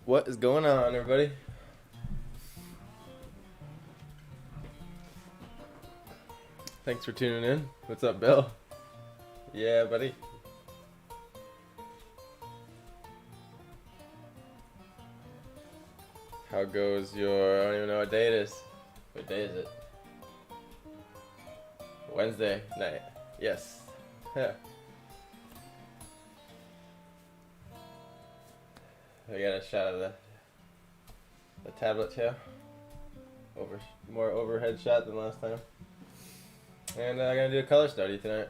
What is going on, everybody? Thanks for tuning in. What's up, Bill? Yeah, buddy. How goes your... I don't even know what day it is. What day is it? Wednesday night. Yes. I got a shot of the tablet here. More overhead shot than last time. And I'm gonna do a color study tonight.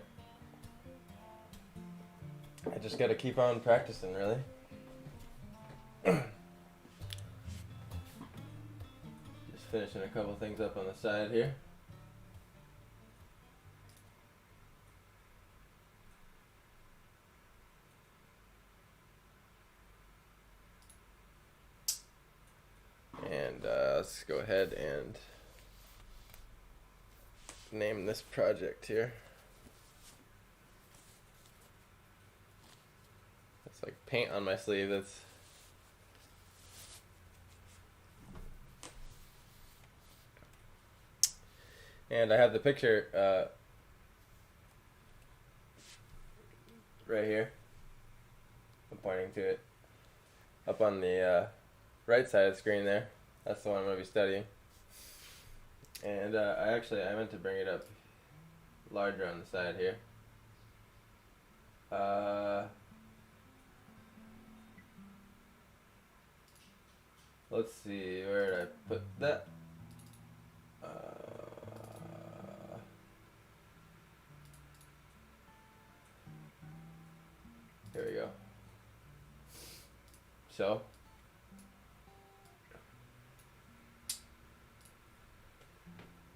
I just gotta keep on practicing, really. Just finishing a couple things up on the side here. And let's go ahead and name this project here. It's like paint on my sleeve. That's and I have the picture right here. I'm pointing to it up on the right side of the screen there. That's the one I'm going to be studying. And I meant to bring it up larger on the side here. Let's see, where did I put that? Here we go. So,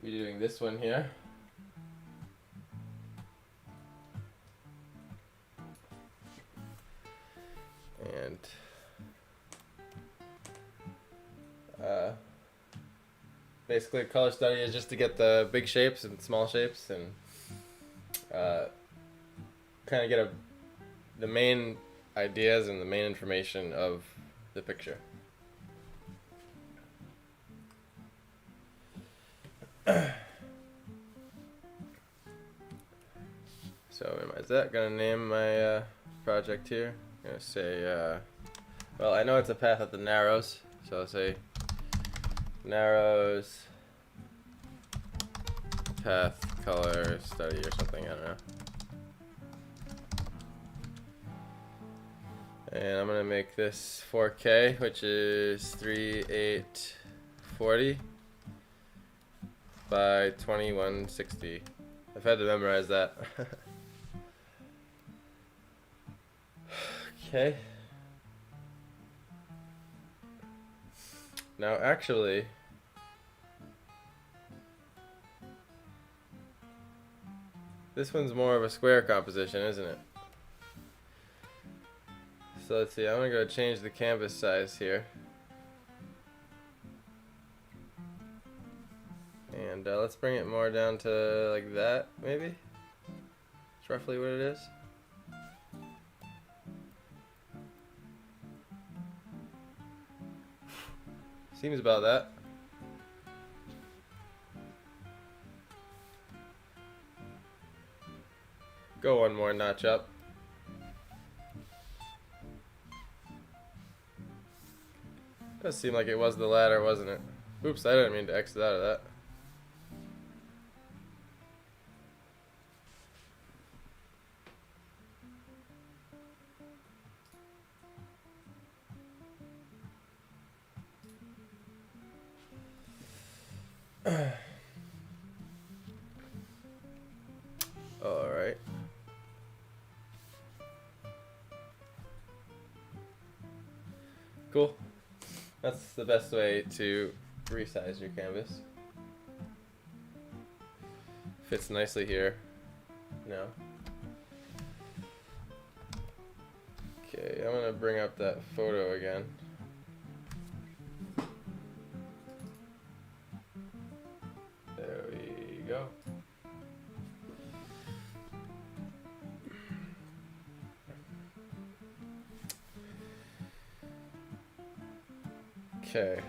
we're doing this one here. And basically color study is just to get the big shapes and small shapes and kind of get the main ideas and the main information of the picture. So am I gonna name my project here? I'm gonna say, well, I know it's a path at the Narrows, So I'll say narrows path color study or something, I don't know. And I'm gonna make this 4K, which is 3840 by 2160. I've had to memorize that. Okay. Now actually, this one's more of a square composition, isn't it? So let's see, I'm gonna go change the canvas size here. And let's bring it more down to like that, maybe? That's roughly what it is. Seems about that. Go one more notch up. Does seem like it was the ladder, wasn't it? Oops, I didn't mean to exit out of that. Alright. Cool. That's the best way to resize your canvas. Fits nicely here now. Okay, I'm gonna bring up that photo again. There we go. Okay.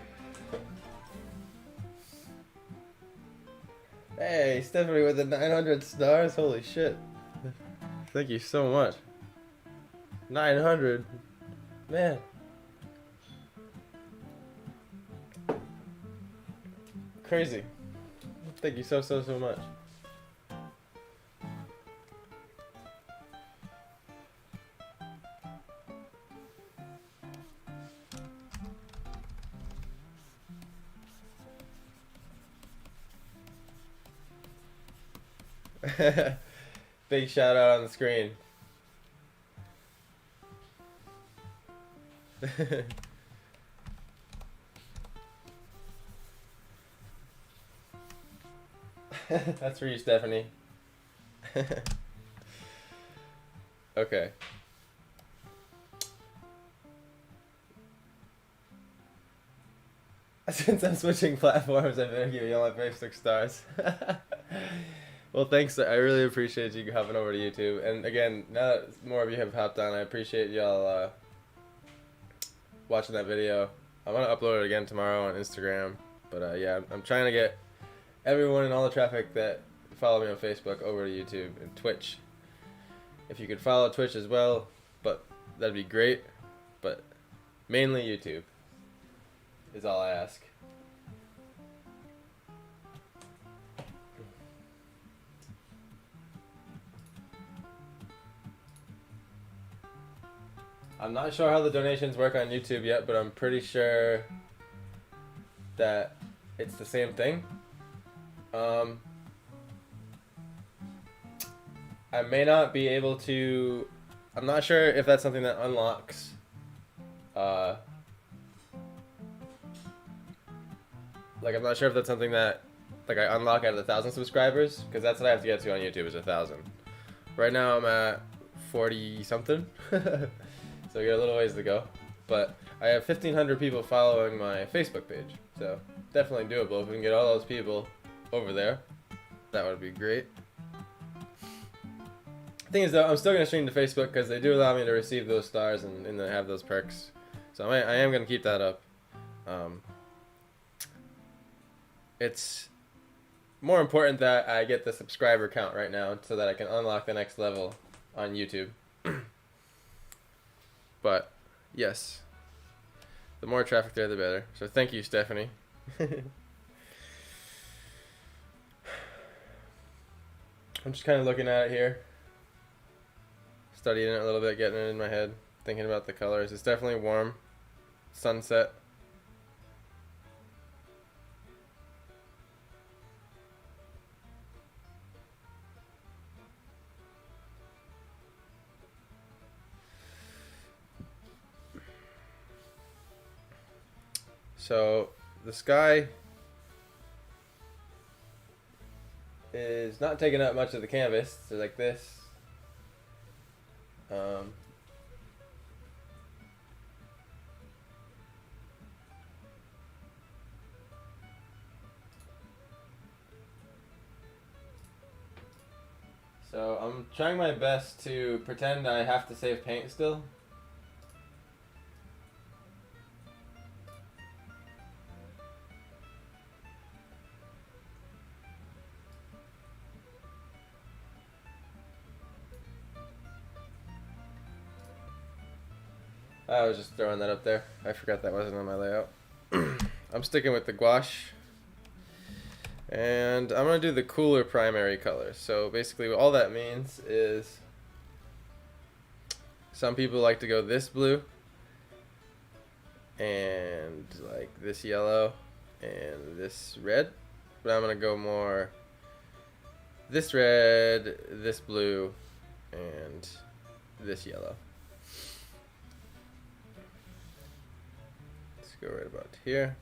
Hey, Stephanie with the 900 stars. Holy shit. Thank you so much. 900. Man. Crazy. Thank you so much. Big shout out on the screen. That's for you, Stephanie. Okay. Since I'm switching platforms, I better give you all my Facebook stars. Well, thanks. I really appreciate you hopping over to YouTube. And again, now that more of you have hopped on, I appreciate y'all watching that video. I'm going to upload it again tomorrow on Instagram. But yeah, I'm trying to get everyone and all the traffic that follow me on Facebook over to YouTube and Twitch. If you could follow Twitch as well, but that'd be great. But mainly YouTube is all I ask. I'm not sure how the donations work on YouTube yet, but I'm pretty sure that it's the same thing. I may not be able to... I'm not sure if that's something that unlocks... like, I'm not sure if that's something that like I unlock out of the 1,000 subscribers, because that's what I have to get to on YouTube is 1,000. Right now I'm at 40 something. So we got a little ways to go, but I have 1,500 people following my Facebook page, so definitely doable. If we can get all those people over there, that would be great. Thing is though, I'm still going to stream to Facebook because they do allow me to receive those stars and have those perks, so I am going to keep that up. It's more important that I get the subscriber count right now so that I can unlock the next level on YouTube. But yes, The more traffic there, the better. So thank you, Stephanie. I'm just kind of looking at it here, studying it a little bit, getting it in my head, thinking about the colors. It's definitely warm. Sunset. So the sky is not taking up much of the canvas. So like this. So I'm trying my best to pretend I have to save paint still. I was just throwing that up there. I forgot that wasn't on my layout. I'm sticking with the gouache. And I'm going to do the cooler primary colors. So basically all that means is some people like to go this blue and like this yellow and this red. But I'm going to go more this red, this blue, and this yellow. Let's go right about here.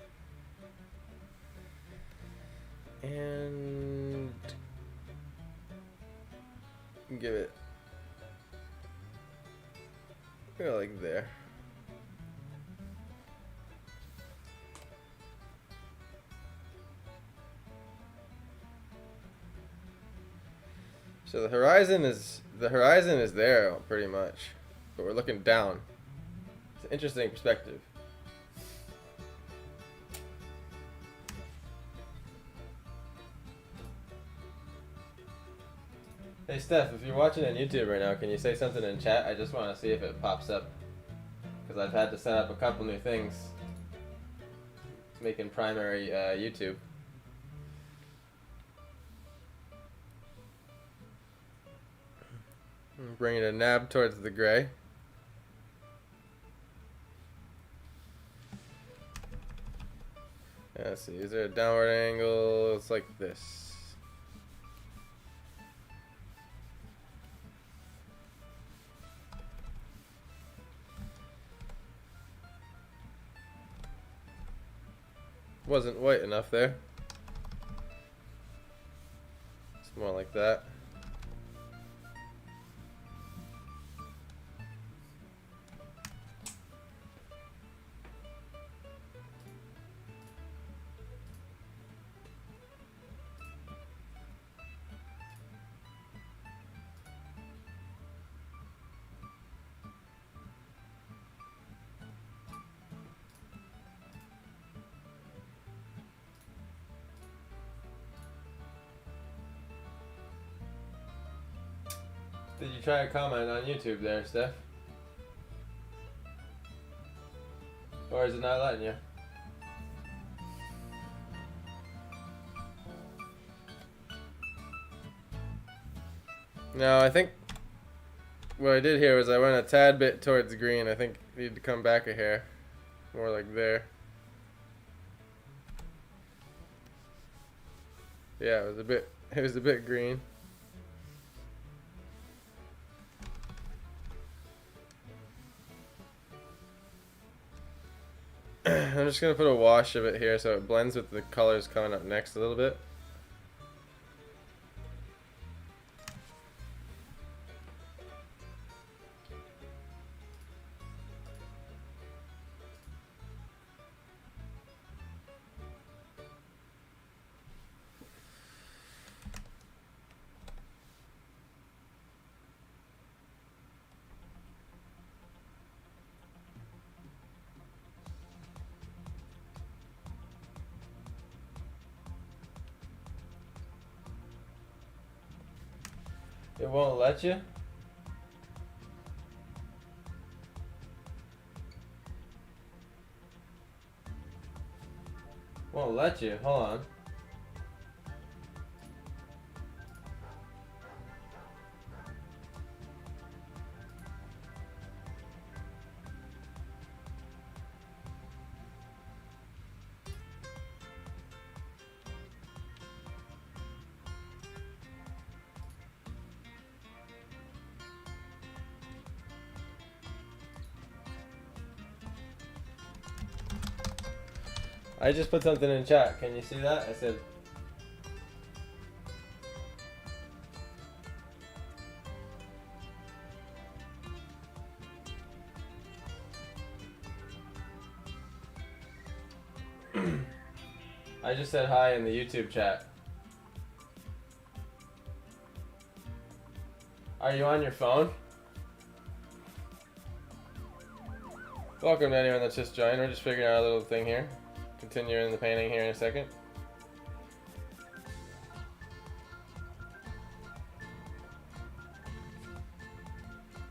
And give it like there. So the horizon is there pretty much, but we're looking down. It's an interesting perspective. Hey Steph, if you're watching on YouTube right now, can you say something in chat? I just want to see if it pops up. Because I've had to set up a couple new things. Making primary YouTube. Bringing a nab towards the gray. Let's see, is there a downward angle? It's like this. Wasn't white enough there. It's more like that. Did you try a comment on YouTube there, Steph? Or is it not letting you? No, I think what I did here was I went a tad bit towards green. I think I need to come back a hair. More like there. Yeah, it was a bit green. I'm just going to put a wash of it here so it blends with the colors coming up next a little bit. It won't let you? Won't let you. Hold on. I just put something in chat. Can you see that? I said... I just said hi in the YouTube chat. Are you on your phone? Welcome to anyone that's just joined. We're just figuring out a little thing here. Continuing the painting here in a second.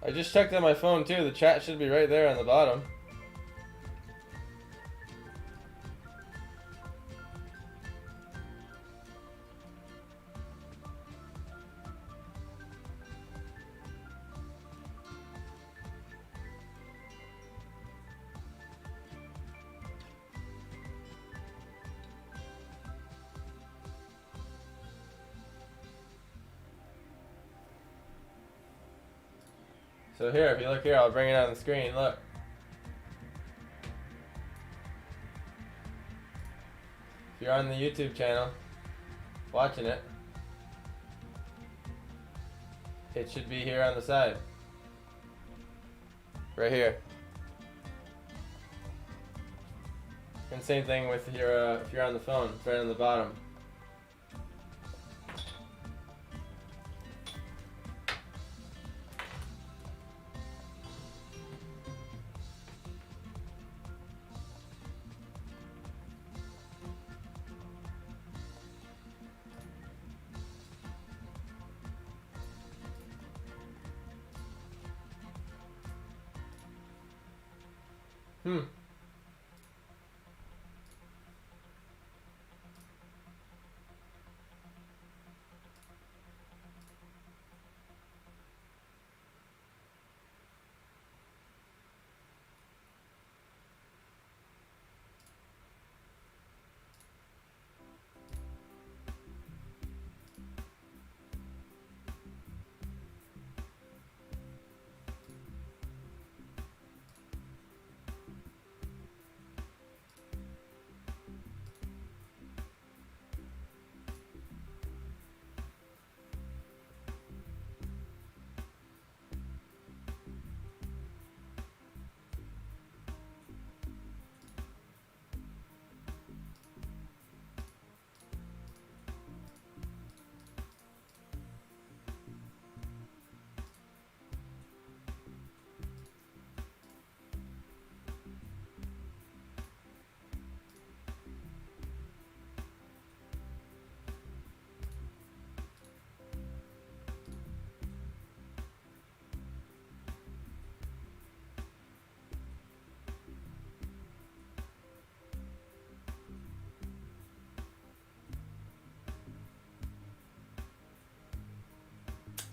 I just checked on my phone too. The chat should be right there on the bottom. So here, if you look here, I'll bring it on the screen. Look. If you're on the YouTube channel, watching it, it should be here on the side. Right here. And same thing with your, if you're on the phone, it's right on the bottom.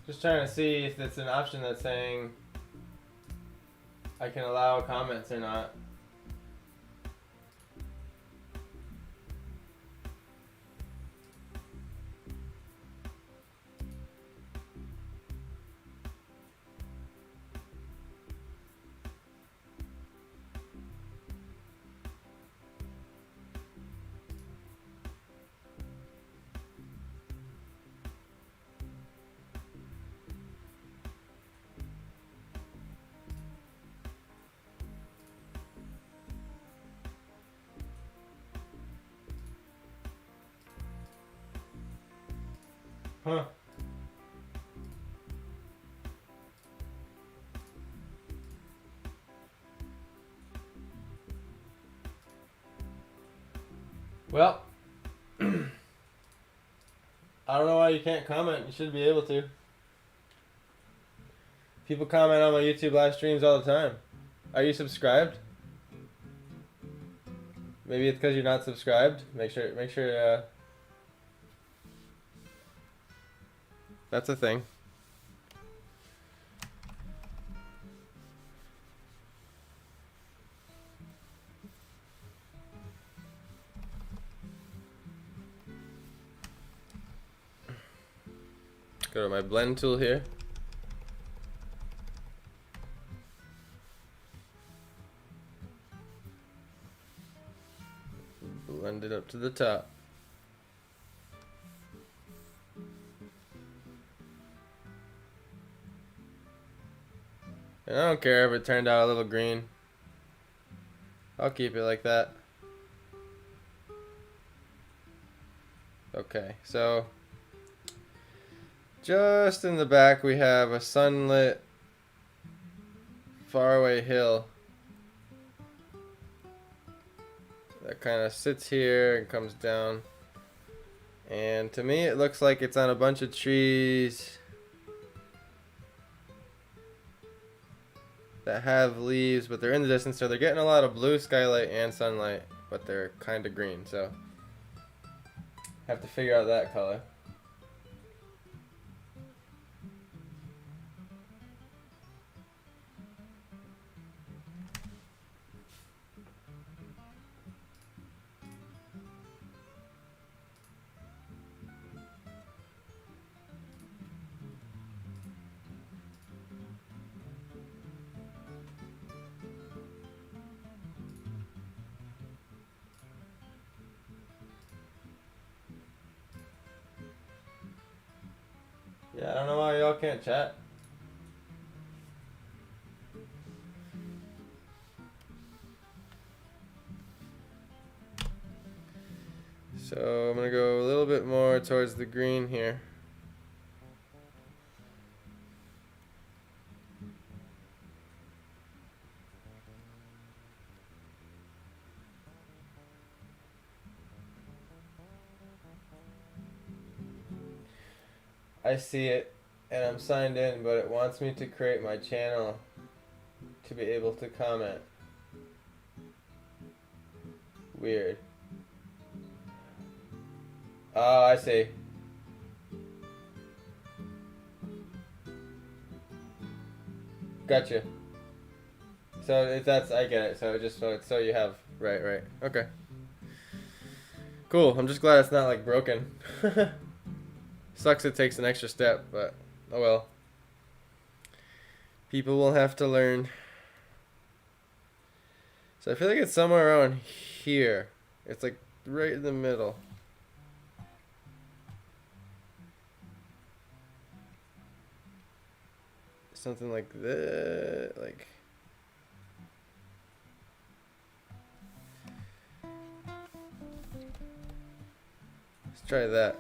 Just trying to see if it's an option that's saying I can allow comments or not. Huh. Well, I don't know why you can't comment. You should be able to. People comment on my YouTube live streams all the time. Are you subscribed? Maybe it's because you're not subscribed. Make sure. That's a thing. Go to my blend tool here. Blend it up to the top. And I don't care if it turned out a little green. I'll keep it like that. Okay, so just in the back we have a sunlit faraway hill that kind of sits here and comes down. And to me it looks like it's on a bunch of trees that have leaves, but they're in the distance, so they're getting a lot of blue skylight and sunlight, but they're kind of green, so have to figure out that color. Yeah, I don't know why y'all can't chat. So I'm gonna go a little bit more towards the green here. I see it and I'm signed in, but it wants me to create my channel to be able to comment. Weird. Oh, I see. Gotcha. So if that's, I get it. So just so you have, right. Okay. Cool. I'm just glad it's not like broken. Sucks it takes an extra step, but oh well. People will have to learn. So I feel like it's somewhere around here. It's like right in the middle. Something like that, like. Let's try that.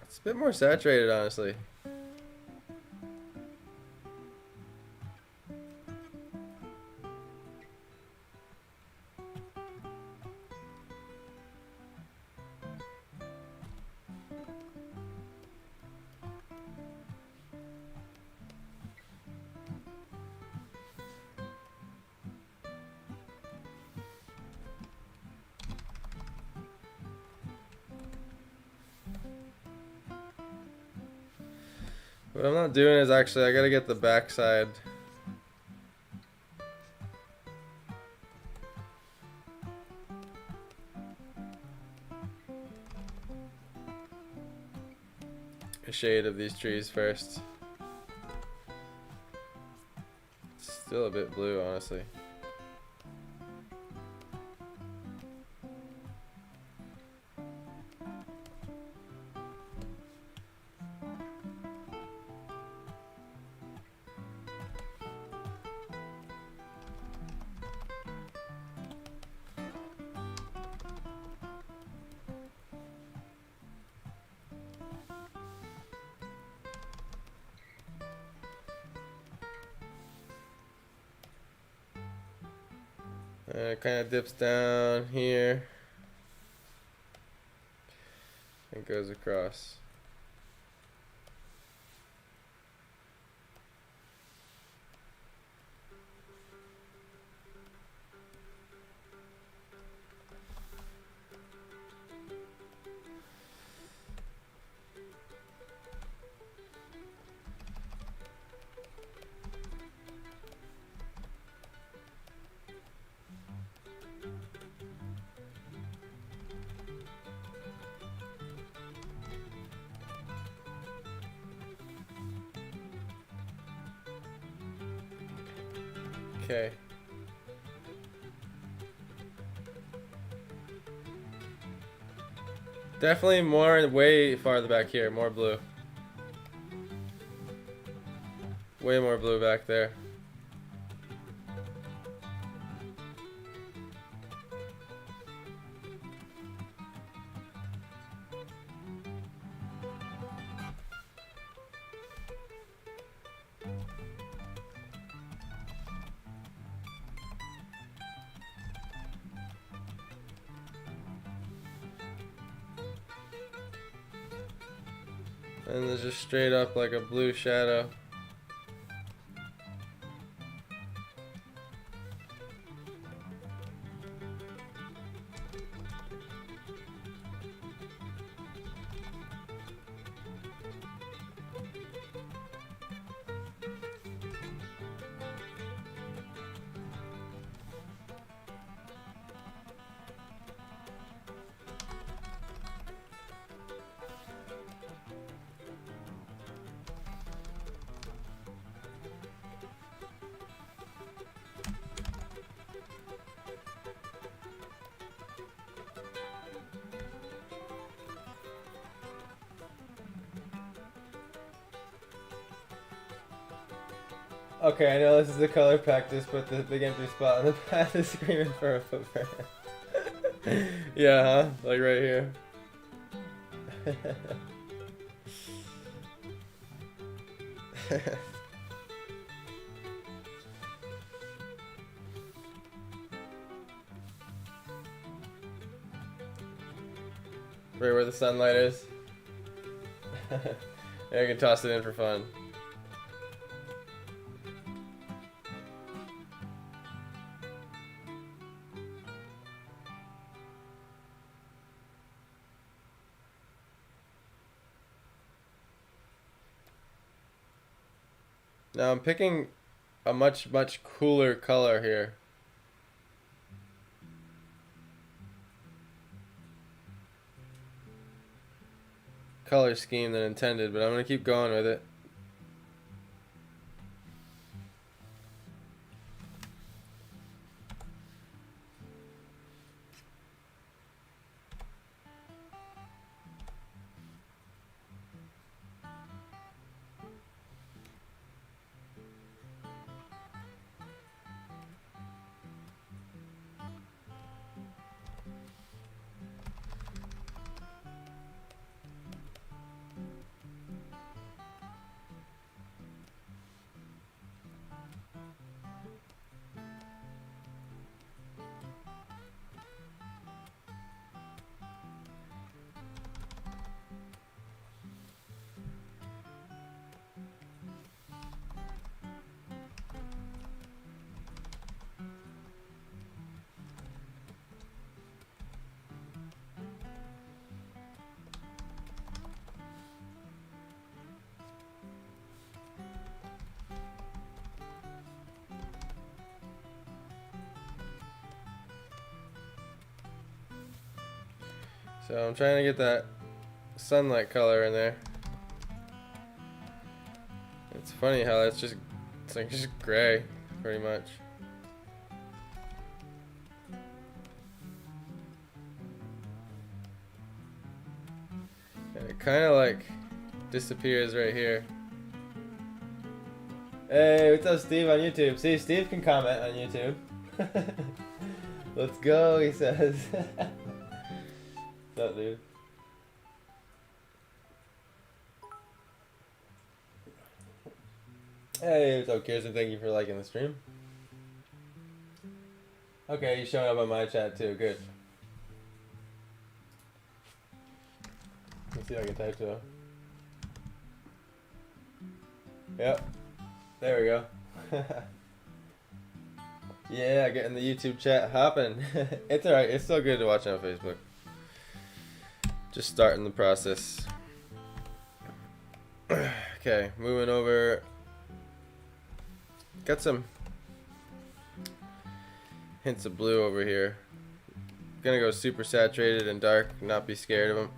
It's a bit more saturated, honestly. What I'm not doing is actually, I gotta get the backside. A shade of these trees first. It's still a bit blue, honestly. It kind of dips down here and goes across. Okay. Definitely more, way farther back here, more blue. Way more blue back there. And there's just straight up like a blue shadow. Okay, I know this is a color practice, but the big empty spot on the path is screaming for a footprint. Yeah, huh? Like right here. Right where the sunlight is. Yeah, I can toss it in for fun. Now I'm picking a much cooler color here. Color scheme than intended, but I'm gonna keep going with it. So I'm trying to get that sunlight color in there. It's funny how it's like just gray, pretty much. And it kind of like disappears right here. Hey, what's up, Steve on YouTube? See, Steve can comment on YouTube. Let's go, he says. What's up, dude? Hey, what's up, Kirsten? Thank you for liking the stream. Okay, he's showing up on my chat too. Good. Let's see if I can type to him. Yep. There we go. Yeah, getting the YouTube chat hopping. It's alright. It's still good to watch on Facebook. Just starting the process. Okay, moving over. Got some hints of blue over here. Gonna go super saturated and dark, not be scared of them.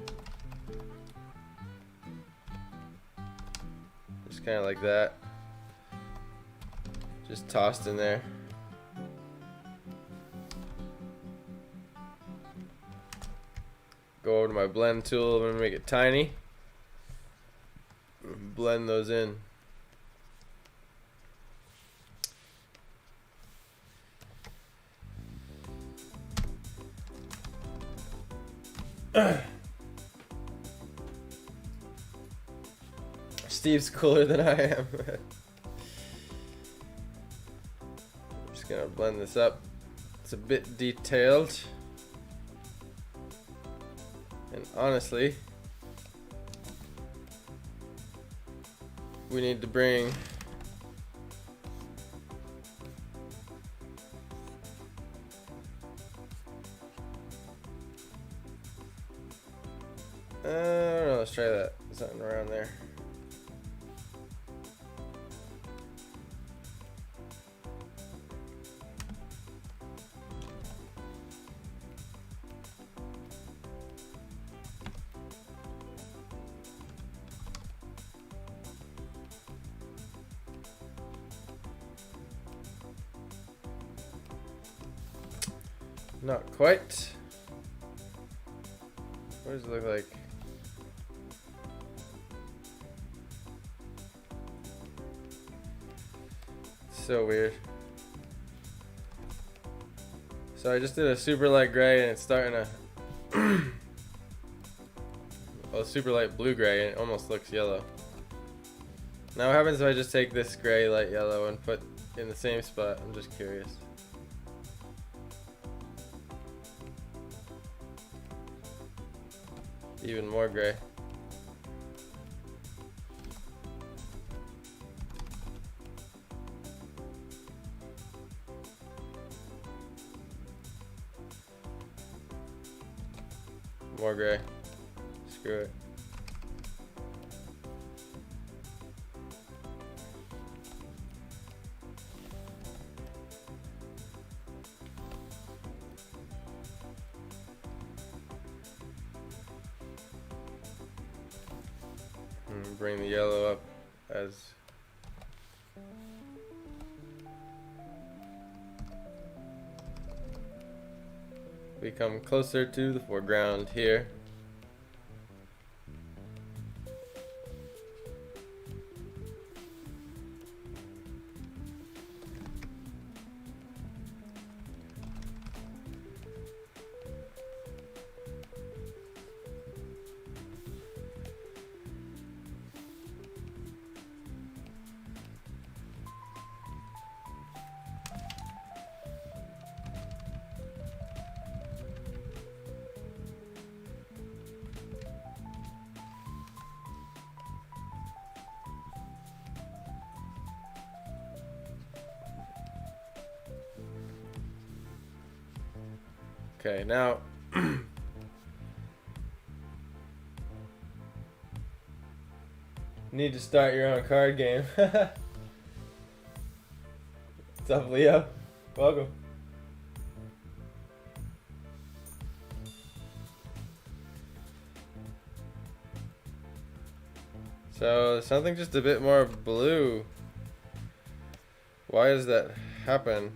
Just kind of like that. Just tossed in there. Go over to my blend tool. I'm gonna make it tiny. Blend those in. Steve's cooler than I am. I'm just gonna blend this up. It's a bit detailed. And honestly, we need to bring I don't know, let's try that. Something around there. Not quite. What does it look like? So weird. So I just did a super light gray and it's starting to well, super light blue gray and it almost looks yellow. Now what happens if I just take this gray light yellow and put in the same spot? I'm just curious. Even more gray. More gray. Screw it. And bring the yellow up as we come closer to the foreground here. Okay, now need to start your own card game. What's up, Leo? Welcome. So something just a bit more blue. Why does that happen?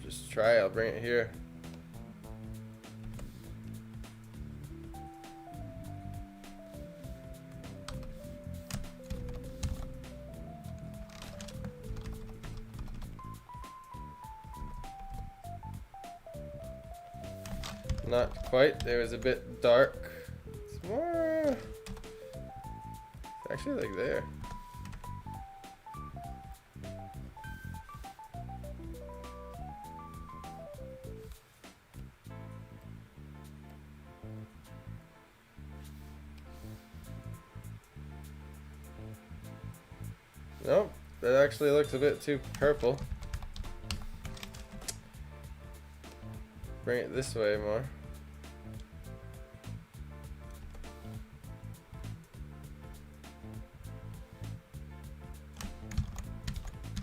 Just try, I'll bring it here. Not quite, there was a bit dark. It's more, actually like there. Nope, that actually looks a bit too purple. Bring it this way more.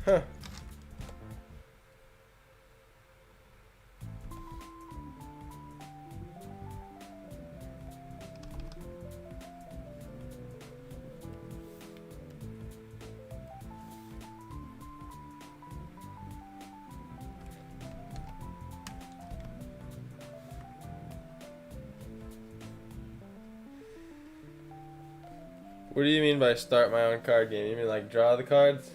Huh. What do you mean by start my own card game? You mean like draw the cards?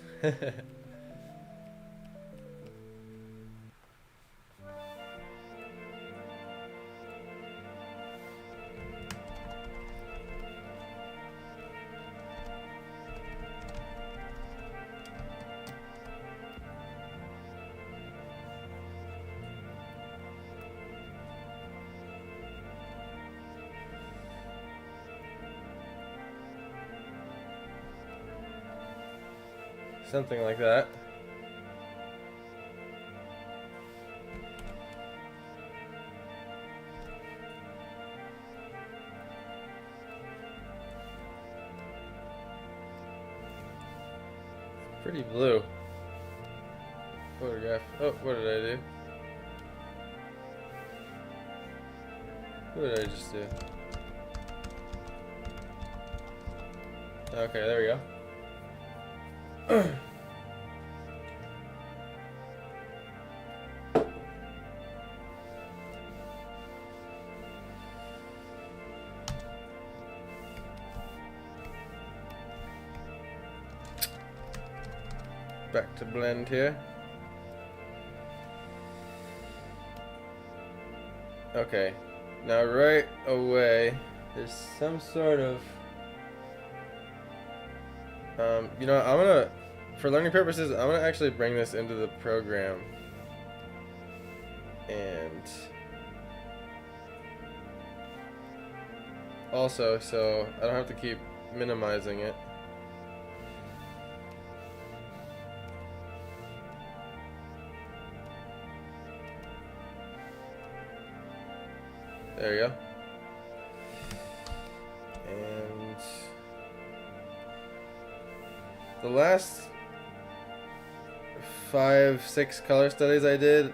Something like that. Pretty blue. Photograph. Oh, what did I do? What did I just do? Okay, there we go. Back to blend here. Okay, now right away, there's some sort of, you know, I'm gonna, for learning purposes, I'm gonna actually bring this into the program, and also, so I don't have to keep minimizing it. There you go. And the last 5-6 color studies I did,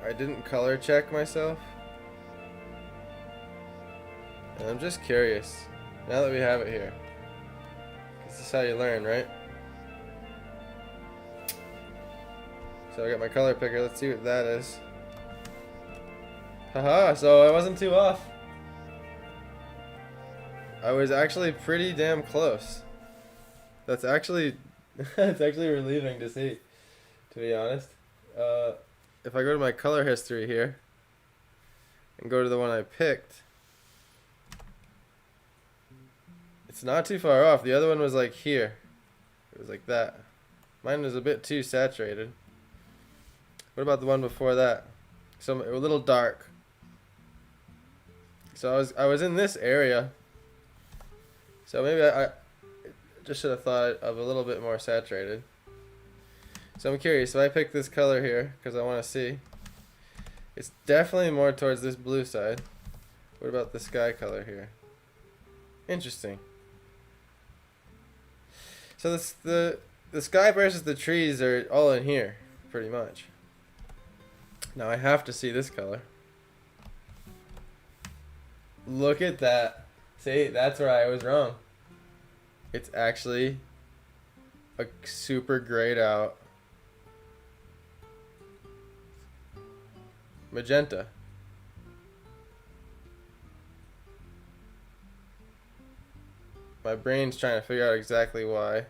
I didn't color check myself. And I'm just curious, now that we have it here. This is how you learn, right? So I got my color picker, let's see what that is. Haha, so I wasn't too off. I was actually pretty damn close. That's actually it's actually relieving to see, to be honest. If I go to my color history here and go to the one I picked, it's not too far off. The other one was like here. It was like that. Mine was a bit too saturated. What about the one before that? So a little dark. So I was in this area. So maybe I just should have thought of a little bit more saturated. So I'm curious, if I pick this color here, because I want to see, it's definitely more towards this blue side. What about the sky color here? Interesting. So this, the sky versus the trees are all in here, pretty much. Now I have to see this color. Look at that. See, that's where I was wrong. It's actually a super grayed out magenta. My brain's trying to figure out exactly why.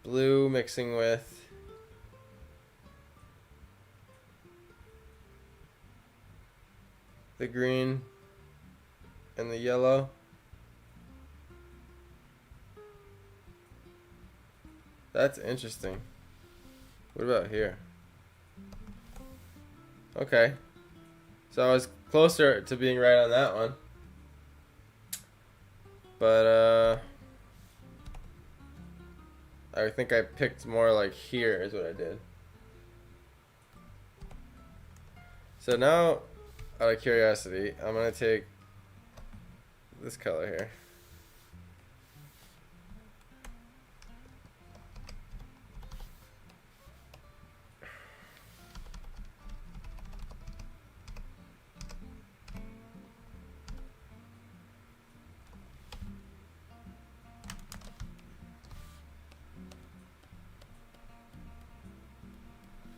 Blue mixing with the green and the yellow. That's interesting. What about here? Okay. So I was closer to being right on that one. But I think I picked more like here is what I did. So now, out of curiosity, I'm gonna take this color here.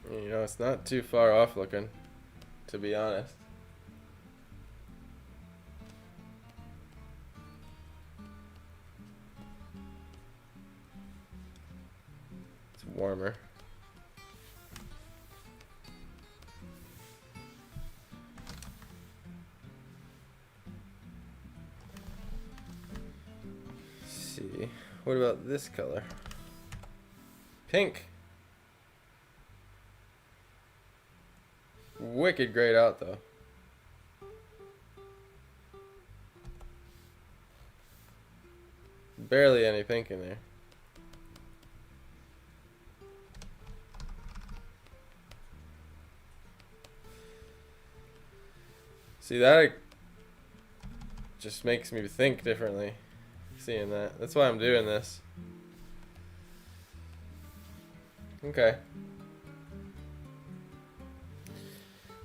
You know, it's not too far off looking, to be honest. It's warmer. Let's see. What about this color? Pink. Wicked grayed out though. Barely any pink in there. See, that just makes me think differently, seeing that. That's why I'm doing this. Okay.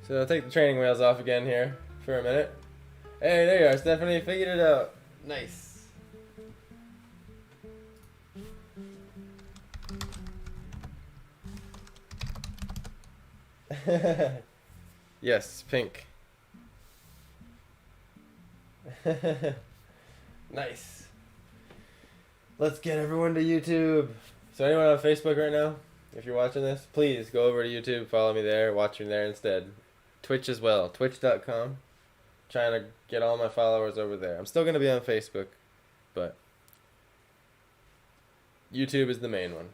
So I'll take the training wheels off again here for a minute. Hey, there you are, Stephanie. Figured it out. Nice. Yes, pink. Nice. Let's get everyone to YouTube. So anyone on Facebook right now, if you're watching this, please go over to YouTube, follow me there, watch me there instead. Twitch as well, twitch.com. Trying to get all my followers over there. I'm still going to be on Facebook, but YouTube is the main one.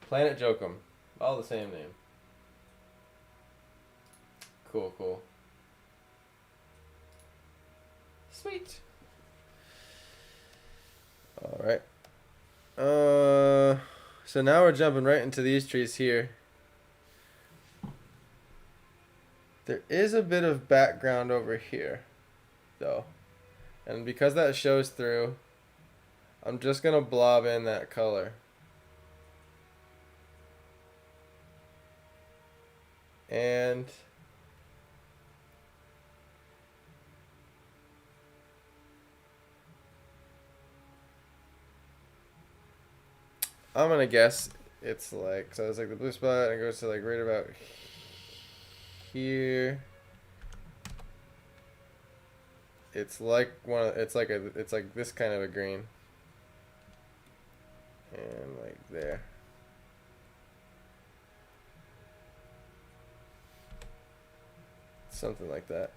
Planet Jokum, all the same name. Cool, cool. Sweet. All right. So now we're jumping right into these trees here. There is a bit of background over here, though. And because that shows through, I'm just going to blob in that color. And I'm going to guess it's like, so it's like the blue spot and it goes to like right about here. It's like it's like this kind of a green. And like there. Something like that.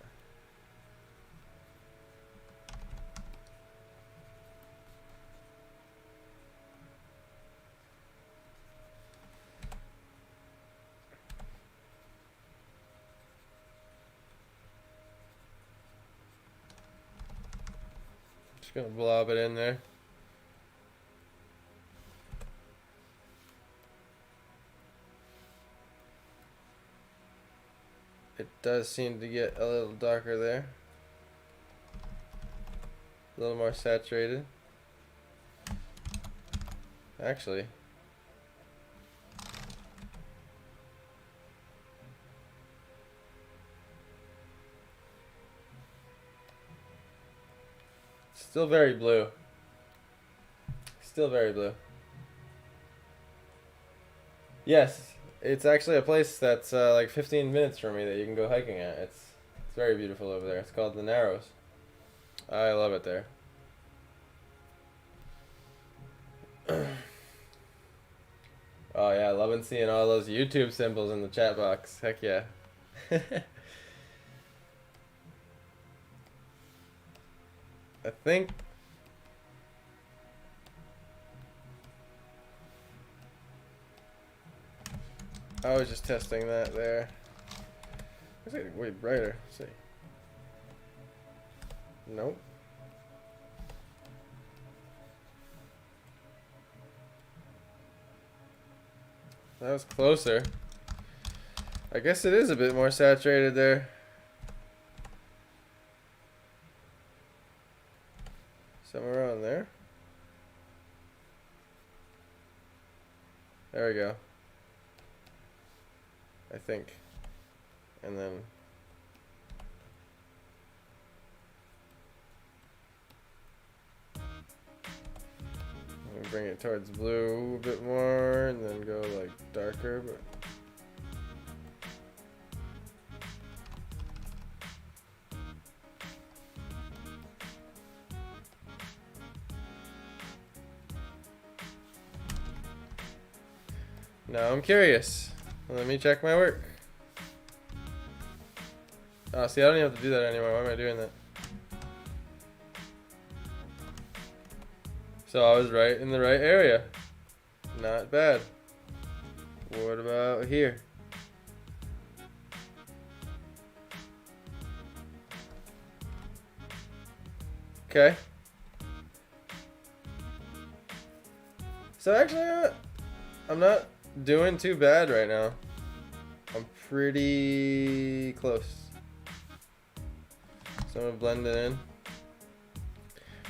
Just gonna blob it in there. It does seem to get a little darker there. A little more saturated. Actually. Still very blue. Still very blue. Yes, it's actually a place that's like 15 minutes from me that you can go hiking at. It's very beautiful over there. It's called the Narrows. I love it there. Oh yeah, loving seeing all those YouTube symbols in the chat box. Heck yeah. I think I was just testing that there. It's getting way brighter. Let's see. Nope. That was closer. I guess it is a bit more saturated there. Somewhere around there. There we go. I think. And then I'm gonna bring it towards blue a bit more and then go like darker, but now I'm curious. Let me check my work. Oh, see, I don't even have to do that anymore. Why am I doing that? So I was right in the right area. Not bad. What about here? Okay. So actually, I'm not doing too bad right now. I'm pretty close. So I'm gonna blend it in,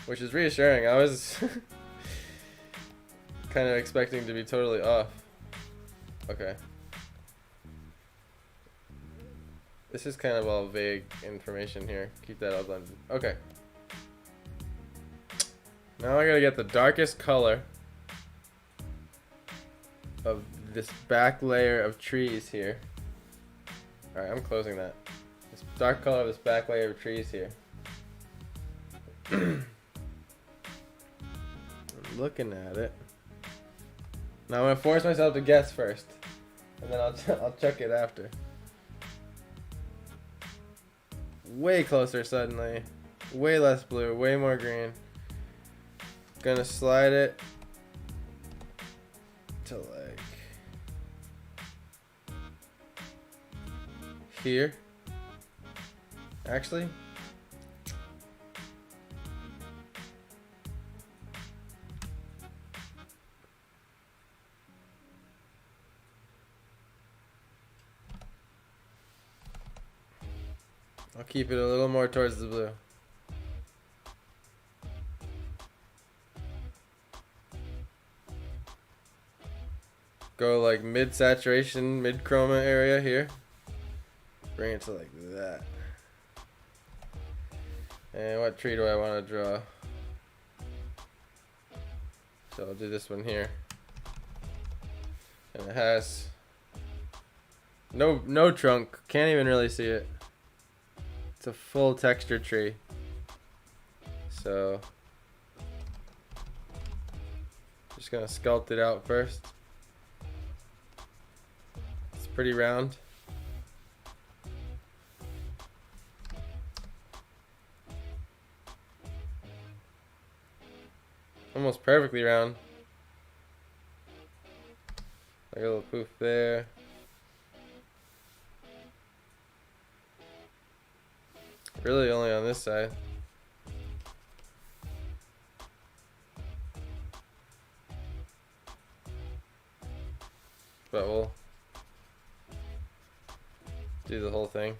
which is reassuring. I was kind of expecting to be totally off. Okay. This is kind of all vague information here. Keep that all blended. Okay. Now I gotta get the darkest color of this back layer of trees here. Alright, I'm closing that. This dark color of this back layer of trees here. I'm looking at it. Now I'm gonna force myself to guess first, and then I'll check it after. Way closer suddenly. Way less blue, way more green. Gonna slide it to like here. Actually, I'll keep it a little more towards the blue. Go like mid-saturation, mid-chroma area here. Bring it to like that. And what tree do I want to draw? So I'll do this one here. And it has no trunk. Can't even really see it. It's a full texture tree. So just gonna sculpt it out first. It's pretty round. Almost perfectly round. Like a little poof there. Really only on this side. But we'll do the whole thing.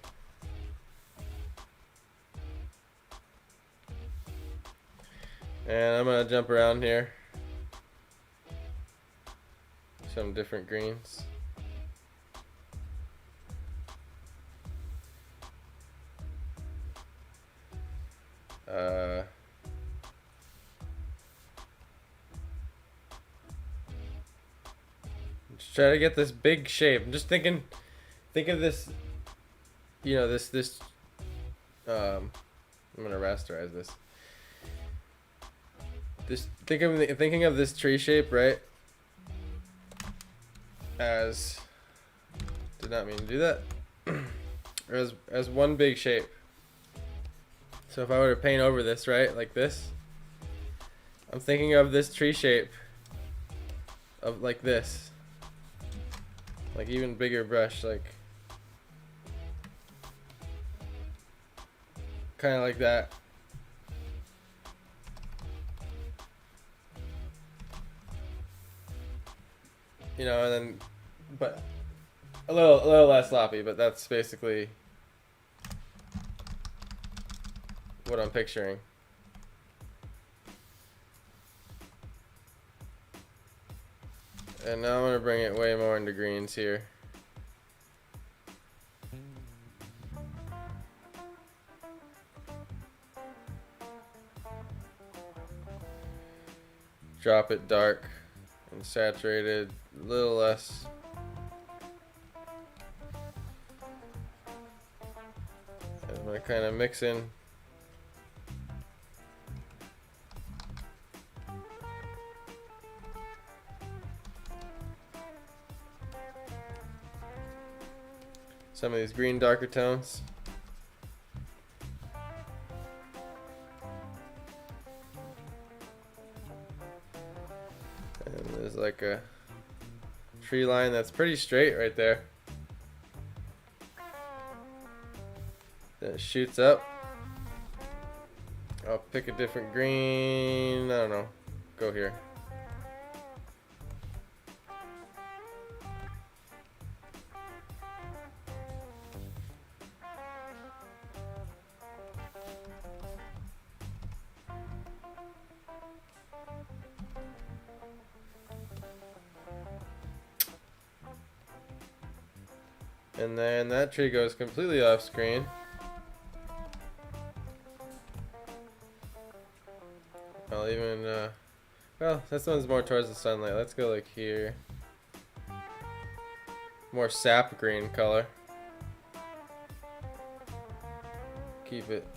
And I'm gonna jump around here. Some different greens. Just try to get this big shape. I'm just thinking, think of this, you know, I'm gonna rasterize this. Thinking of this tree shape, right? As, did not mean to do that. Or as one big shape. So if I were to paint over this, right, like this, I'm thinking of this tree shape of like this. Like even bigger brush, like kind of like that. you know, and then, but a little less sloppy, but that's basically what I'm picturing. And now I'm going to bring it way more into greens here. Drop it dark and saturated, a little less. And I'm going to kind of mix in some of these green darker tones. And there's like a tree line that's pretty straight right there. Then it shoots up. I'll pick a different green. I don't know. Go here. And then that tree goes completely off screen. I'll even, well, this one's more towards the sunlight. Let's go like here. More sap green color. Keep it.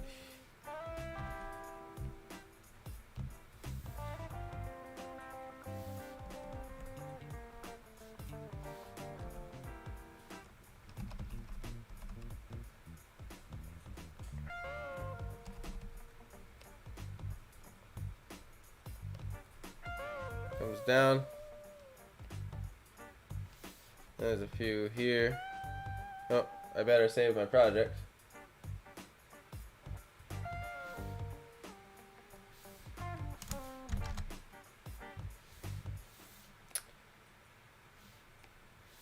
Comes down. There's a few here. Oh, I better save my project.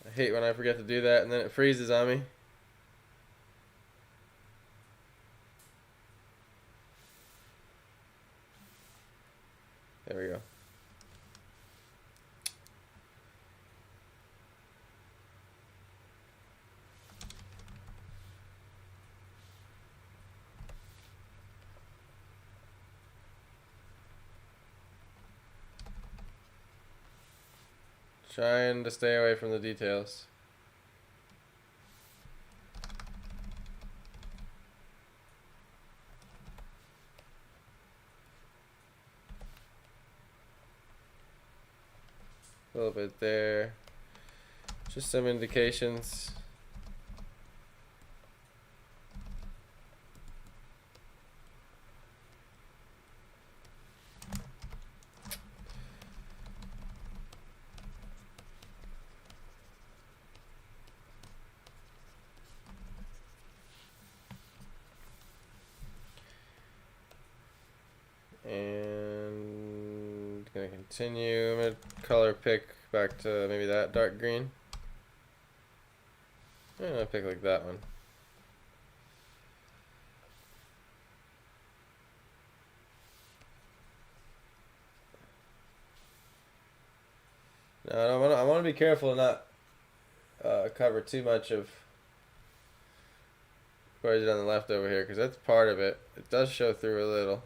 I hate when I forget to do that and then it freezes on me. There we go. Trying to stay away from the details. A little bit there. Just some indications. And gonna continue. I'm gonna color pick back to maybe that dark green. I'm gonna pick like that one. Now I want to be careful to not cover too much of what I did on the left over here, because that's part of it. It does show through a little.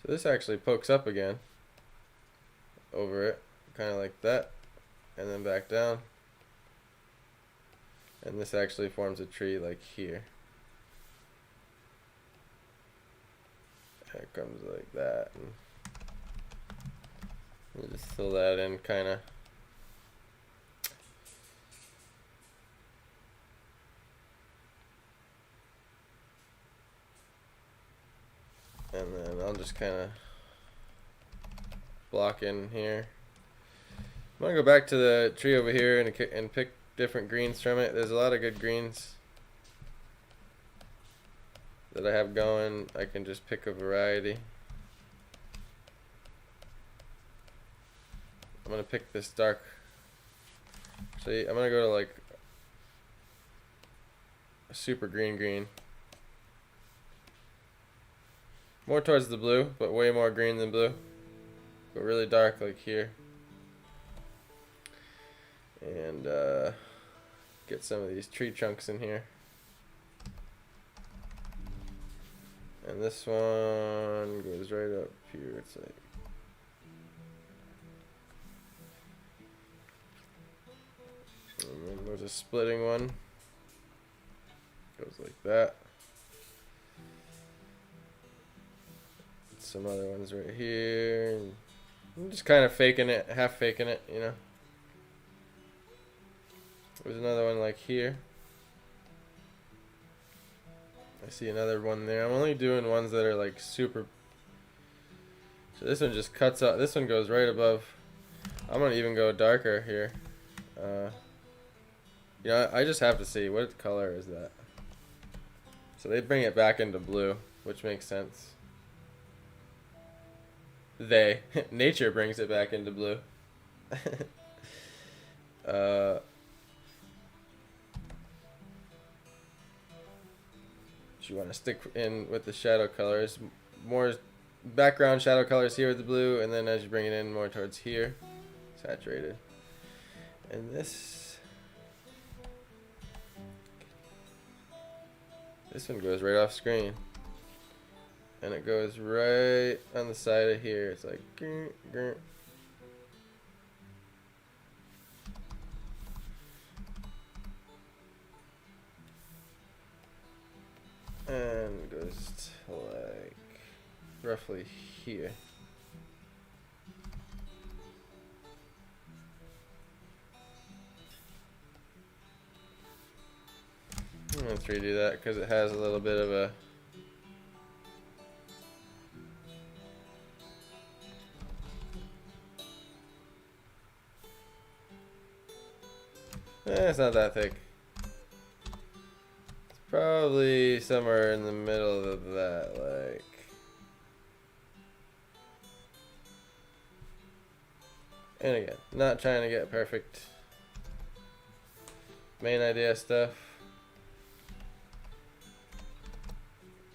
So this actually pokes up again over it, kind of like that, and then back down. And this actually forms a tree like here. It comes like that, and we'll just fill that in kind of. And then I'll just kind of block in here. I'm gonna go back to the tree over here and pick different greens from it. There's a lot of good greens that I have going. I can just pick a variety. I'm gonna pick this dark. See, I'm gonna go to like a super green. More towards the blue, but way more green than blue. But really dark like here. And get some of these tree trunks in here. And this one goes right up here. It's like and then there's a splitting one. Goes like that. Some other ones right here. I'm just kind of faking it, half faking it, you know. There's another one like here. I see another one there. I'm only doing ones that are like super. So this one just cuts out. This one goes right above. I'm gonna even go darker here. You know, I just have to see what color is that. So they bring it back into blue, which makes sense. Nature brings it back into blue. You want to stick in with the shadow colors, more background shadow colors here with the blue, and then as you bring it in more towards here, saturated. And this one goes right off screen, and it goes right on the side of here. It's like grr, grr. And goes to like roughly here. Let's redo that because it has a little bit of a it's not that thick. Probably somewhere in the middle of that, like. And again, not trying to get perfect main idea stuff.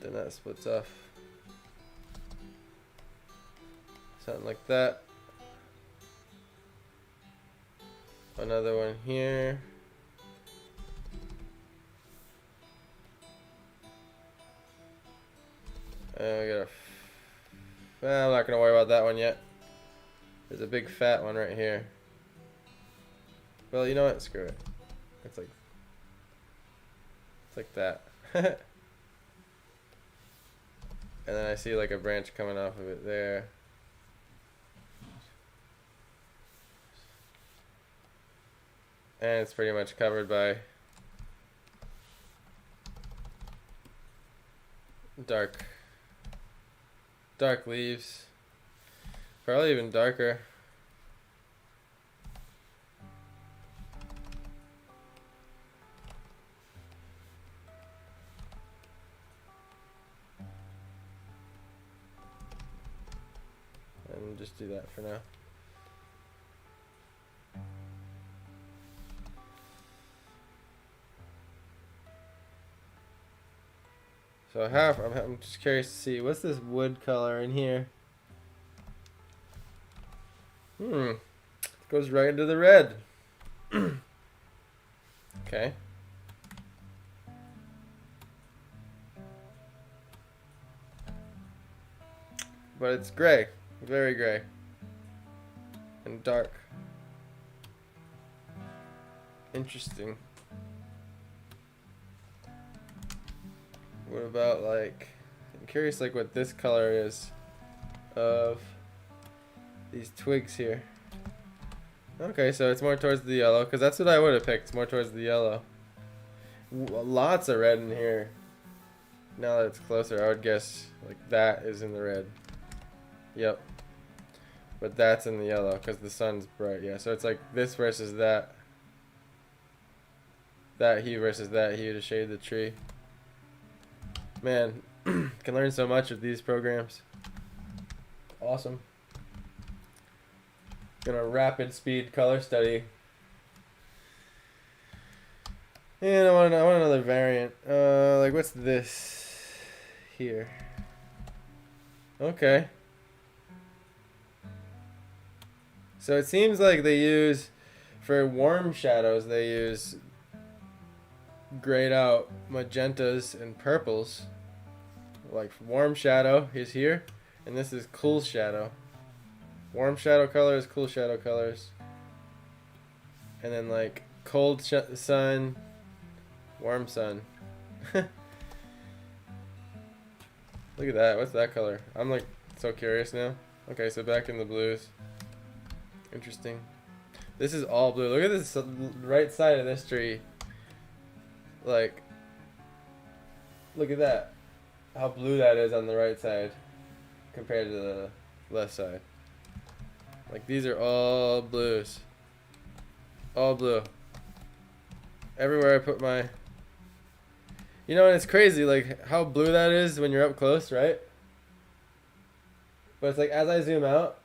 Then that splits off. Something like that. Another one here. I'm not gonna worry about that one yet. There's a big fat one right here. Well, you know what? Screw it. It's like that. And then I see like a branch coming off of it there. And it's pretty much covered by dark leaves, probably even darker. And just do that for now. So I'm just curious to see what's this wood color in here. It goes right into the red. Okay. But it's gray, very gray, and dark. Interesting. What about like, I'm curious like what this color is of these twigs here. Okay, so it's more towards the yellow, because that's what I would have picked, more towards the yellow. Lots of red in here. Now that it's closer, I would guess like that is in the red. Yep. But that's in the yellow, because the sun's bright, yeah. So it's like this versus that. that hue versus that hue to shade the tree. Man, can learn so much with these programs. Awesome. Gonna rapid speed color study. And I want another variant. Like what's this here? Okay. So it seems like they use, for warm shadows, they use grayed out magentas and purples. Like warm shadow is here, and this is cool shadow. Warm shadow colors, cool shadow colors. And then like cold sun, warm sun. Look at that. What's that color? I'm like so curious now. Okay, so back in the blues. Interesting. This is all blue. Look at this right side of this tree. Like, look at that. How blue that is on the right side compared to the left side. Like, these are all blues. All blue. Everywhere I put my... You know, and it's crazy, like, how blue that is when you're up close, right? But it's like, as I zoom out,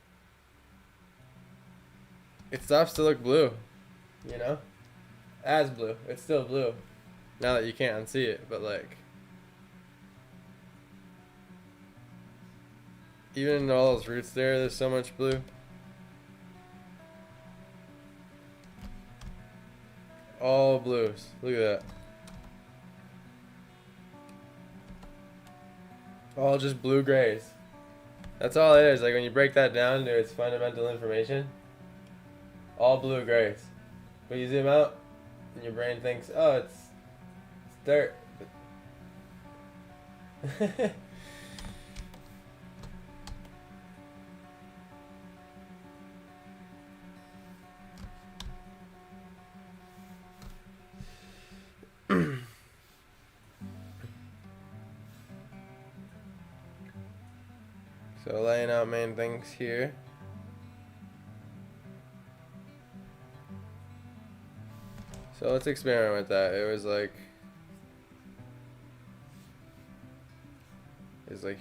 it stops to look blue, you know? As blue. It's still blue. Now that you can't unsee it, but like... Even in all those roots there, there's so much blue. All blues. Look at that. All just blue grays. That's all it is. Like when you break that down to its fundamental information, all blue grays. But you zoom out, and your brain thinks, oh, it's dirt. So laying out main things here. So let's experiment with that. It was like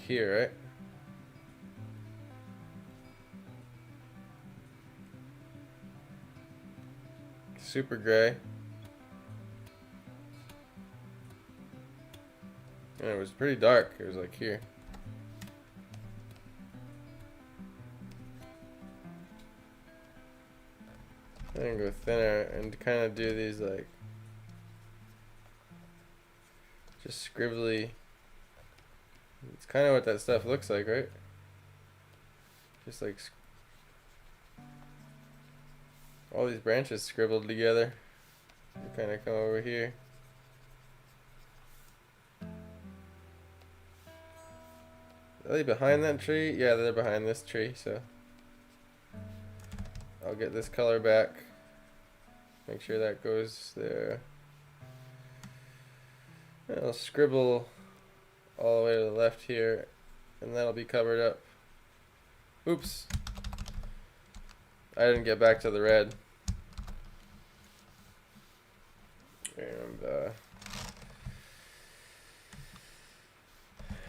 here, right? Super gray. And it was pretty dark. It was like here. I'm gonna go thinner and kind of do these like just scribbly. It's kind of what that stuff looks like, right? Just like all these branches scribbled together. Kind of come over here. Are they behind that tree? Yeah, they're behind this tree, so I'll get this color back. Make sure that goes there. And I'll scribble all the way to the left here, and that'll be covered up. Oops. I didn't get back to the red. And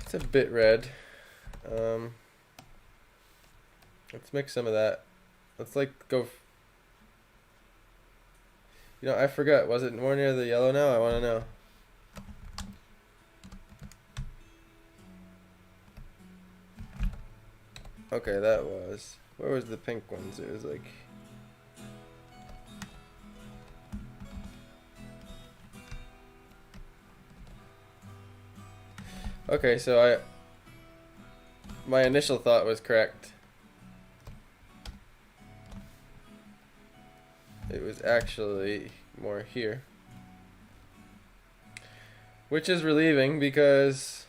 it's a bit red. Let's mix some of that. Let's like go. You know, I forgot. Was it more near the yellow now? I want to know. Okay, that was. Where was the pink ones? It was like. Okay, so my initial thought was correct. It was actually more here. Which is relieving because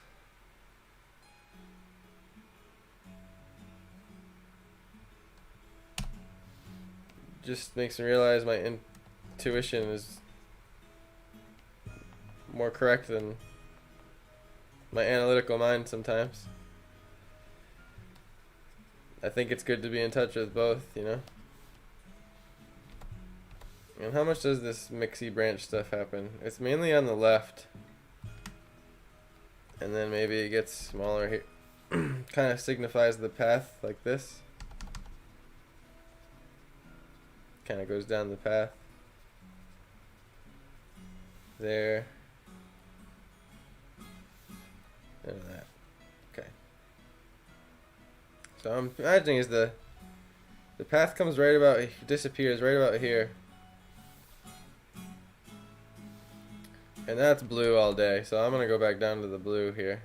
just makes me realize my intuition is more correct than my analytical mind sometimes. I think it's good to be in touch with both, you know? And how much does this mixy branch stuff happen? It's mainly on the left. And then maybe it gets smaller here. Kind of signifies the path like this. Kind of goes down the path. There. And that. Okay. So I'm imagining is the path comes right about, disappears right about here. And that's blue all day, so I'm gonna go back down to the blue here.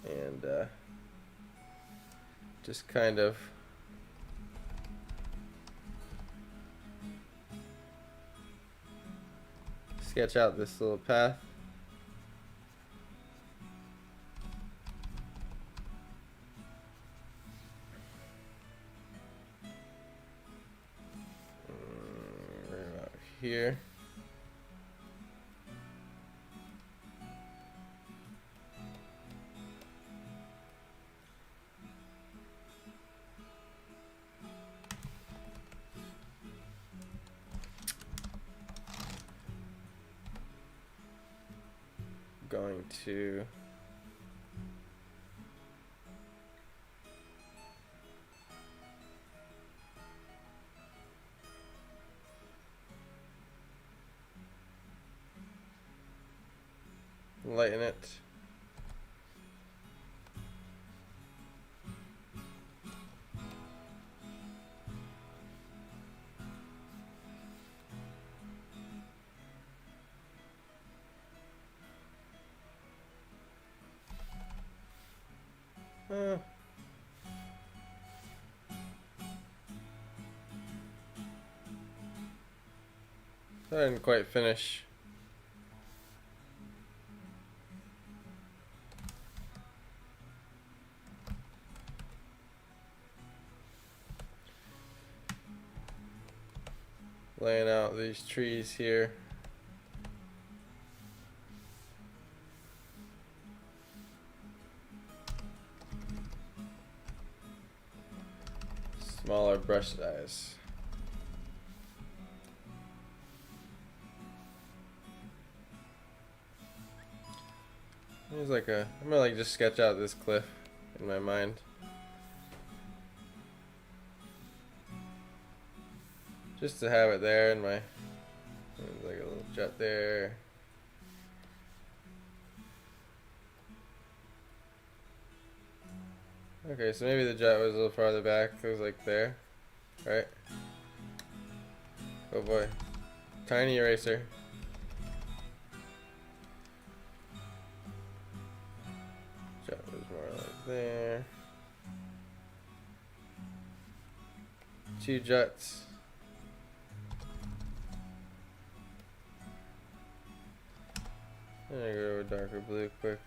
And just kind of sketch out this little path. Right about here. Going to lighten it. I didn't quite finish. Laying out these trees here. Smaller brush size. There's like a, I'm gonna like just sketch out this cliff in my mind. Just to have it there in my, there's like a little jet there. Okay, so maybe the jet was a little farther back. It was like there, right? Oh boy, tiny eraser. Jet was more like there. Two jets. I'm gonna go with darker blue quick.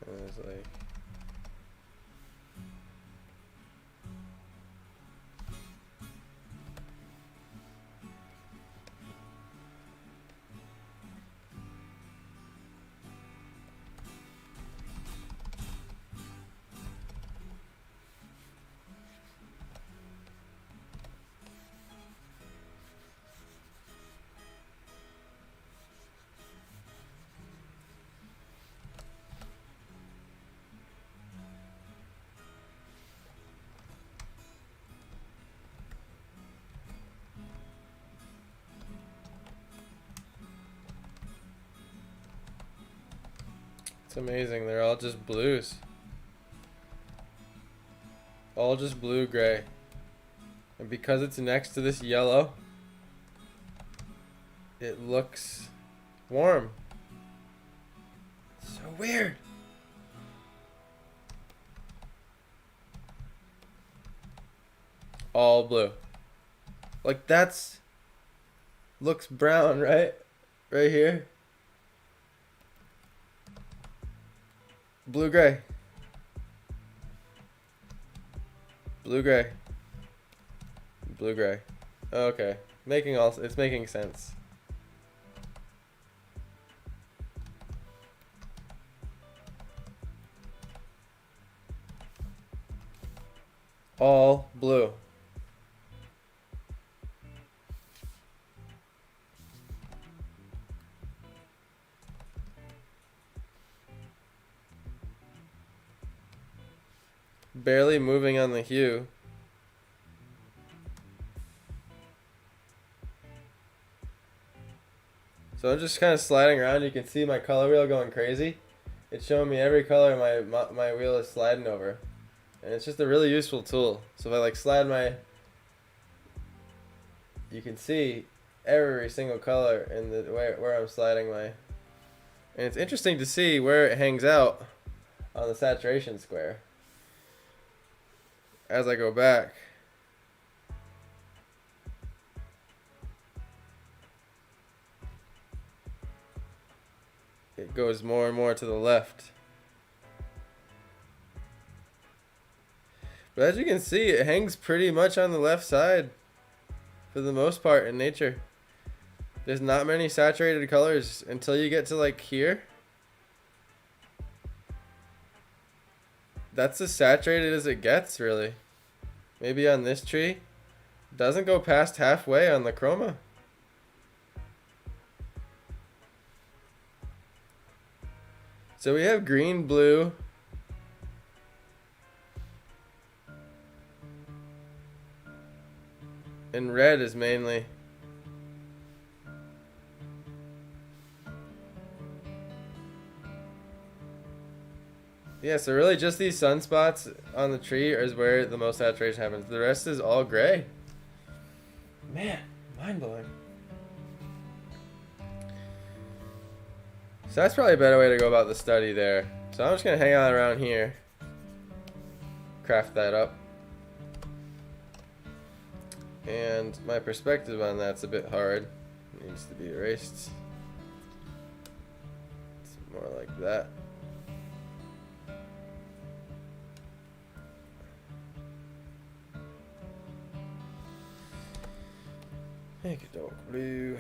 And it's like it's amazing, they're all just blues. All just blue gray. And because it's next to this yellow, it looks warm. It's so weird. All blue. Like that's looks brown, right? Right here. Blue gray. Blue gray. Blue gray. Okay. It's making sense. All blue. Barely moving on the hue. So I'm just kind of sliding around. You can see my color wheel going crazy. It's showing me every color my wheel is sliding over. And it's just a really useful tool. So if I like slide you can see every single color in the where I'm sliding my. And it's interesting to see where it hangs out on the saturation square as I go back. It goes more and more to the left. But as you can see, it hangs pretty much on the left side for the most part in nature. There's not many saturated colors until you get to like here. That's as saturated as it gets, really. Maybe on this tree. Doesn't go past halfway on the chroma. So we have green, blue, and red is mainly. Yeah, so really just these sunspots on the tree is where the most saturation happens. The rest is all gray. Man, mind-blowing. So that's probably a better way to go about the study there. So I'm just going to hang out around here. Craft that up. And my perspective on that's a bit hard. It needs to be erased. It's more like that. Make it dark blue.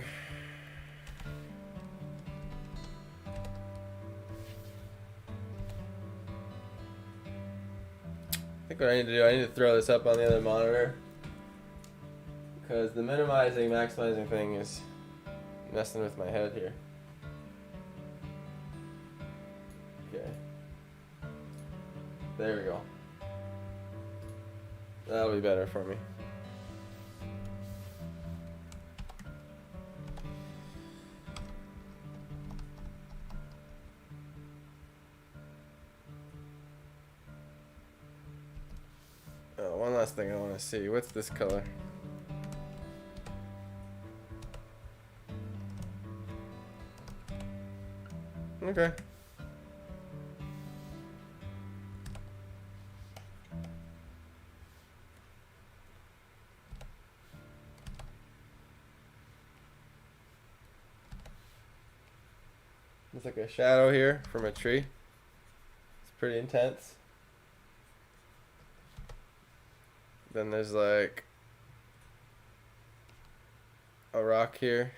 I think what I need to do, I need to throw this up on the other monitor. Because the minimizing, maximizing thing is messing with my head here. Okay. There we go. That'll be better for me. Oh, one last thing I want to see. What's this color? Okay. There's like a shadow here from a tree. It's pretty intense. Then there's like a rock here.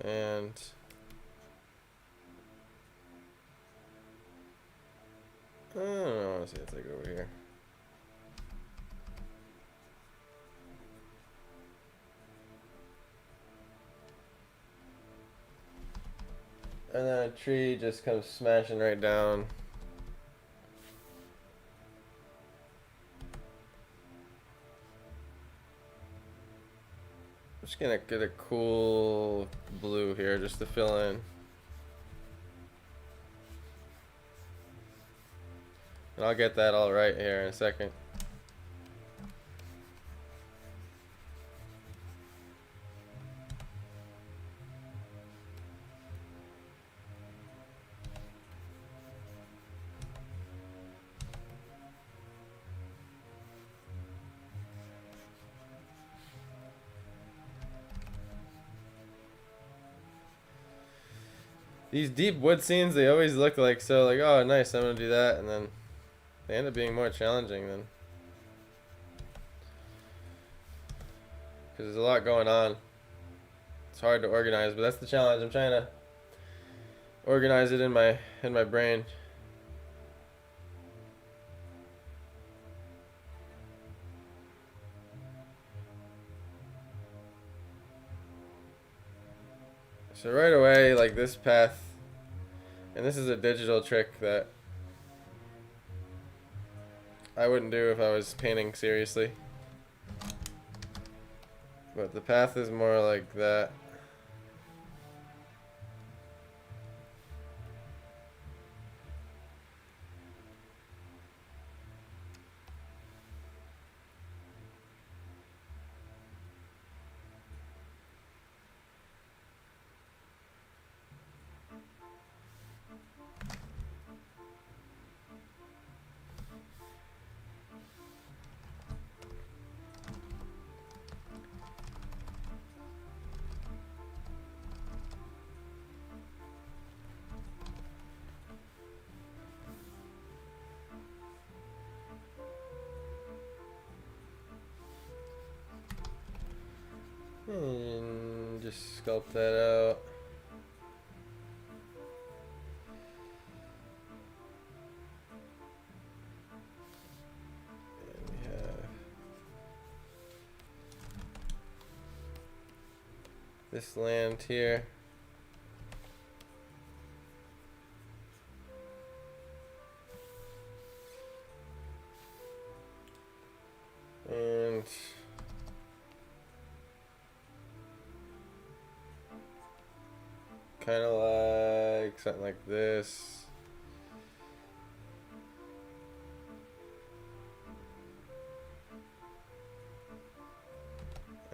And I don't know, I want to see it's like over here. And then a tree just comes smashing right down. I'm just gonna get a cool blue here just to fill in. And I'll get that all right here in a second. These deep wood scenes, they always look like so like, oh nice, I'm gonna do that, and then they end up being more challenging than, because there's a lot going on. It's hard to organize, but that's the challenge. I'm trying to organize it in my brain. So right away, like this path, and this is a digital trick that I wouldn't do if I was painting seriously. But the path is more like that. And just sculpt that out. And we have this land here. And kind of like something like this.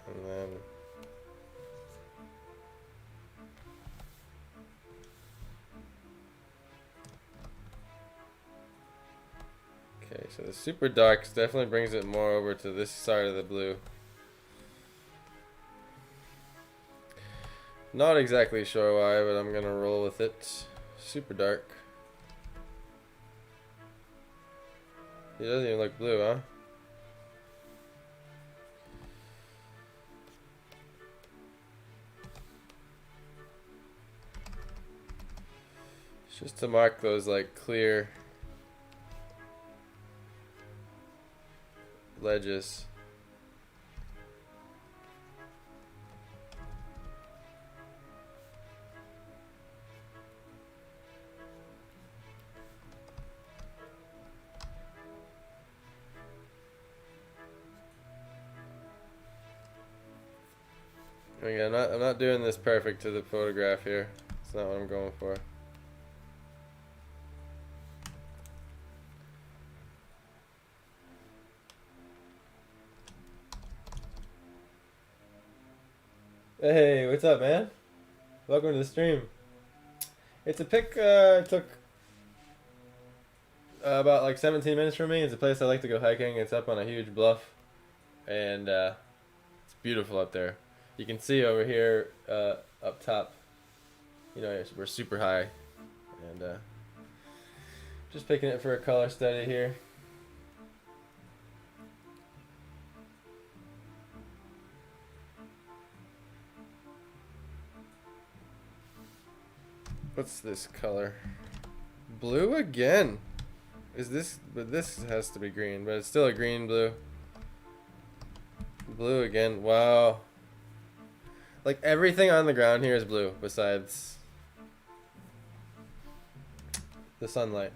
And then okay, so the super darks definitely brings it more over to this side of the blue. Not exactly sure why, but I'm gonna roll with it. Super dark. It doesn't even look blue, huh? It's just to mark those like clear ledges. Again, I'm not doing this perfect to the photograph here. It's not what I'm going for. Hey, what's up, man? Welcome to the stream. It's a pic took about like 17 minutes from me. It's a place I like to go hiking. It's up on a huge bluff, and it's beautiful up there. You can see over here up top, you know, we're super high, and just picking it for a color study here. What's this color? Blue again. Is this, but this has to be green, but it's still a green blue. Blue again. Wow. Like everything on the ground here is blue besides the sunlight.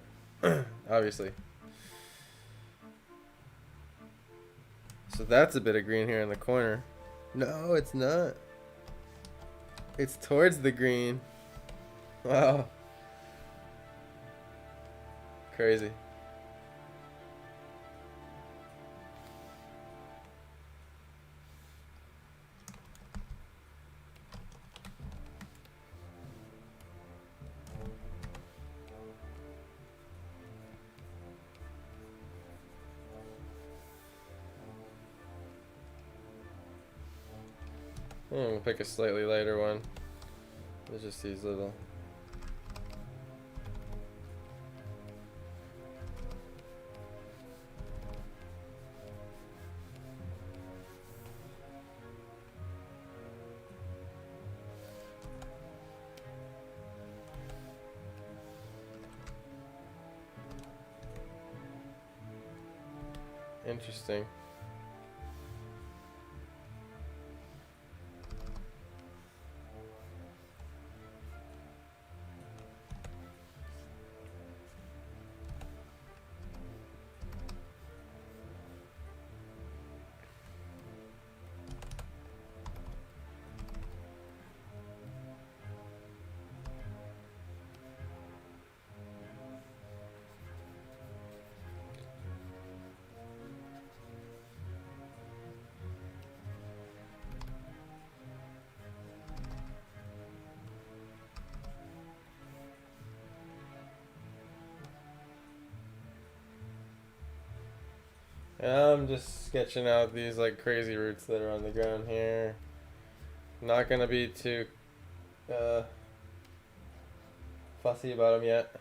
Obviously. So that's a bit of green here in the corner. No, it's not. It's towards the green. Wow. Crazy. We'll pick a slightly lighter one. There's just these little. Interesting. I'm just sketching out these like crazy roots that are on the ground here. Not gonna be too fussy about them yet,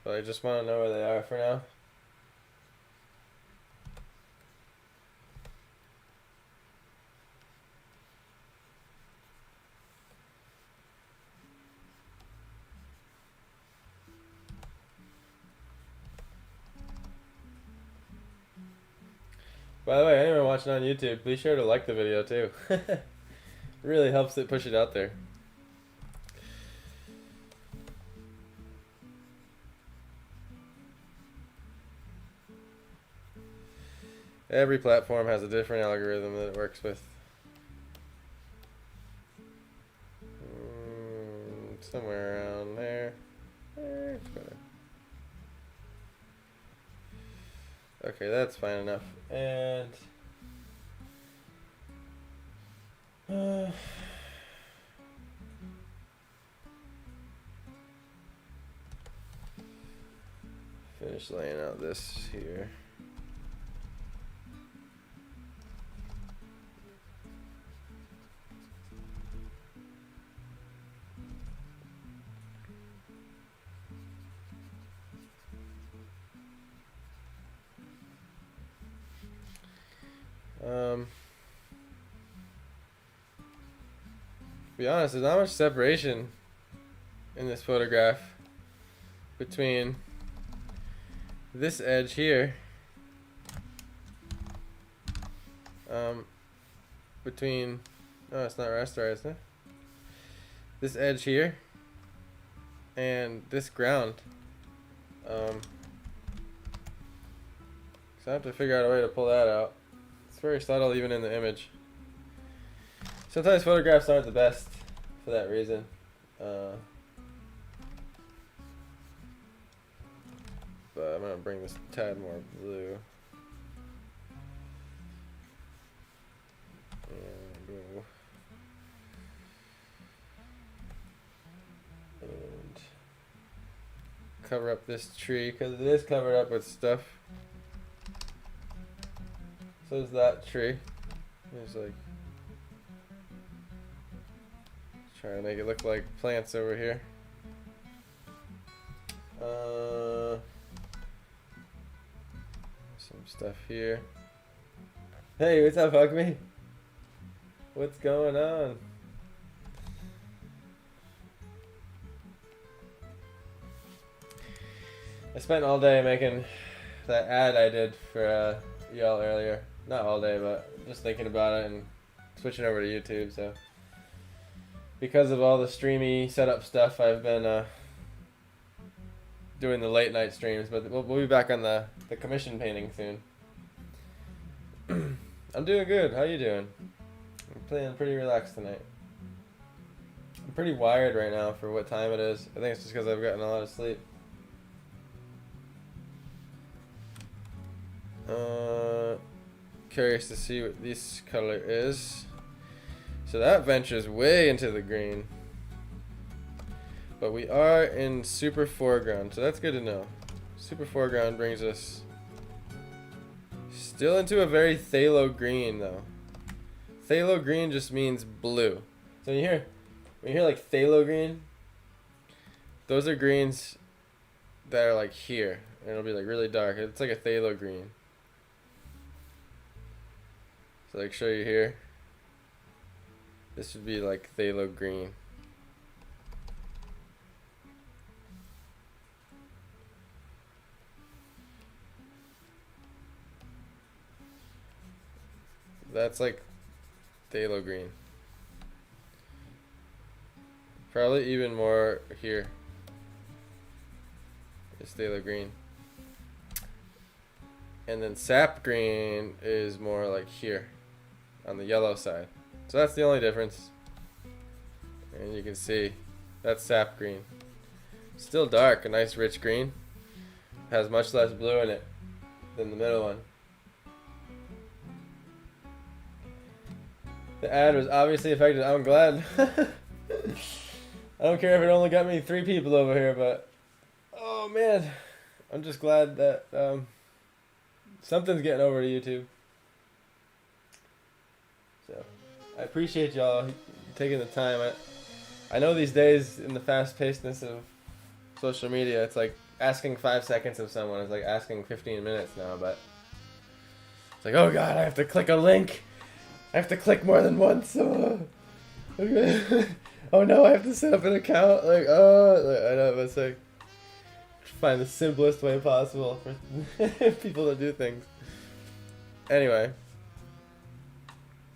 but I just want to know where they are for now. By the way, anyone watching on YouTube, be sure to like the video too. It really helps it push it out there. Every platform has a different algorithm that it works with. Somewhere around there. It's better. Okay, that's fine enough. And finish laying out this here. To be honest, there's not much separation in this photograph between this edge here, between, oh, it's not rasterized, huh? This edge here and this ground. So I have to figure out a way to pull that out. It's very subtle even in the image. Sometimes photographs aren't the best for that reason. But I'm gonna bring this a tad more blue. And cover up this tree because it is covered up with stuff. So is that tree. There's like, trying to make it look like plants over here. Some stuff here. Hey, what's up, Hug Me? What's going on? I spent all day making that ad I did for y'all earlier. Not all day, but just thinking about it and switching over to YouTube, so. Because of all the streamy setup stuff, I've been doing the late night streams, but we'll be back on the commission painting soon. I'm doing good. How you doing? I'm feeling pretty relaxed tonight. I'm pretty wired right now for what time it is. I think it's just because I've gotten a lot of sleep. Curious to see what this color is. So that ventures way into the green. But we are in super foreground, so that's good to know. Super foreground brings us still into a very phthalo green though. Phthalo green just means blue. So when you hear like phthalo green, those are greens that are like here. And it'll be like really dark. It's like a phthalo green. So like show you here. This would be like phthalo green. That's like phthalo green. Probably even more here. Is phthalo green. And then sap green is more like here on the yellow side. So that's the only difference. And you can see that's sap green. Still dark, a nice rich green. Has much less blue in it than the middle one. The ad was obviously effective. I'm glad. I don't care if it only got me 3 people over here, but oh man, I'm just glad that something's getting over to YouTube. So I appreciate y'all taking the time. I know these days in the fast-pacedness of social media, it's like asking 5 seconds of someone is like asking 15 minutes now, but it's like, oh god, I have to click a link. I have to click more than once. Oh no, I have to set up an account. Like, I know, but it's like, find the simplest way possible for people to do things. Anyway.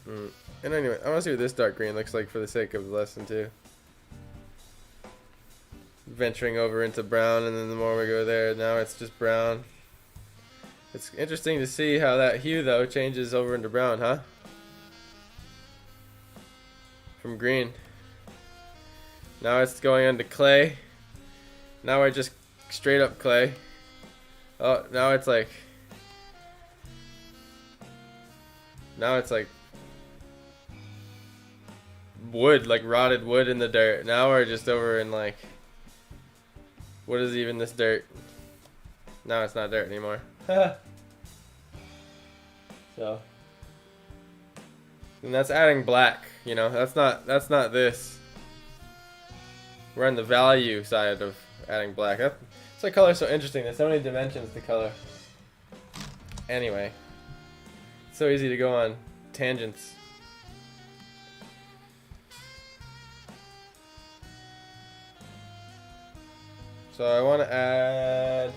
And anyway, I want to see what this dark green looks like for the sake of the lesson too. Venturing over into brown, and then the more we go there, now it's just brown. It's interesting to see how that hue though changes over into brown, huh? From green. Now it's going into clay. Now we're just straight up clay. Oh, now it's like wood, like rotted wood in the dirt. Now we're just over in like, what is even this dirt? Now it's not dirt anymore. So, and that's adding black, you know, that's not this. We're on the value side of adding black. That's why color's so interesting. There's so many dimensions to color. Anyway, it's so easy to go on tangents. So I want to add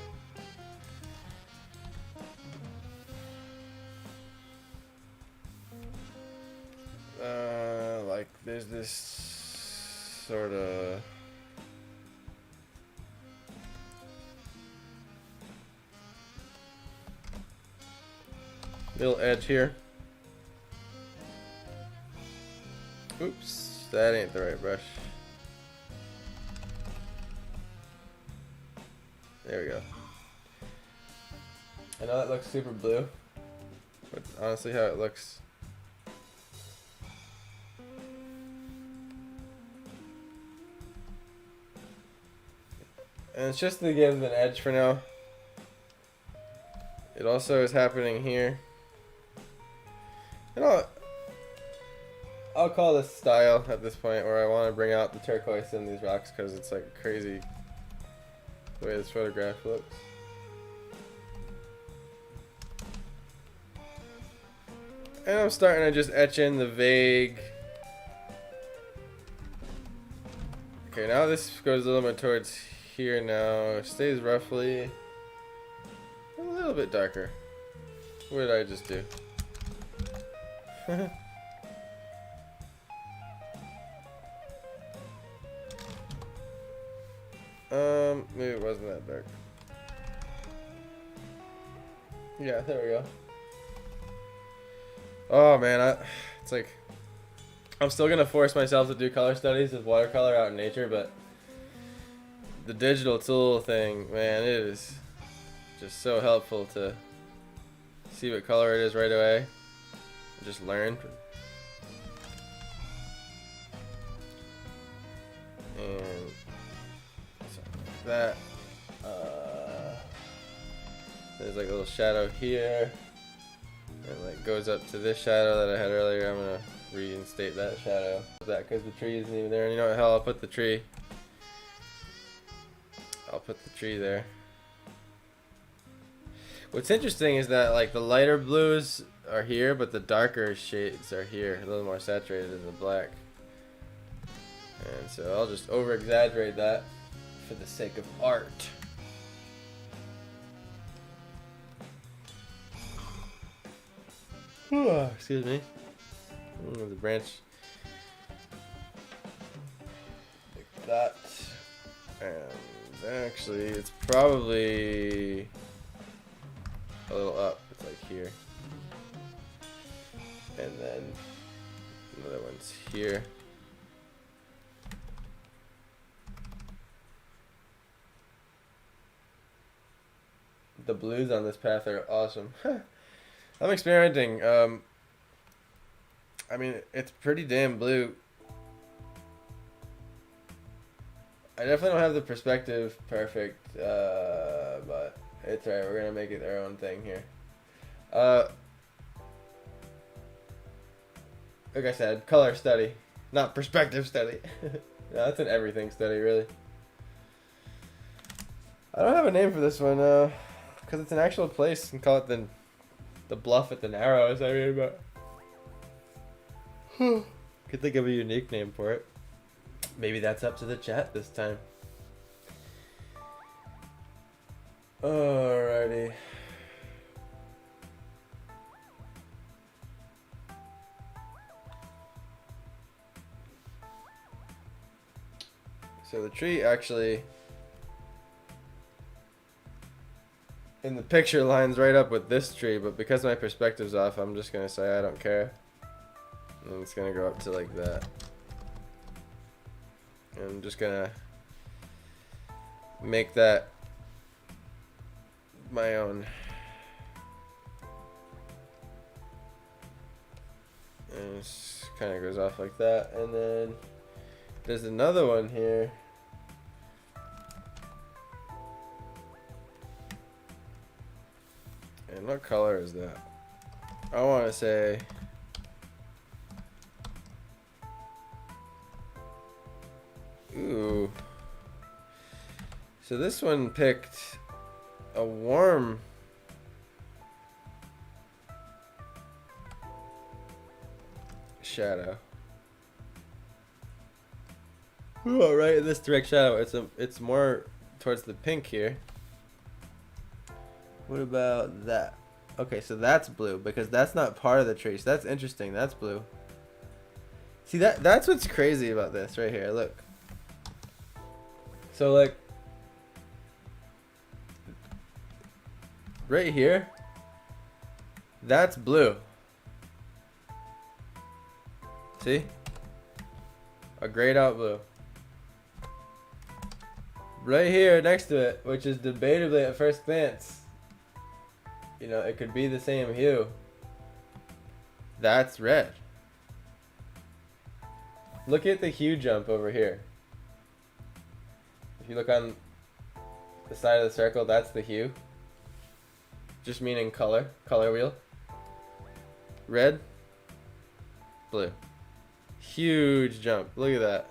like there's this sort of little edge here. Oops, that ain't the right brush. There we go. I know that looks super blue, but honestly how it looks. And it's just to give an edge for now. It also is happening here. And I'll call this style at this point, where I want to bring out the turquoise in these rocks because it's like crazy the way this photograph looks. And I'm starting to just etch in the vague. Okay, now this goes a little bit towards here now. It stays roughly a little bit darker. What did I just do? Maybe it wasn't that dark. Yeah, there we go. Oh man, it's like I'm still gonna force myself to do color studies with watercolor out in nature, but the digital tool thing, man, it is just so helpful to see what color it is right away and just learn. And like that. There's like a little shadow here. And like goes up to this shadow that I had earlier. I'm gonna reinstate that shadow. That because the tree isn't even there. And you know what? Hell, I'll put the tree. I'll put the tree there. What's interesting is that like the lighter blues are here, but the darker shades are here, a little more saturated in the black. And so I'll just over exaggerate that for the sake of art. Excuse me. The branch like that. And actually it's probably a little up. It's like here. And then another one's here. The blues on this path are awesome. I'm experimenting. I mean, it's pretty damn blue. I definitely don't have the perspective perfect, but it's alright. We're gonna make it our own thing here. Like I said, color study, not perspective study. No, that's an everything study, really. I don't have a name for this one, because it's an actual place. And call it the Bluff at the Narrows. I mean, but could think of a unique name for it. Maybe that's up to the chat this time. Alrighty. So the tree actually in the picture lines right up with this tree, but because my perspective's off, I'm just gonna say I don't care. And it's gonna go up to like that. And I'm just gonna make that my own. And it kind of goes off like that. And then there's another one here. And what color is that? I want to say ooh. So this one picked a warm shadow. Ooh, right in this direct shadow. It's more towards the pink here. What about that? Okay, so that's blue because that's not part of the tree. So that's interesting. That's blue. See, that's what's crazy about this right here. Look. So like right here, that's blue. See? A grayed out blue. Right here next to it, which is debatably at first glance, you know, it could be the same hue. That's red. Look at the hue jump over here. If you look on the side of the circle, that's the hue. Just meaning color wheel. Red, blue. Huge jump. Look at that.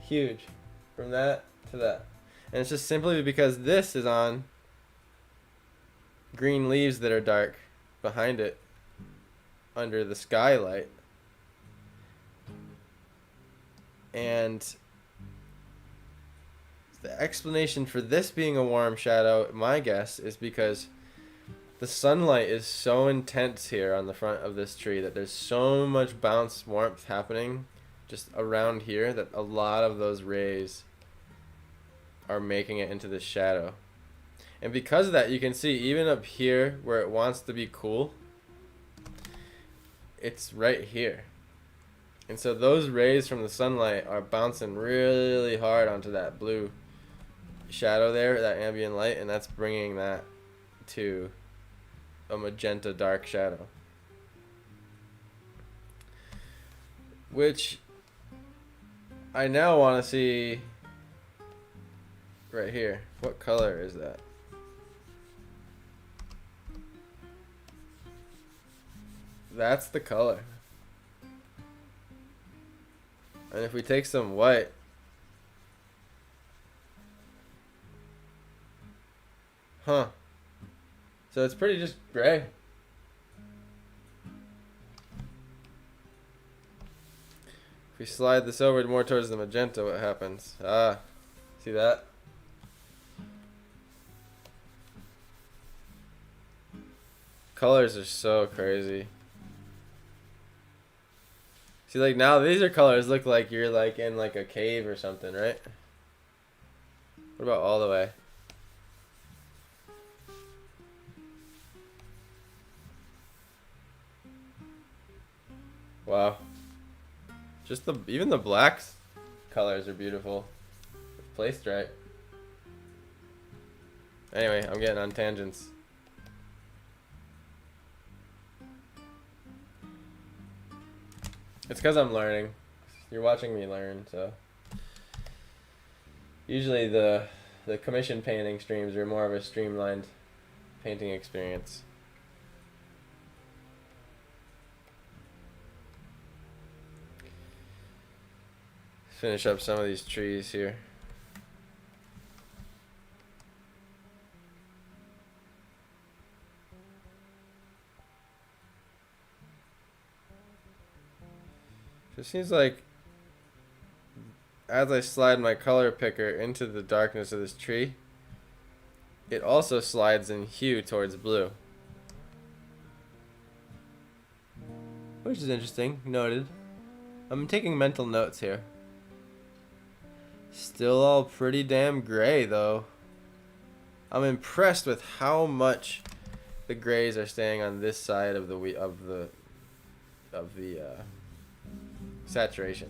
Huge. From that to that. And it's just simply because this is on green leaves that are dark behind it under the skylight. And the explanation for this being a warm shadow, my guess, is because the sunlight is so intense here on the front of this tree that there's so much bounce warmth happening just around here that a lot of those rays are making it into the shadow. And because of that, you can see even up here where it wants to be cool, it's right here. And so those rays from the sunlight are bouncing really hard onto that blue shadow there, that ambient light, and that's bringing that to a magenta dark shadow. Which I now want to see right here. What color is that? That's the color. And if we take some white, huh? So it's pretty just gray. If we slide this over more towards the magenta, what happens? Ah, see that? Colors are so crazy. See, like now these are colors look like you're like in like a cave or something, right? What about all the way? Wow. Just even the blacks colors are beautiful. It's placed right. Anyway, I'm getting on tangents. It's because I'm learning. You're watching me learn, so. Usually the commission painting streams are more of a streamlined painting experience. Finish up some of these trees here. It seems like as I slide my color picker into the darkness of this tree, it also slides in hue towards blue. Which is interesting. Noted. I'm taking mental notes here. Still all pretty damn gray though. I'm impressed with how much the grays are staying on this side of the saturation.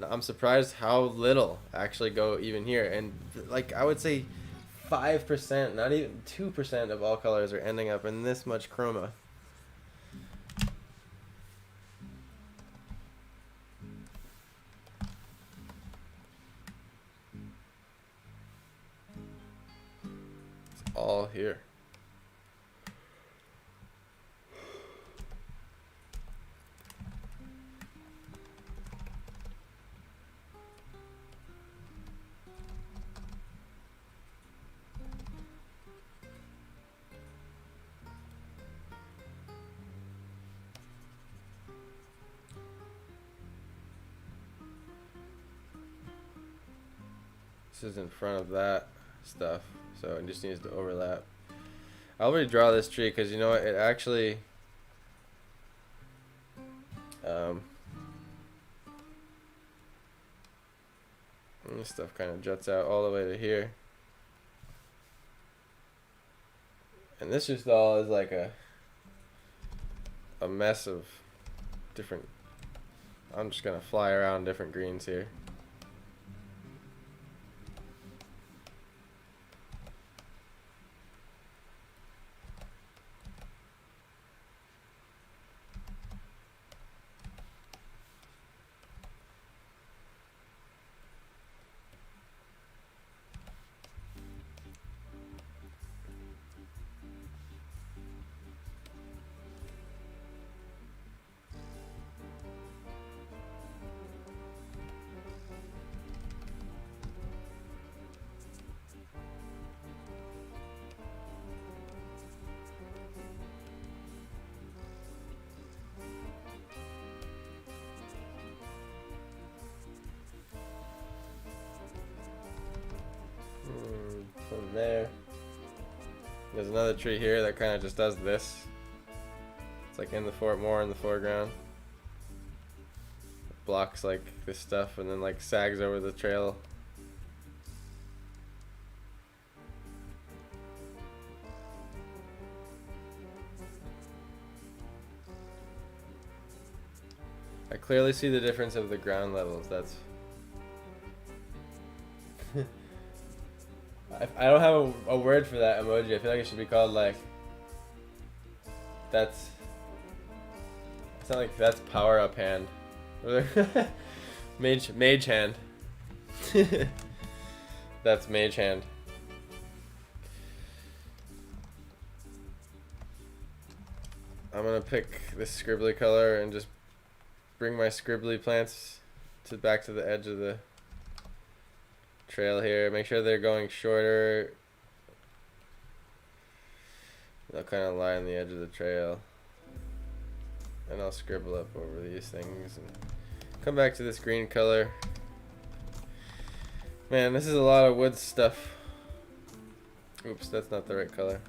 I'm surprised how little actually go even here, and like I would say 5%, not even 2% of all colors are ending up in this much chroma. It's all here. This is in front of that stuff, so it just needs to overlap. I'll redraw this tree because you know what, it actually this stuff kind of juts out all the way to here, and this just all is like a mess of different. I'm just gonna fly around different greens here. From there, there's another tree here that kind of just does this. It's like in the more in the foreground. It blocks like this stuff and then like sags over the trail. I clearly see the difference of the ground levels. That's I don't have a word for that emoji. I feel like it should be called like it's not like that's power up hand. mage hand. That's mage hand. I'm gonna pick this scribbly color and just bring my scribbly plants to back to the edge of the trail here. Make sure they're going shorter. They'll kind of line the edge of the trail. And I'll scribble up over these things and come back to this green color. Man, this is a lot of wood stuff. Oops, that's not the right color.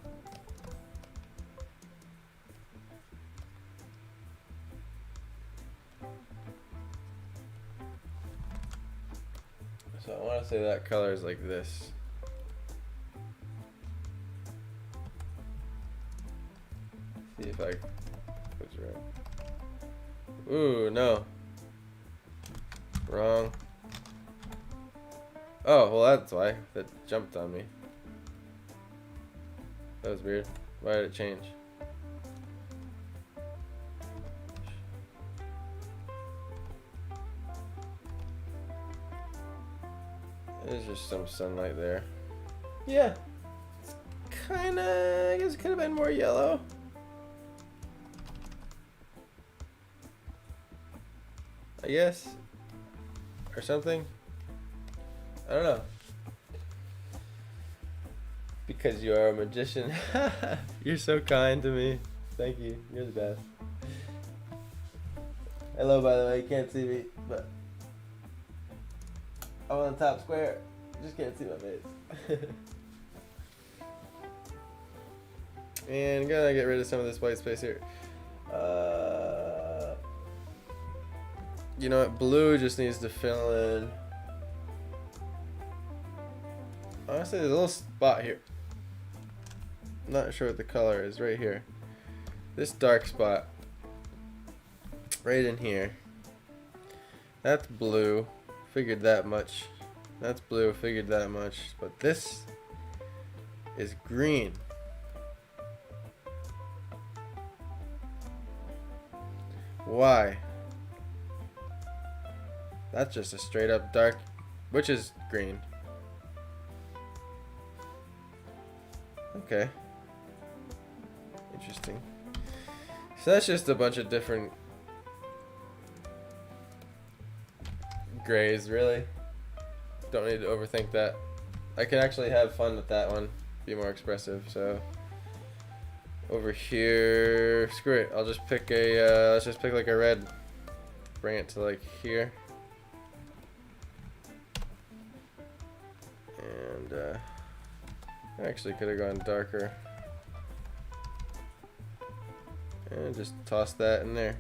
So I want to say that color is like this. See if I what's right. Ooh, no. Wrong. Oh, well that's why. That jumped on me. That was weird. Why did it change? There's just some sunlight there. Yeah. It's kinda, I guess it could have been more yellow. I guess. Or something. I don't know. Because you are a magician. You're so kind to me. Thank you. You're the best. Hello, by the way. You can't see me, but I'm on the top square. You just can't see my face. And gotta get rid of some of this white space here. You know what? Blue just needs to fill in. Honestly, there's a little spot here. I'm not sure what the color is. Right here. This dark spot. Right in here. That's blue. Figured that much. That's blue. Figured that much. But this is green. Why? That's just a straight up dark, which is green. Okay. Interesting. So that's just a bunch of different grays, really. Don't need to overthink that. I can actually have fun with that one, be more expressive. So over here, screw it. I'll just pick a, let's just pick like a red. Bring it to like here. And I actually could have gone darker. And just toss that in there.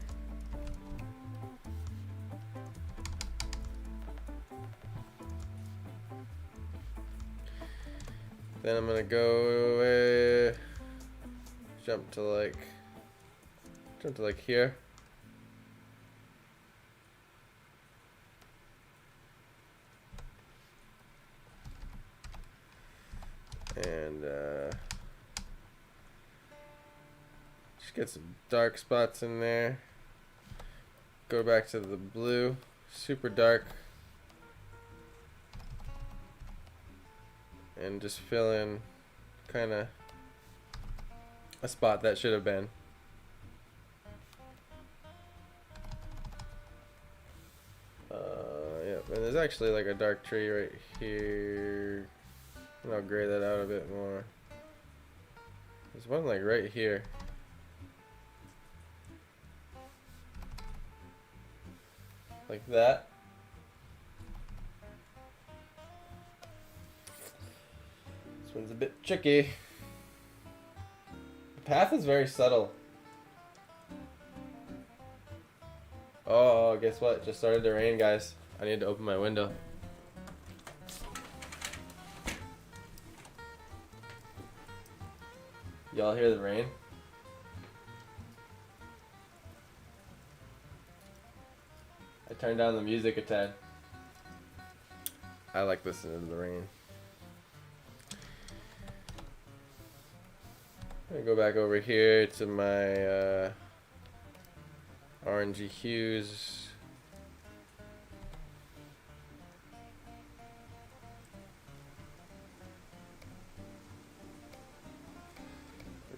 Then I'm gonna go jump to like here. And just get some dark spots in there. Go back to the blue, super dark. And just fill in kind of a spot that should have been. Yep, and there's actually like a dark tree right here. And I'll gray that out a bit more. There's one like right here. Like that. This one's a bit tricky. The path is very subtle. Oh, guess what? It just started to rain, guys. I need to open my window. Y'all hear the rain? I turned down the music a tad. I like listening to the rain. I'm gonna go back over here to my orangey hues.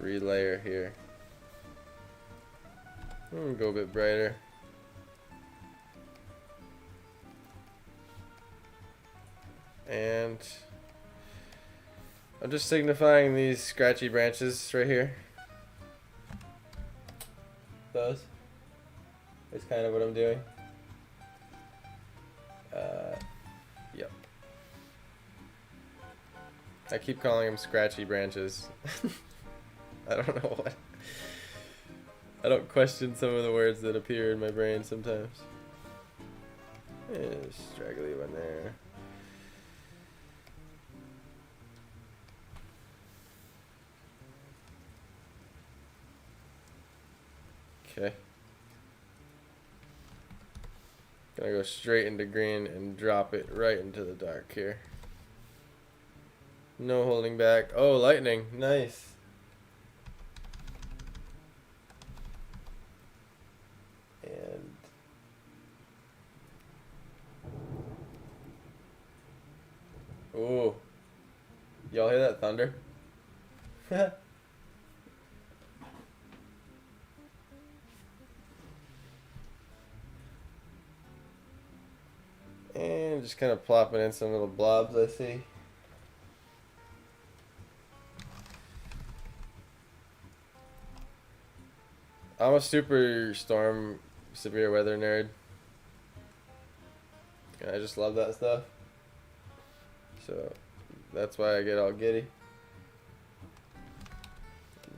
Relayer here. I'm gonna go a bit brighter. And I'm just signifying these scratchy branches right here. Those is kind of what I'm doing. Yep. I keep calling them scratchy branches. I don't know what. I don't question some of the words that appear in my brain sometimes. Straggly one there. Okay. Gonna go straight into green and drop it right into the dark here. No holding back. Oh, lightning. Nice. And ooh. Y'all hear that thunder? And just kind of plopping in some little blobs I see. I'm a super storm severe weather nerd. And I just love that stuff. So that's why I get all giddy.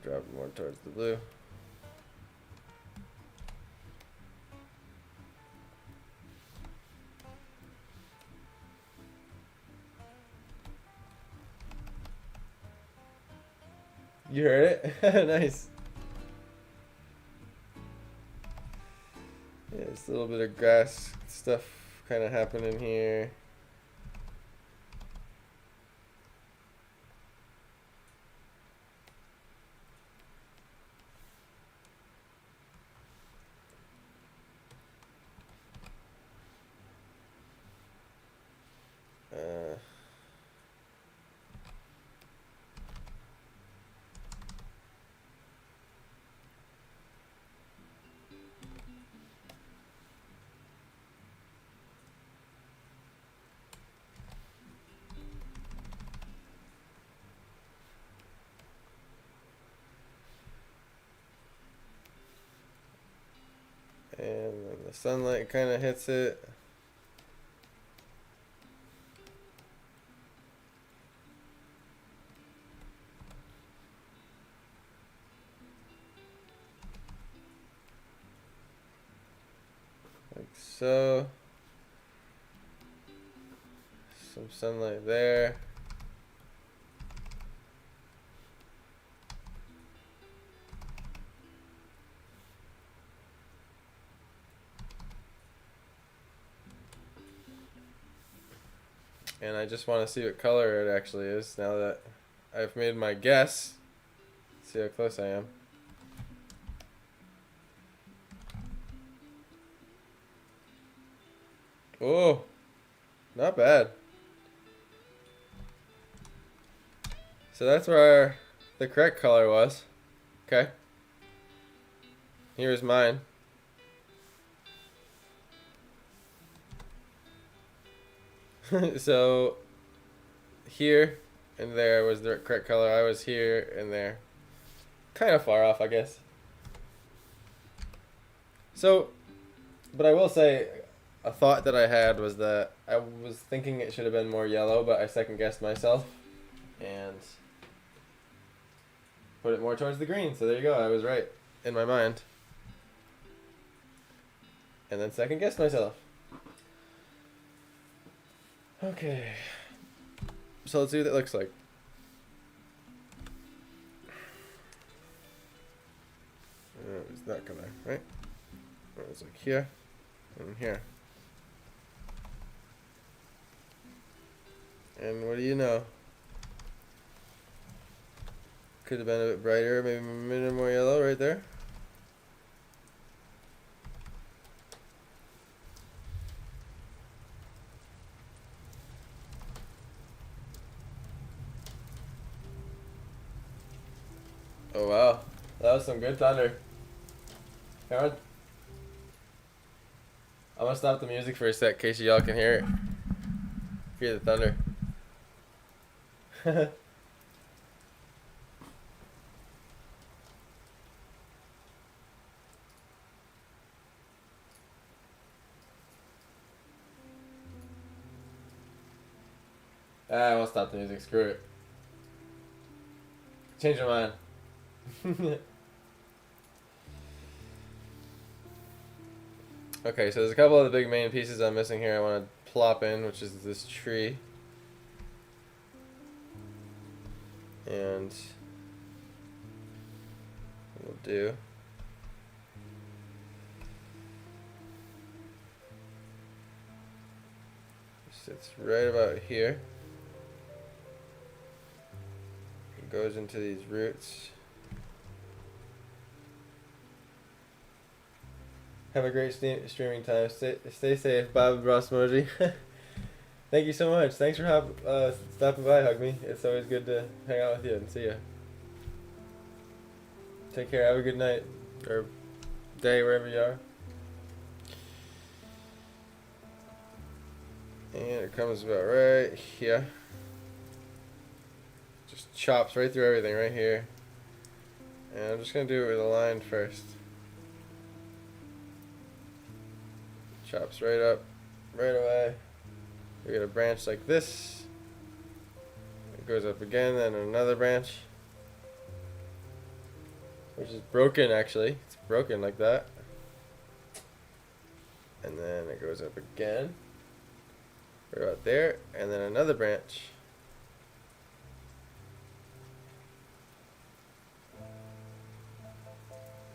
Drop it more towards the blue. You heard it? Nice. Yeah, just a little bit of grass stuff kind of happening here. And then the sunlight kind of hits it. Like so. Some sunlight there. And I just want to see what color it actually is now that I've made my guess. See how close I am. Oh, not bad. So that's where the correct color was. Okay. Here's mine. So here and there was the correct color. I was here and there. Kind of far off, I guess. So, but I will say, a thought that I had was that I was thinking it should have been more yellow, but I second guessed myself and put it more towards the green. So there you go. I was right in my mind. And then second guessed myself. Okay. So let's see what it looks like. It's that color, right? It's like here and here. And what do you know? Could have been a bit brighter, maybe a minute more yellow right there. Oh wow, that was some good thunder. Come on. I'm gonna stop the music for a sec in case y'all can hear it. Hear the thunder. I won't stop the music. Screw it. Change my mind. Okay, so there's a couple of the big main pieces I'm missing here I want to plop in, which is this tree. And we'll do sits right about here. It goes into these roots. Have a great streaming time. Stay safe, Bob Rossmoji. Thank you so much. Thanks for stopping by, Hug Me. It's always good to hang out with you and see you. Take care. Have a good night or day wherever you are. And it comes about right here. Just chops right through everything right here. And I'm just going to do it with a line first. Chops right up, right away. We get a branch like this. It goes up again, then another branch. Which is broken actually. It's broken like that. And then it goes up again. Right about there, and then another branch.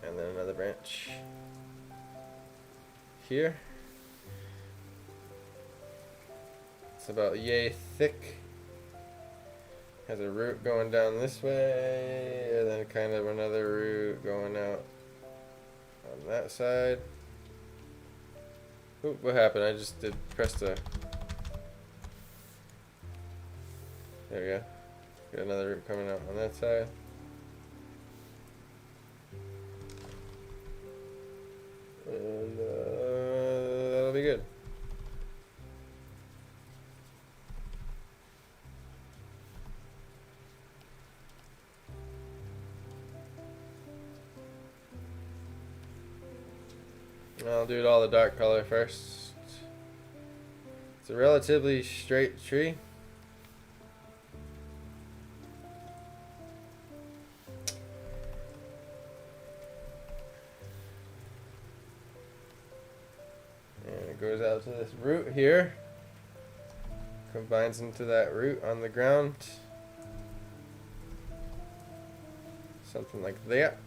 And then another branch. Here. It's about yay thick. Has a root going down this way, and then kind of another root going out on that side. Oop, what happened? I just pressed a... There we go. Got another root coming out on that side. And that'll be good. I'll do it all the dark color first. It's a relatively straight tree. And it goes out to this root here. Combines into that root on the ground. Something like that.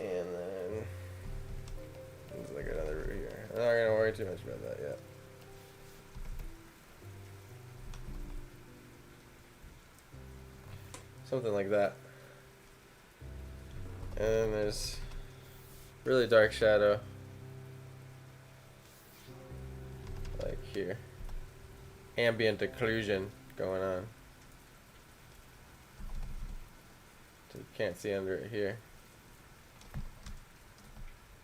And then there's like another root here. I'm not gonna worry too much about that yet. Something like that. And then there's really dark shadow like here. Ambient occlusion going on. So you can't see under it here.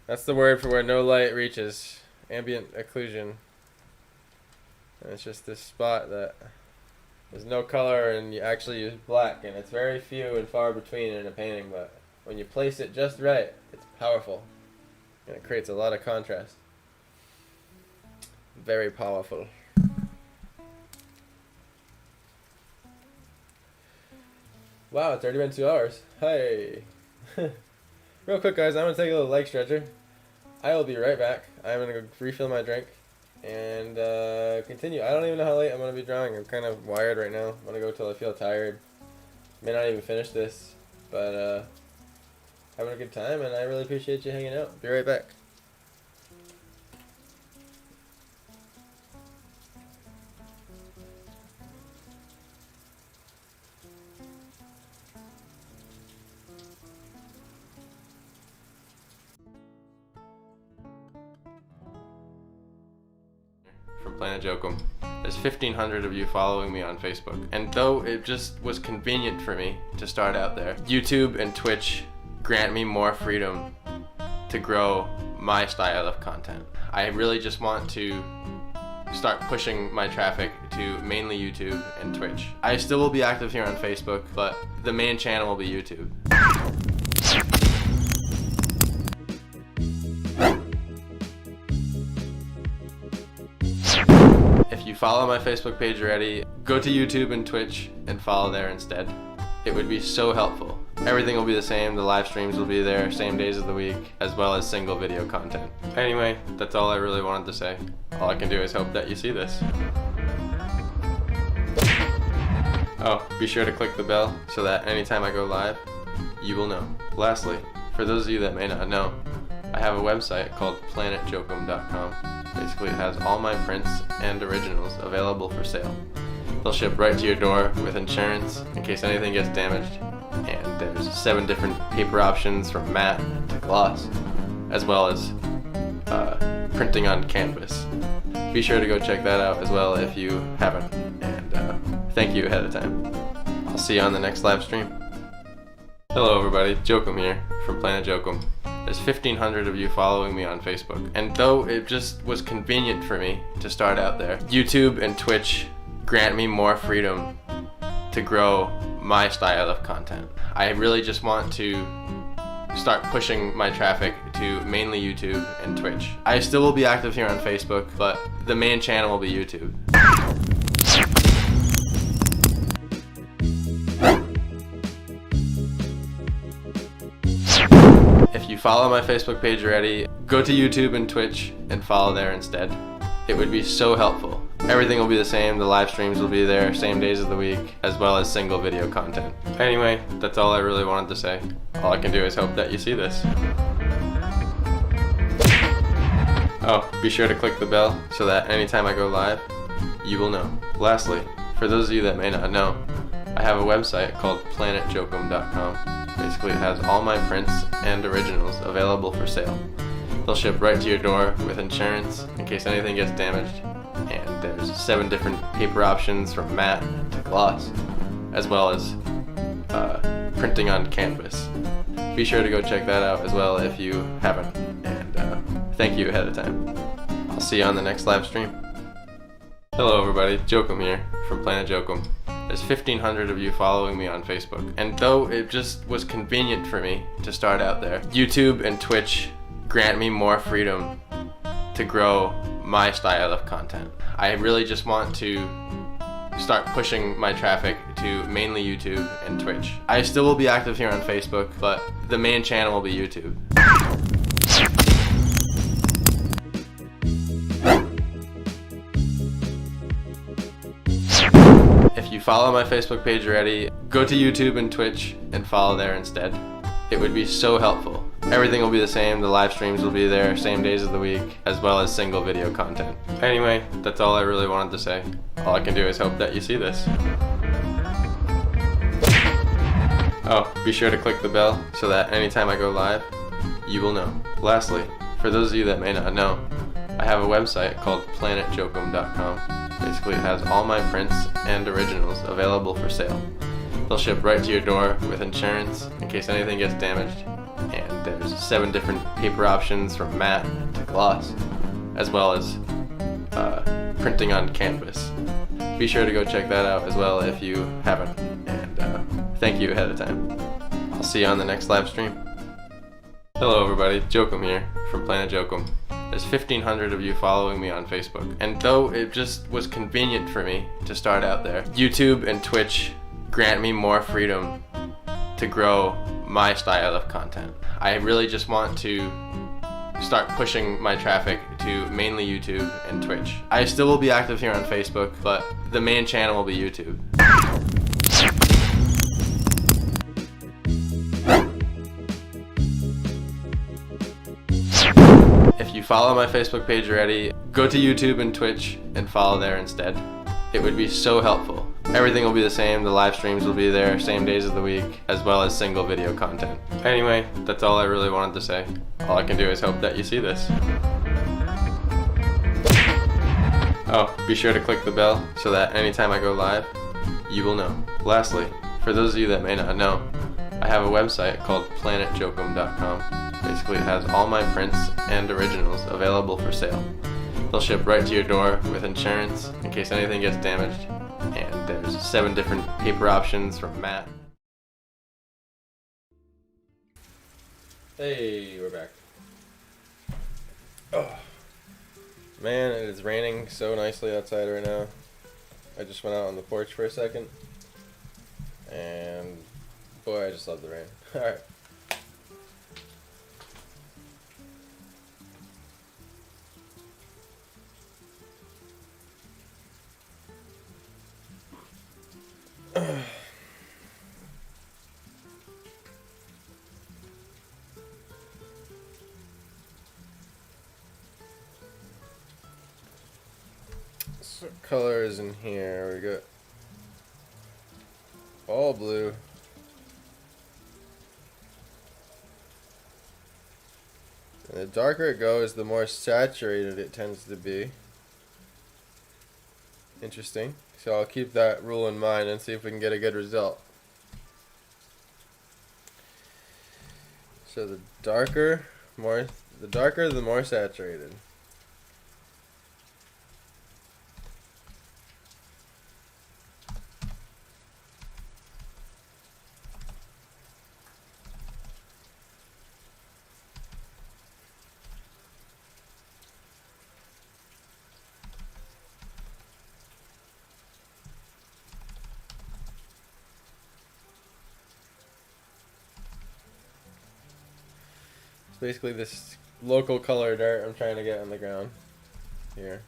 That's the word for where no light reaches. Ambient occlusion. And it's just this spot that there's no color and you actually use black, and it's very few and far between in a painting, but when you place it just right, it's powerful. And it creates a lot of contrast. Very powerful. Wow, it's already been 2 hours. Hey. Real quick, guys, I'm going to take a little leg stretcher. I will be right back. I'm going to go refill my drink and continue. I don't even know how late I'm going to be drawing. I'm kind of wired right now. I'm going to go till I feel tired. May not even finish this, but having a good time, and I really appreciate you hanging out. Be right back. From Planet Jokum. There's 1,500 of you following me on Facebook, and though it just was convenient for me to start out there, YouTube and Twitch grant me more freedom to grow my style of content. I really just want to start pushing my traffic to mainly YouTube and Twitch. I still will be active here on Facebook, but the main channel will be YouTube. If you follow my Facebook page already, go to YouTube and Twitch and follow there instead. It would be so helpful. Everything will be the same, the live streams will be there, same days of the week, as well as single video content. Anyway, that's all I really wanted to say. All I can do is hope that you see this. Oh, be sure to click the bell so that anytime I go live, you will know. Lastly, for those of you that may not know, I have a website called planetjokum.com. Basically, it has all my prints and originals available for sale. They'll ship right to your door with insurance in case anything gets damaged, and there's 7 different paper options from matte to gloss, as well as printing on canvas. Be sure to go check that out as well if you haven't, and thank you ahead of time. I'll see you on the next live stream. Hello everybody, Jokum here from Planet Jokum. There's 1,500 of you following me on Facebook, and though it just was convenient for me to start out there, YouTube and Twitch grant me more freedom to grow my style of content. I really just want to start pushing my traffic to mainly YouTube and Twitch. I still will be active here on Facebook, but the main channel will be YouTube. If you follow my Facebook page already, go to YouTube and Twitch and follow there instead. It would be so helpful. Everything will be the same, the live streams will be there, same days of the week, as well as single video content. Anyway, that's all I really wanted to say. All I can do is hope that you see this. Oh, be sure to click the bell so that anytime I go live, you will know. Lastly, for those of you that may not know, I have a website called planetjokum.com. Basically, it has all my prints and originals available for sale. They'll ship right to your door with insurance in case anything gets damaged, and there's 7 different paper options from matte to gloss, as well as printing on canvas. Be sure to go check that out as well if you haven't, and thank you ahead of time. I'll see you on the next live stream. Hello everybody, Jokum here from Planet Jokum. There's 1,500 of you following me on Facebook, and though it just was convenient for me to start out there, YouTube and Twitch grant me more freedom to grow my style of content. I really just want to start pushing my traffic to mainly YouTube and Twitch. I still will be active here on Facebook, but the main channel will be YouTube. If you follow my Facebook page already, go to YouTube and Twitch and follow there instead. It would be so helpful. Everything will be the same, the live streams will be there, same days of the week, as well as single video content. Anyway, that's all I really wanted to say. All I can do is hope that you see this. Oh, be sure to click the bell so that anytime I go live, you will know. Lastly, for those of you that may not know, I have a website called planetjokum.com. Basically, it has all my prints and originals available for sale. They'll ship right to your door with insurance in case anything gets damaged, and there's 7 different paper options from matte to gloss, as well as printing on canvas. Be sure to go check that out as well if you haven't, and thank you ahead of time. I'll see you on the next live stream. Hello everybody, Jokum here from Planet Jokum. There's 1,500 of you following me on Facebook, and though it just was convenient for me to start out there, YouTube and Twitch grant me more freedom to grow my style of content. I really just want to start pushing my traffic to mainly YouTube and Twitch. I still will be active here on Facebook, but the main channel will be YouTube. If you follow my Facebook page already, go to YouTube and Twitch and follow there instead. It would be so helpful. Everything will be the same, the live streams will be there, same days of the week, as well as single video content. Anyway, that's all I really wanted to say. All I can do is hope that you see this. Oh, be sure to click the bell so that anytime I go live, you will know. Lastly, for those of you that may not know, I have a website called planetjokum.com. Basically, it has all my prints and originals available for sale. They'll ship right to your door with insurance in case anything gets damaged. And there's 7 different paper options from matte. Hey, we're back. Oh, man, it is raining so nicely outside right now. I just went out on the porch for a second. And boy, I just love the rain. Alright. So colors in here, we got all blue. And the darker it goes, the more saturated it tends to be. Interesting. So I'll keep that rule in mind and see if we can get a good result. So the darker, the more saturated. Basically this local color dirt I'm trying to get on the ground here.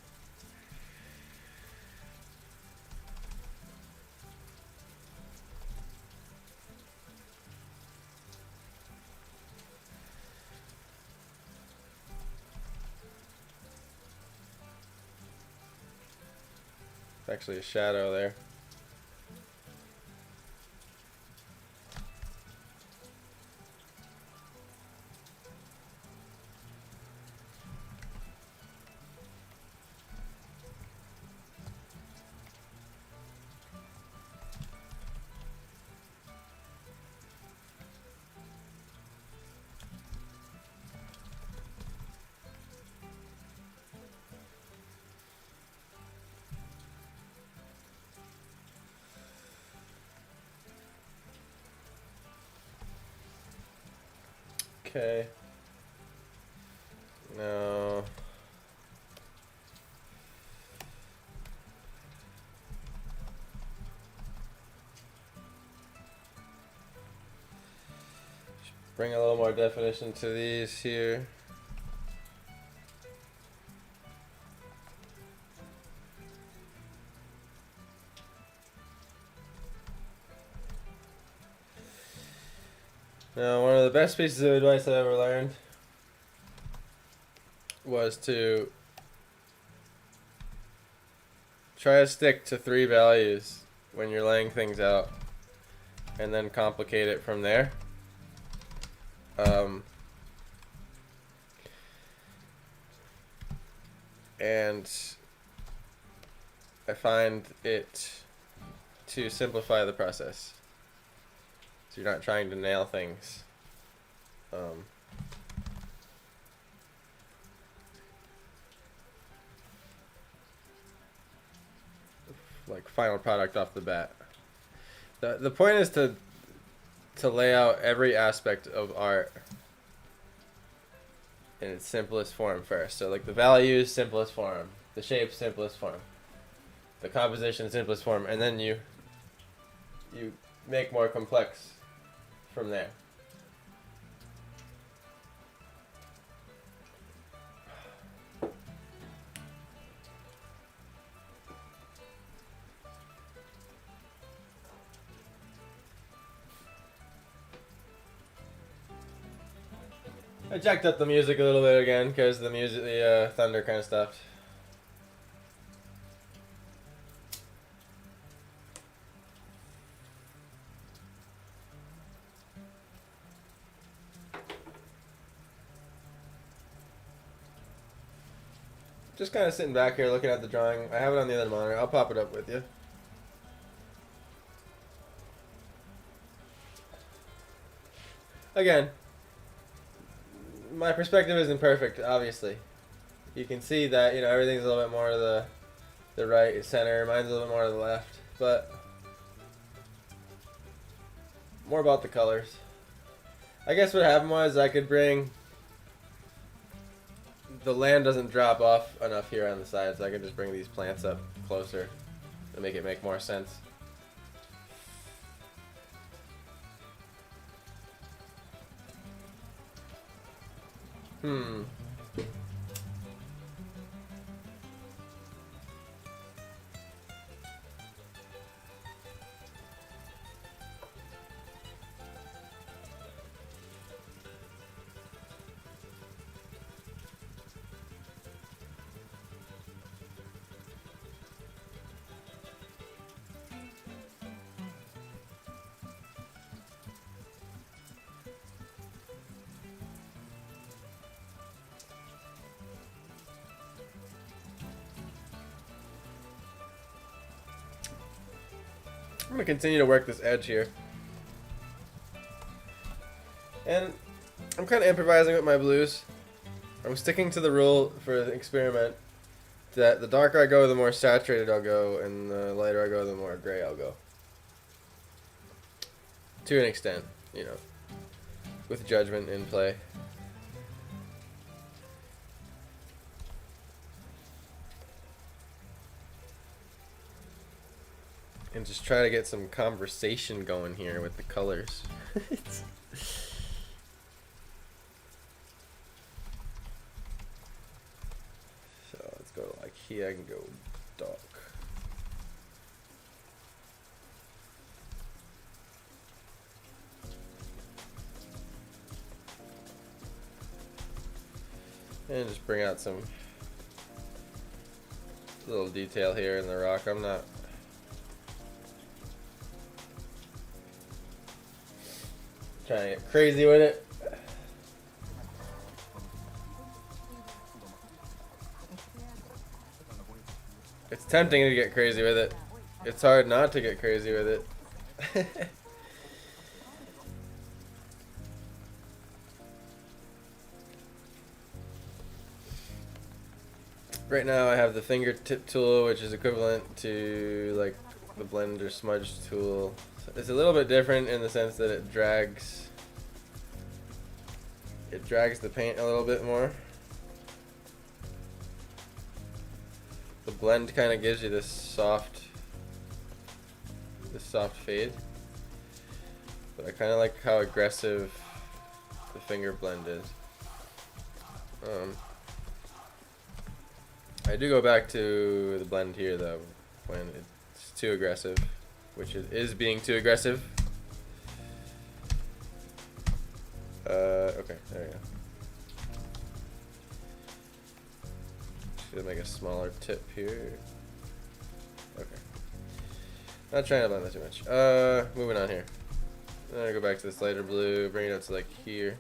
It's actually a shadow there. Okay. No. Bring a little more definition to these here. Now, one of the best pieces of advice I ever learned was to try to stick to 3 values when you're laying things out and then complicate it from there. And I find it to simplify the process. So you're not trying to nail things. Like final product off the bat. The point is to lay out every aspect of art in its simplest form first. So like the values, simplest form. The shape, simplest form. The composition, simplest form. And then you make more complex from there. I jacked up the music a little bit again because the thunder kind of stopped. Just kind of sitting back here looking at the drawing. I have it on the other monitor. I'll pop it up with you. again, my perspective isn't perfect, obviously. You can see that, everything's a little bit more to the right, center. Mine's a little bit more to the left. But more about the colors. I guess what happened was I could bring... The land doesn't drop off enough here on the side, so I can just bring these plants up closer to make it make more sense. I'm going to continue to work this edge here. And I'm kind of improvising with my blues. I'm sticking to the rule for the experiment that the darker I go, the more saturated I'll go, and the lighter I go, the more gray I'll go. To an extent, with judgment in play. And just try to get some conversation going here with the colors. So let's go to like here. I can go dark. And just bring out some little detail here in the rock. I'm not trying to get crazy with it. It's tempting to get crazy with it. It's hard not to get crazy with it. Right now I have the fingertip tool, which is equivalent to like the blend or smudge tool. It's a little bit different in the sense that it drags the paint a little bit more. The blend kind of gives you this soft fade, but I kind of like how aggressive the finger blend is. I do go back to the blend here though when it's too aggressive, which it is being too aggressive. Okay, there we go. Just gonna make a smaller tip here. Okay. Not trying to blend that too much. Moving on here. I'm gonna go back to this lighter blue, bring it up to like here.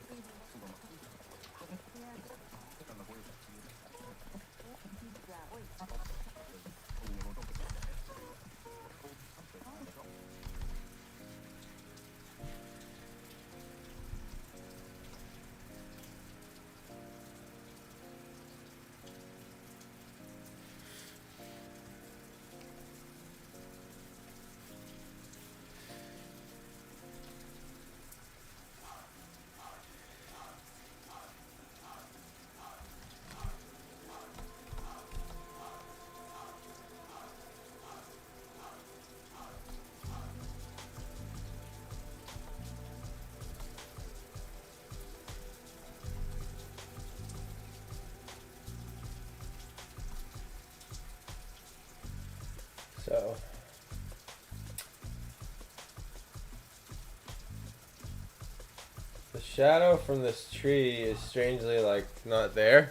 So the shadow from this tree is strangely like not there.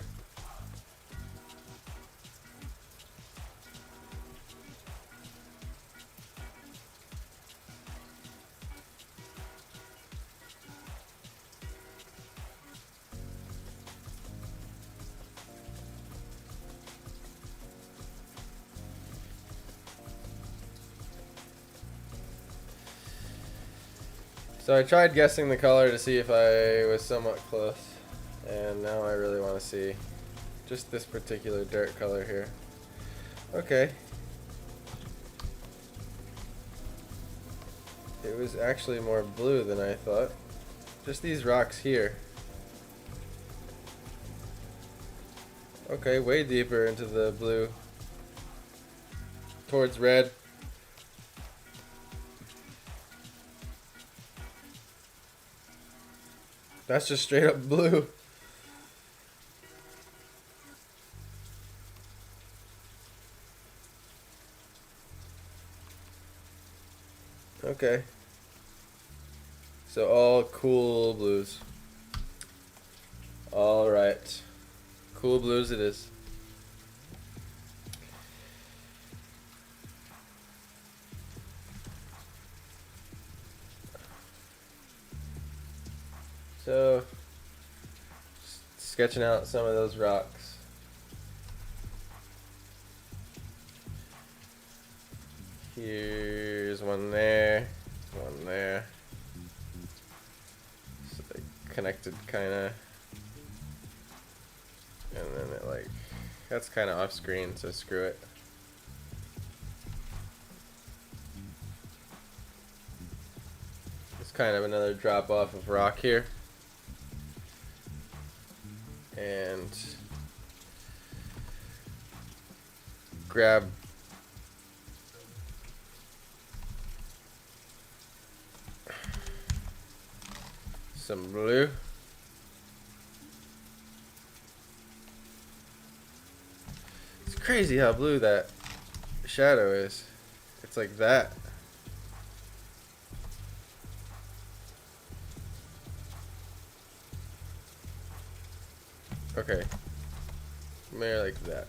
So I tried guessing the color to see if I was somewhat close, and now I really want to see just this particular dirt color here. Okay. It was actually more blue than I thought. Just these rocks here. Okay, way deeper into the blue. Towards red. That's just straight up blue. Okay. So all cool blues. Alright. Cool blues it is. So, sketching out some of those rocks. Here's one there, one there. So they connected kinda. And then it like, that's kinda off screen, so screw it. It's kind of another drop off of rock here. And grab some blue. It's crazy how blue that shadow is. It's like that. Okay. Maybe like that.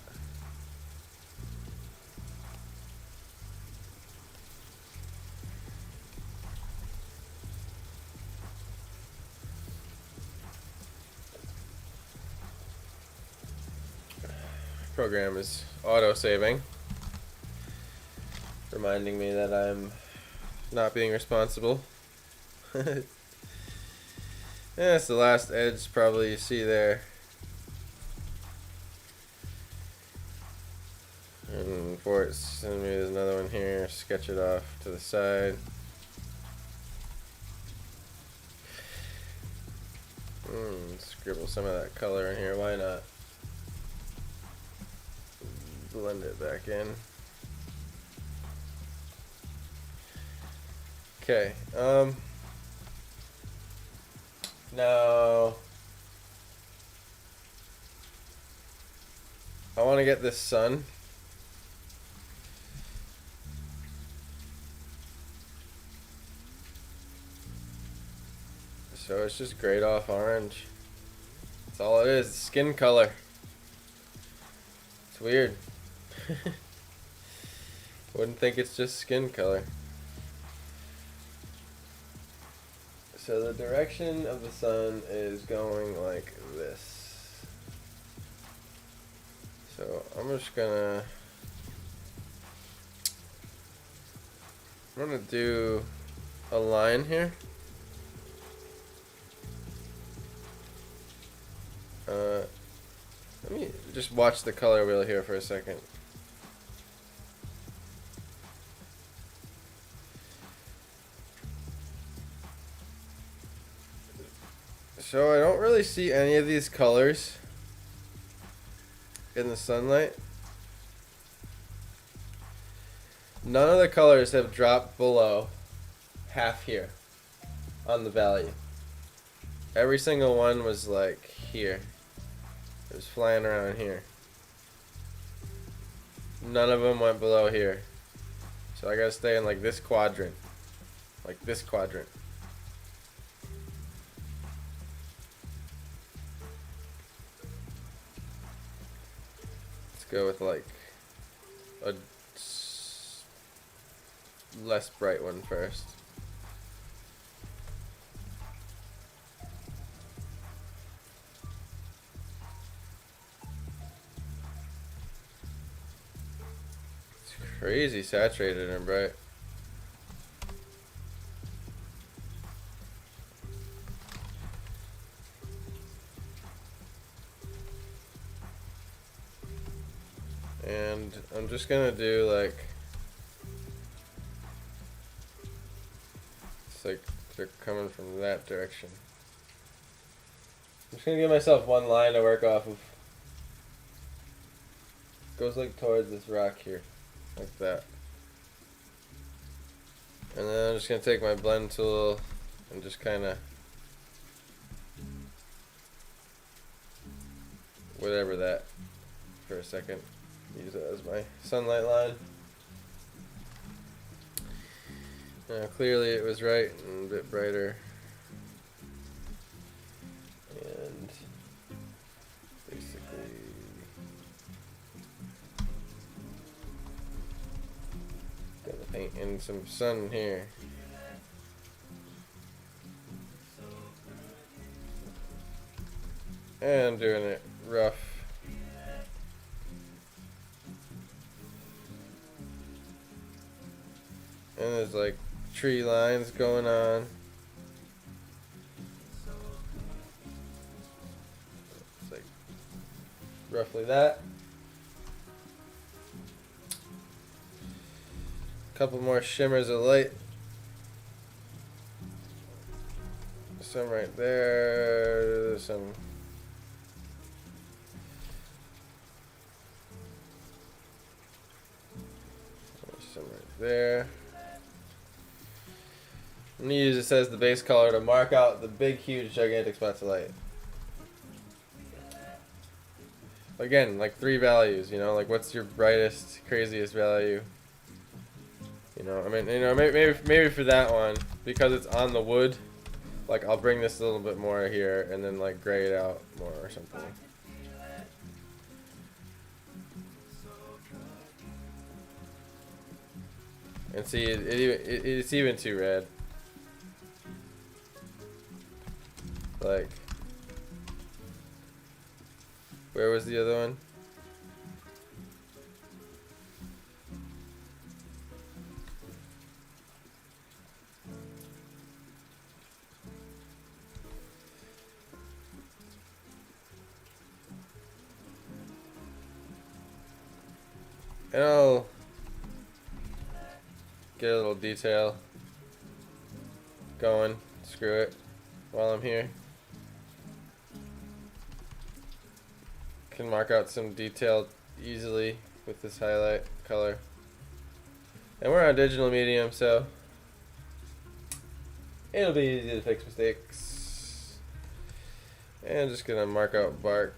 Program is auto-saving, reminding me that I'm not being responsible. Yeah, it's the last edge probably you see there. And for it, send me there's another one here. Sketch it off to the side. Scribble some of that color in here. Why not? Blend it back in. Okay. Now I want to get this sun. So it's just grayed off orange. That's all it is. Skin color. It's weird. Wouldn't think it's just skin color. So the direction of the sun is going like this. So I'm just gonna do a line here. Let me just watch the color wheel here for a second. So I don't really see any of these colors in the sunlight. None of the colors have dropped below half here on the value. Every single one was like here. It was flying around here. None of them went below here. So I gotta stay in like this quadrant. Like this quadrant. Let's go with like a less bright one first. Crazy saturated and bright. And I'm just gonna do like, it's like they're coming from that direction. I'm just gonna give myself one line to work off of. Goes like towards this rock here, like that. And then I'm just gonna take my blend tool and just kind of whatever that for a second. Use it as my sunlight line. Now clearly it was right and a bit brighter. And basically gonna paint in some sun here. And doing it rough. And there's like tree lines going on. It's like roughly that. Couple more shimmers of light. Some right there. Some. Some right there. I'm going to use this as the base color to mark out the big, huge, gigantic spots of light. Again, like 3 values, you know, like what's your brightest, craziest value? You know, I mean, you know, maybe for that one, because it's on the wood, like I'll bring this a little bit more here and then like gray it out more or something. And see, it's even too red. Like, where was the other one? And I'll get a little detail going. Screw it while I'm here. Can mark out some detail easily with this highlight color. And we're on digital medium, so it'll be easy to fix mistakes. And just gonna mark out bark.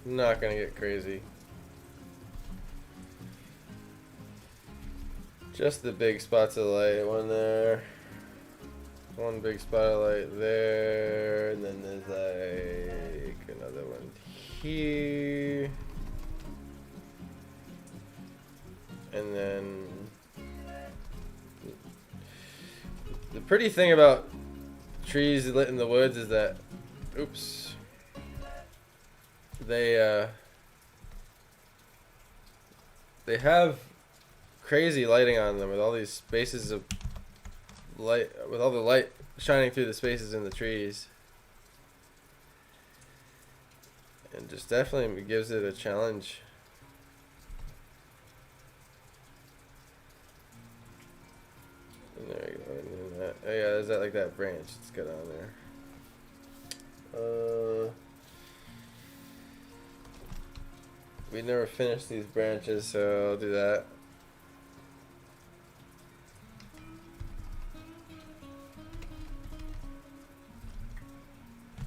Not gonna get crazy. Just the big spots of light. One there. One big spot of light there. And then there's like another one here. And then the pretty thing about trees lit in the woods is that, oops, they have crazy lighting on them with all these spaces of light, with all the light shining through the spaces in the trees, and just definitely gives it a challenge. And there you go. And then that, oh yeah, there's that, like that branch. Let's get on there. We never finished these branches, so I'll do that.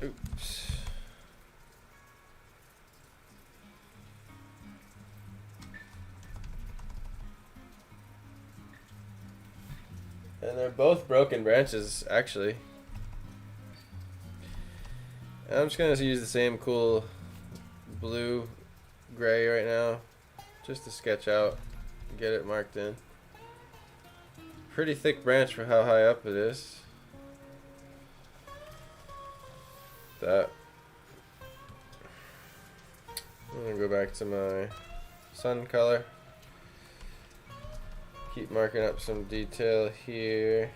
Oops. And they're both broken branches, actually. And I'm just gonna use the same cool blue gray right now, just to sketch out, get it marked in. Pretty thick branch for how high up it is. That. I'm gonna go back to my sun color. Keep marking up some detail here.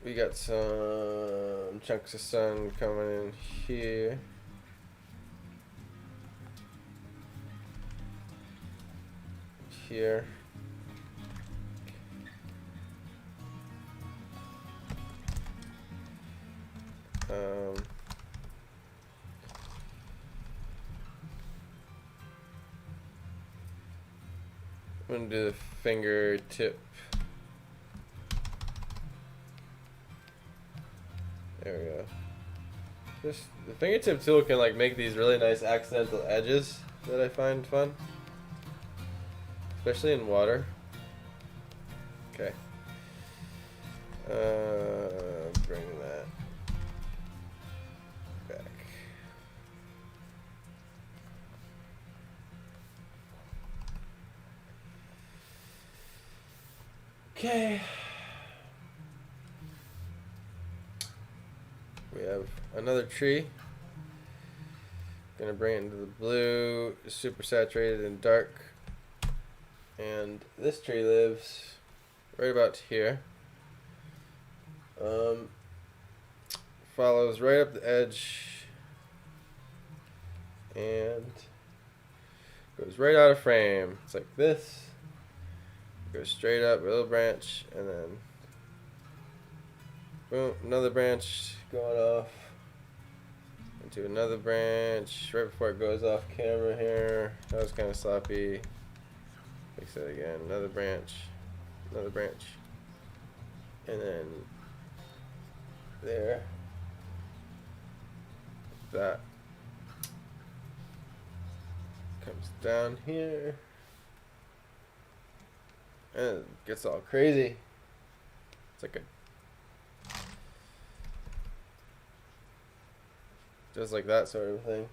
we got some chunks of sun coming in here. Here. I'm gonna do the fingertip. There we go. Just the fingertip tool can like make these really nice accidental edges that I find fun, especially in water. Okay. Bring that back. Okay. We have another tree. Gonna bring it into the blue, super saturated and dark. And this tree lives right about here. Follows right up the edge and goes right out of frame. It's like this. Goes straight up, a little branch, and then boom, another branch going off into another branch right before it goes off camera here. That was kind of sloppy. Fix that again. Another branch, and then there. That comes down here. And it gets all crazy. It's like just like that sort of thing.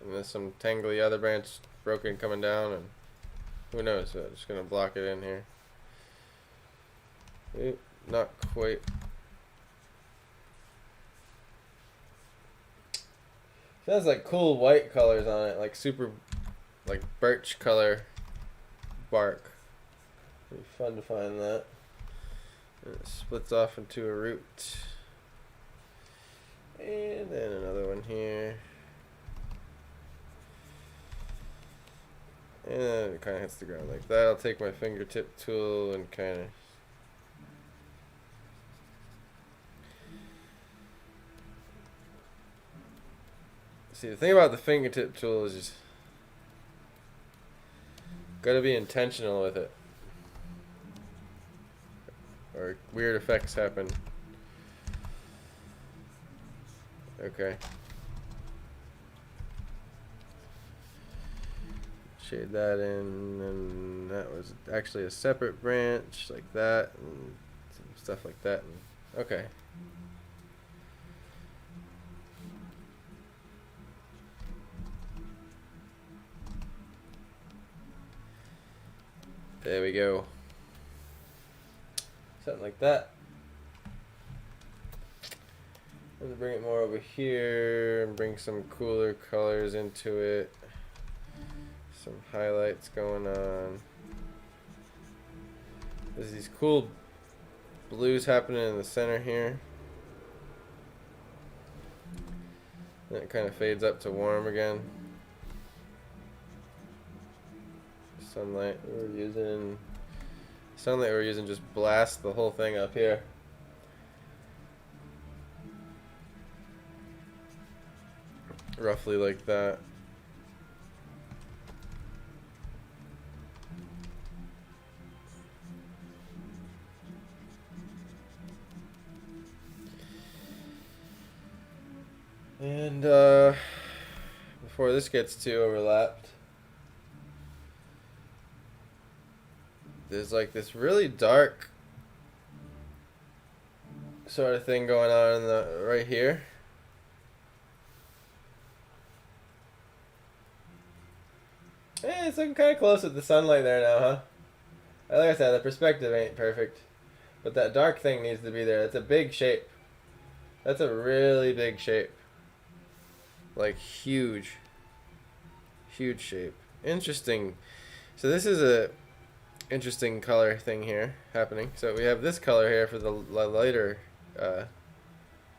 And there's some tangly other branch broken coming down, and who knows? I'm just gonna block it in here. Oop, not quite. It has like cool white colors on it, like super, like birch color bark. It'd be fun to find that. And it splits off into a root. And then another one here. And then it kind of hits the ground like that. I'll take my fingertip tool and kind of see, the thing about the fingertip tool is just gotta be intentional with it, or weird effects happen. Okay. Shade that in, and that was actually a separate branch like that, and some stuff like that. And okay. There we go. Something like that. I'm gonna bring it more over here and bring some cooler colors into it. Some highlights going on. There's these cool blues happening in the center here. Then it kind of fades up to warm again. Sunlight we're using just blast the whole thing up here. Roughly like that. And before this gets too overlapped, there's like this really dark sort of thing going on in the right here. It's looking kind of close with the sunlight there now, huh? Like I said, the perspective ain't perfect, but that dark thing needs to be there. That's a big shape. That's a really big shape. Like huge shape. Interesting. So this is a interesting color thing here happening. So we have this color here for the lighter uh,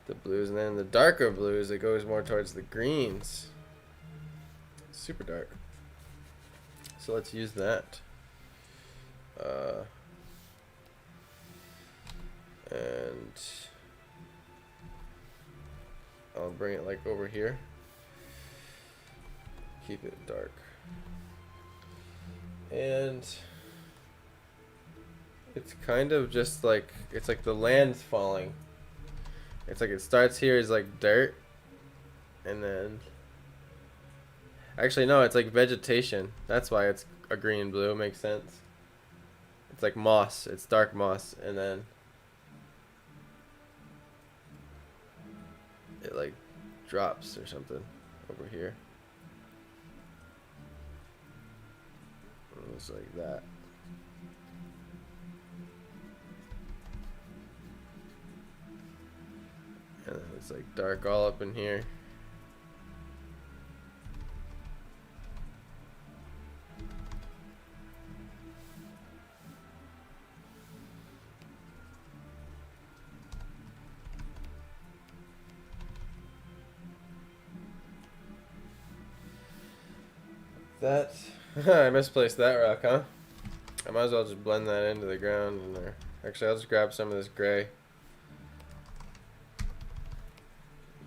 the blues, and then the darker blues, it goes more towards the greens. Super dark. So let's use that. And I'll bring it like over here. Keep it dark. And it's kind of just like, it's like the land's falling. It's like it starts here as like dirt, and then actually no, it's like vegetation. That's why it's a green blue. It makes sense. It's like moss. It's dark moss, and then it like drops or something over here. It's like that. And then it's like dark all up in here. That I misplaced that rock, huh? I might as well just blend that into the ground in there. Actually, I'll just grab some of this gray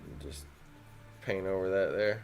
and just paint over that there.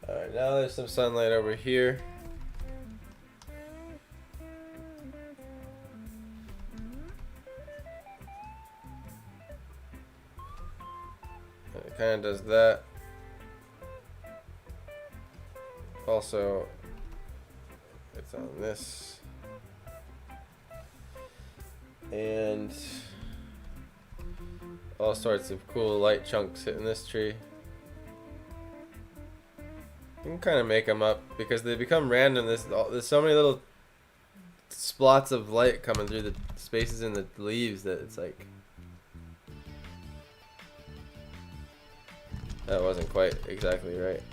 Alright, now there's some sunlight over here. And it kind of does that. Also, it's on this. And all sorts of cool light chunks hitting this tree. You can kind of make them up because they become random. There's so many little splots of light coming through the spaces in the leaves that it's like, that wasn't quite exactly right.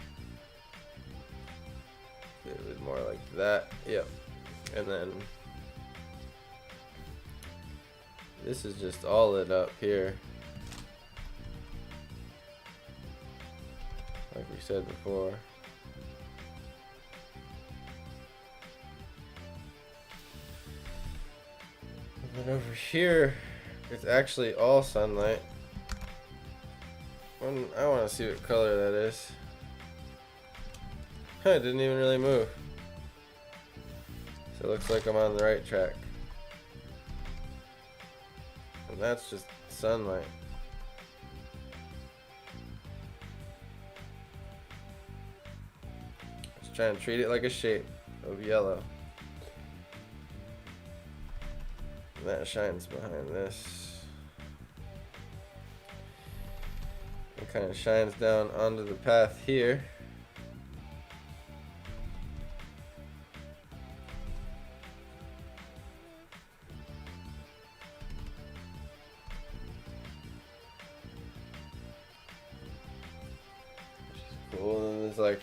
It was more like that. Yep. And then this is just all lit up here, like we said before. And then over here, it's actually all sunlight. I want to see what color that is. It didn't even really move. So it looks like I'm on the right track. And that's just sunlight. Just trying to treat it like a shape of yellow. And that shines behind this. It kind of shines down onto the path here. Cool, and there's like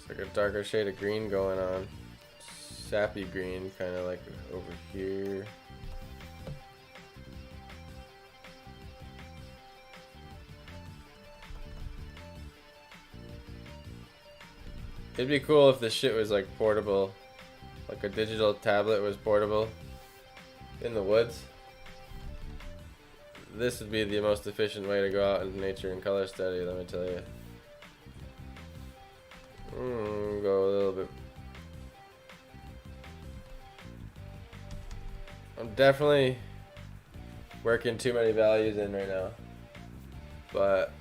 a darker shade of green going on, sappy green, kind of like over here. It'd be cool if this shit was like portable, like a digital tablet was portable in the woods. This would be the most efficient way to go out into nature and color study, let me tell you. Go a little bit. I'm definitely working too many values in right now, but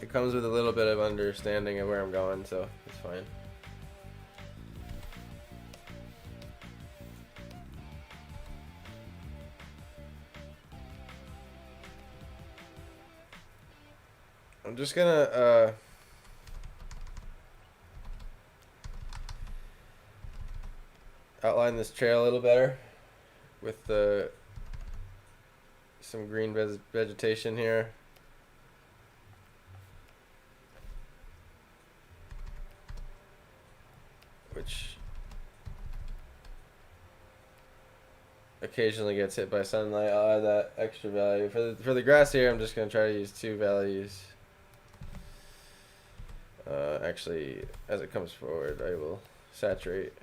it comes with a little bit of understanding of where I'm going, so it's fine. I'm just gonna outline this trail a little better with some green vegetation here. Which occasionally gets hit by sunlight. I'll add that extra value. For the grass here, I'm just going to try to use 2 values. Actually, as it comes forward, I will saturate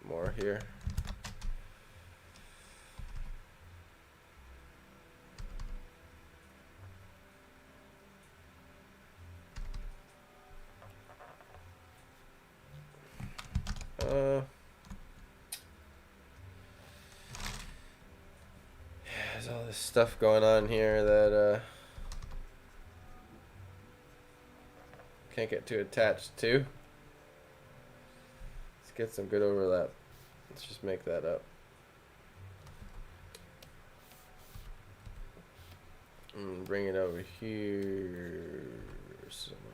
more here. There's all this stuff going on here that can't get too attached to. Let's get some good overlap. Let's just make that up. And bring it over here somewhere.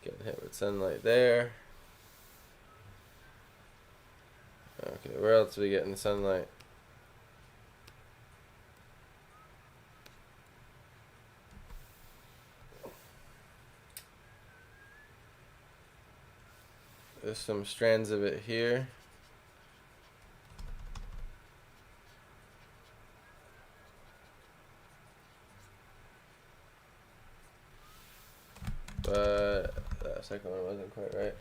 Getting hit with sunlight there. Okay, where else are we getting sunlight? There's some strands of it here. but that second one wasn't quite right.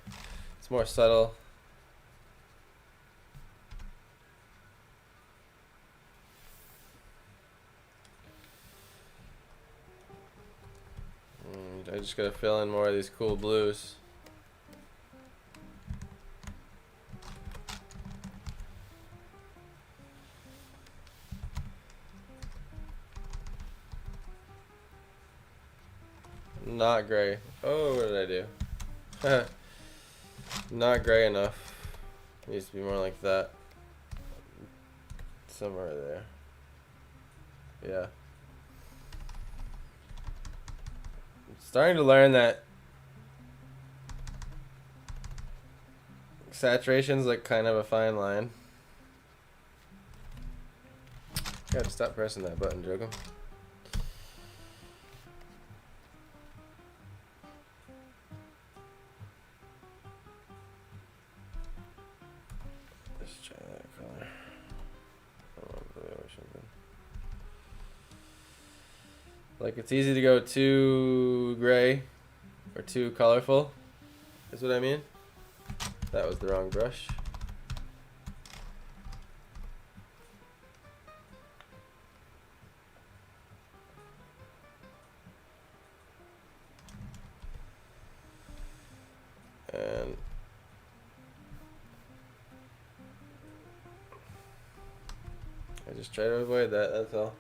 It's more subtle. I just gotta fill in more of these cool blues. Not gray. Oh, what did I do? Not gray enough. Needs to be more like that. Somewhere there. Yeah. I'm starting to learn that saturation's like kind of a fine line. Gotta stop pressing that button, Jokum. Let's try that color. Like, it's easy to go too gray or too colorful, is what I mean. That was the wrong brush. And I just try to avoid that, that's all.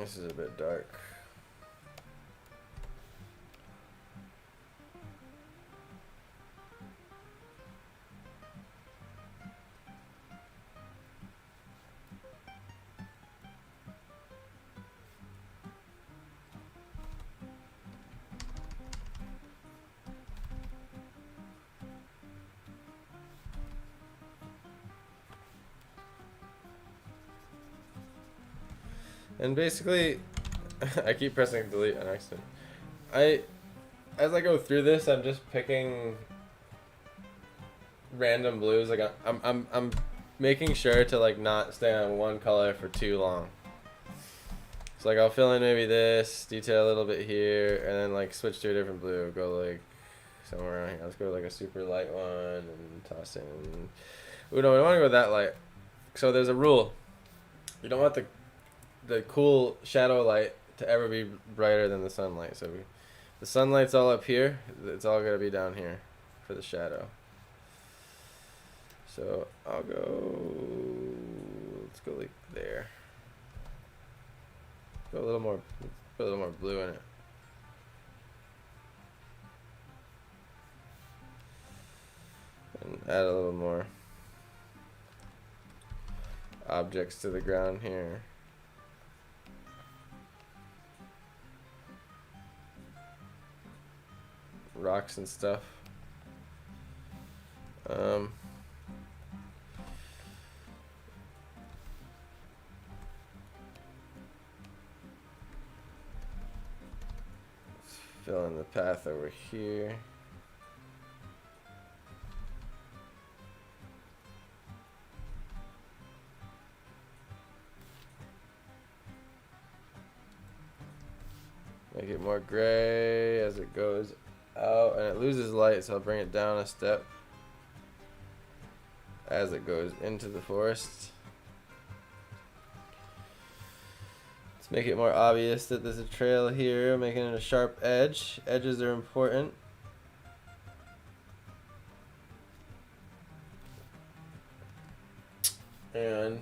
This is a bit dark. And basically, I keep pressing delete on accident. As I go through this, I'm just picking random blues. Like I'm making sure to like not stay on one color for too long. So like I'll fill in maybe this detail a little bit here, and then like switch to a different blue. Go like somewhere around here. Let's go like a super light one and toss in. We don't want to go that light. So there's a rule. You don't want the cool shadow light to ever be brighter than the sunlight. So the sunlight's all up here. It's all gonna be down here for the shadow. So I'll go. Let's go like there. Go a little more. Put a little more blue in it. And add a little more objects to the ground here. Rocks and stuff. Let's fill in the path over here. Make it more gray as it goes out, and it loses light, so I'll bring it down a step as it goes into the forest. Let's make it more obvious that there's a trail here, making it a sharp edge. Edges are important. And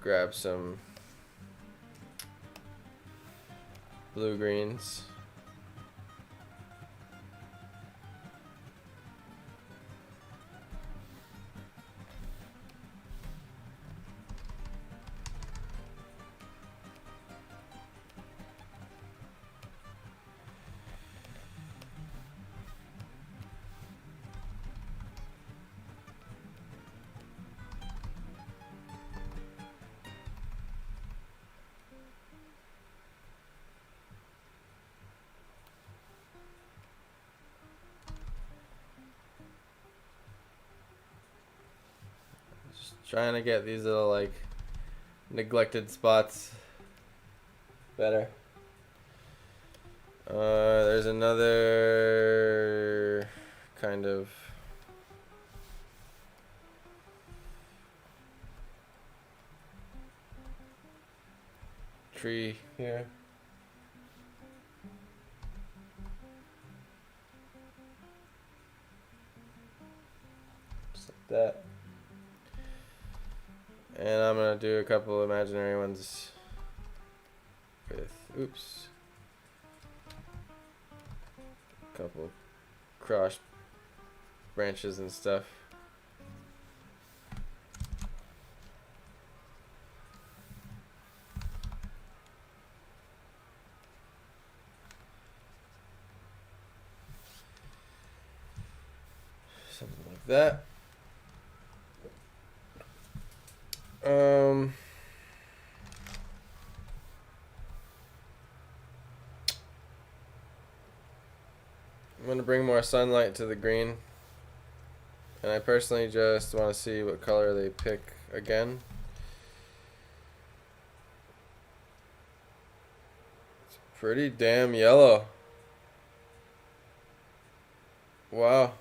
grab some blue greens. Trying to get these little like neglected spots better. There's another kind of tree here. Just like that. And I'm gonna do a couple imaginary ones with, oops, a couple cross branches and stuff. Something like that. I'm going to bring more sunlight to the green, and I personally just want to see what color they pick again. It's pretty damn yellow. Wow.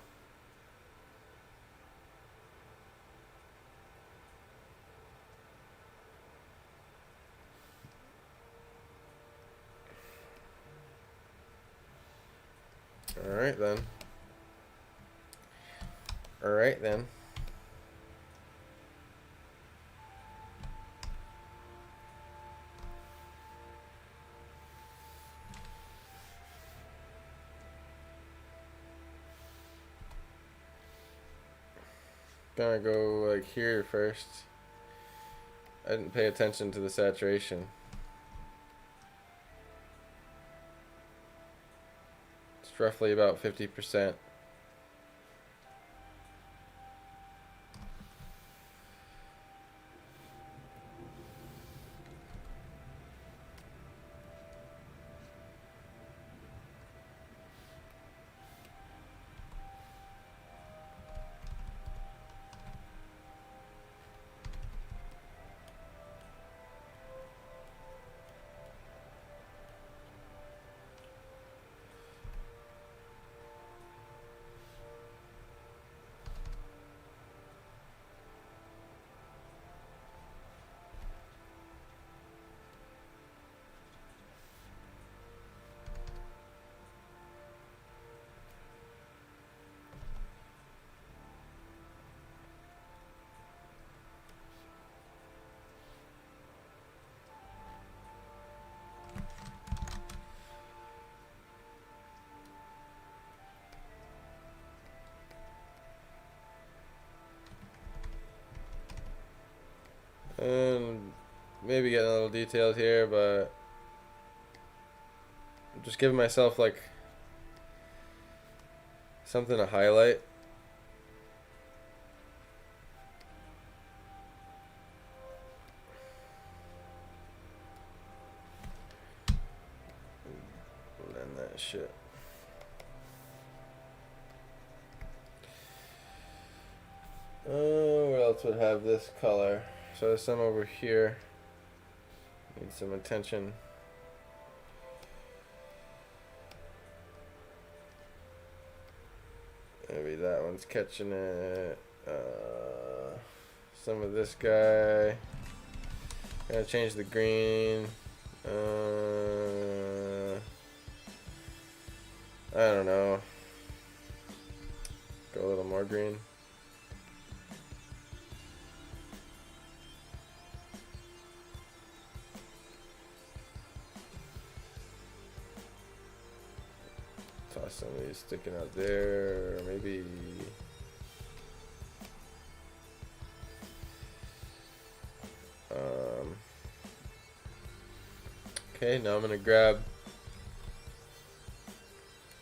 Alright then. Alright then. Gonna go like here first. I didn't pay attention to the saturation. It's roughly about 50%. And maybe getting a little detailed here, but I'm just giving myself like something to highlight. Blend that shit. What else would have this color? So there's some over here. Need some attention. Maybe that one's catching it. Some of this guy. Gotta change the green. I don't know. Go a little more green. Toss some of these sticking out there, maybe. Okay, now I'm gonna grab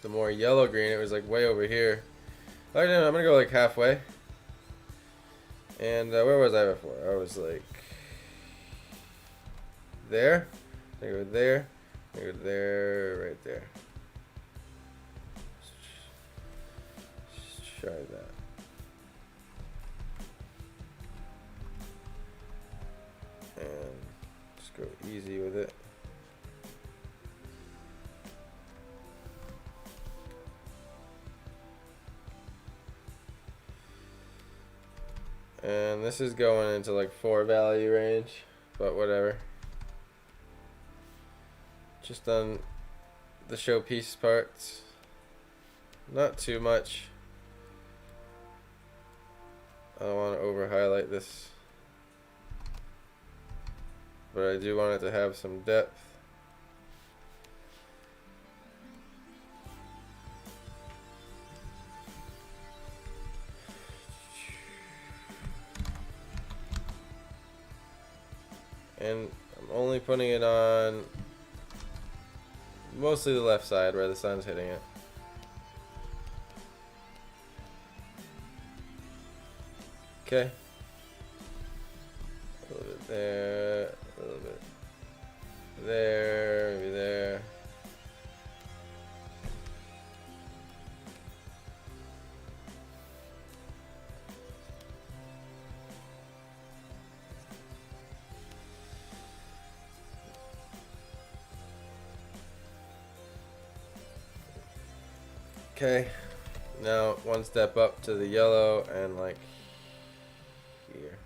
the more yellow green. It was like way over here. I'm gonna go like halfway. And where was I before? I was like there. I go there. I go there. Right there. Let's try that. and just go easy with it. And this is going into like 4 value range, but whatever. Just on the showpiece parts, not too much. I don't want to over highlight this, but I do want it to have some depth. And I'm only putting it on mostly the left side where the sun's hitting it. Okay. A little bit there, a little bit there, maybe there. Okay, now one step up to the yellow and like here.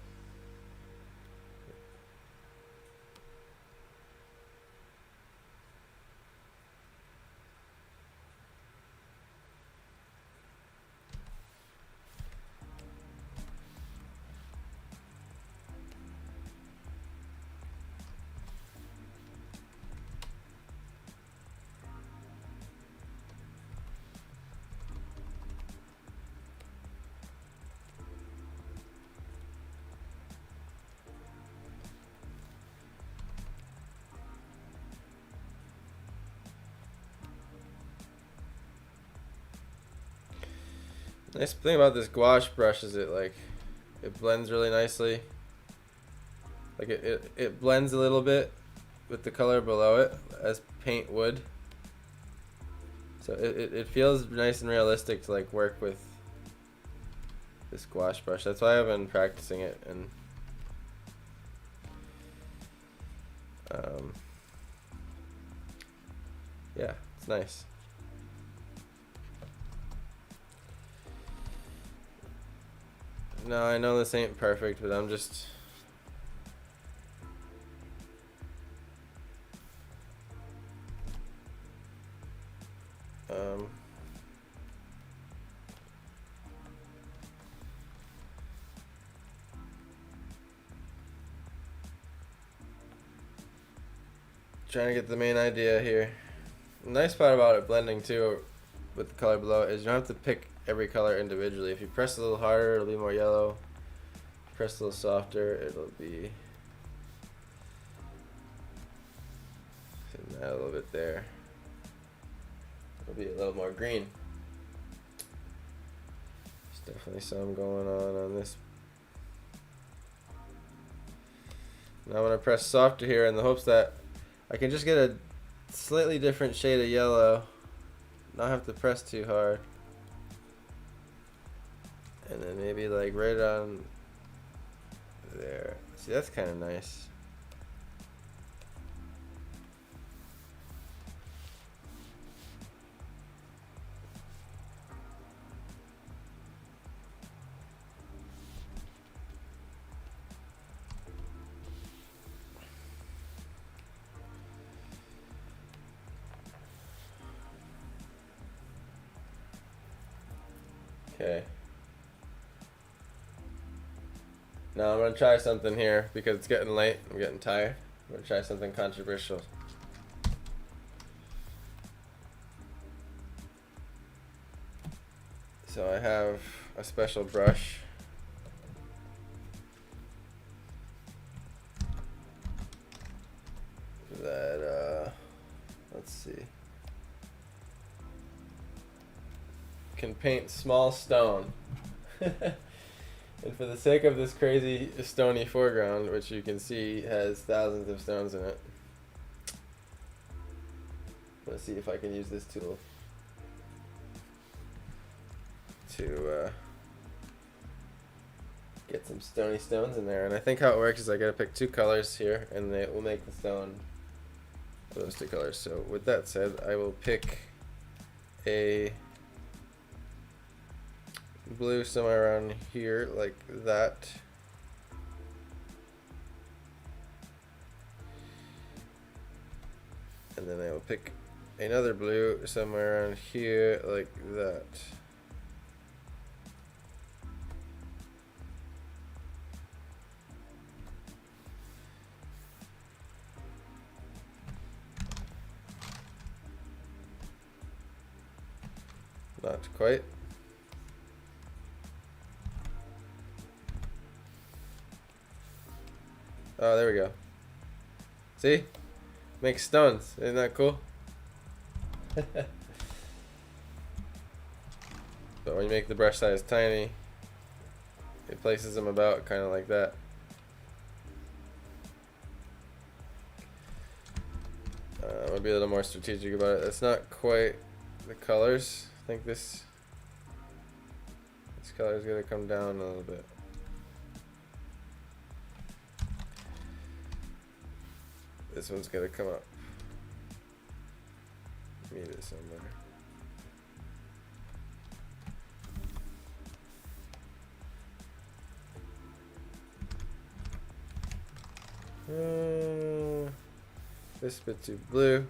Nice thing about this gouache brush is it blends really nicely. Like it blends a little bit with the color below it as paint would. So it feels nice and realistic to like work with this gouache brush. That's why I've been practicing it, and yeah, it's nice. No, I know this ain't perfect, but I'm just trying to get the main idea here. The nice part about it blending too with the color below is you don't have to pick every color individually. If you press a little harder, it'll be more yellow. Press a little softer, it'll be that a little bit there. It'll be a little more green. There's definitely some going on this. Now I'm gonna press softer here in the hopes that I can just get a slightly different shade of yellow, not have to press too hard. And then maybe like right on there. See, that's kind of nice. Okay. Now I'm going to try something here because it's getting late. I'm getting tired. I'm going to try something controversial. So I have a special brush that, let's see, can paint small stone. And for the sake of this crazy stony foreground, which you can see has thousands of stones in it, let's see if I can use this tool to get some stony stones in there. And I think how it works is I gotta pick 2 colors here, and it will make the stone those 2 colors. So with that said, I will pick a blue somewhere around here, like that. And then I will pick another blue somewhere around here, like that. Not quite. Oh, there we go. See? Makes stones. Isn't that cool? But when you make the brush size tiny, it places them about kind of like that. I'm gonna be a little more strategic about it. It's not quite the colors. I think this color is gonna come down a little bit. This one's gonna come up. Meet it somewhere. This bit too blue.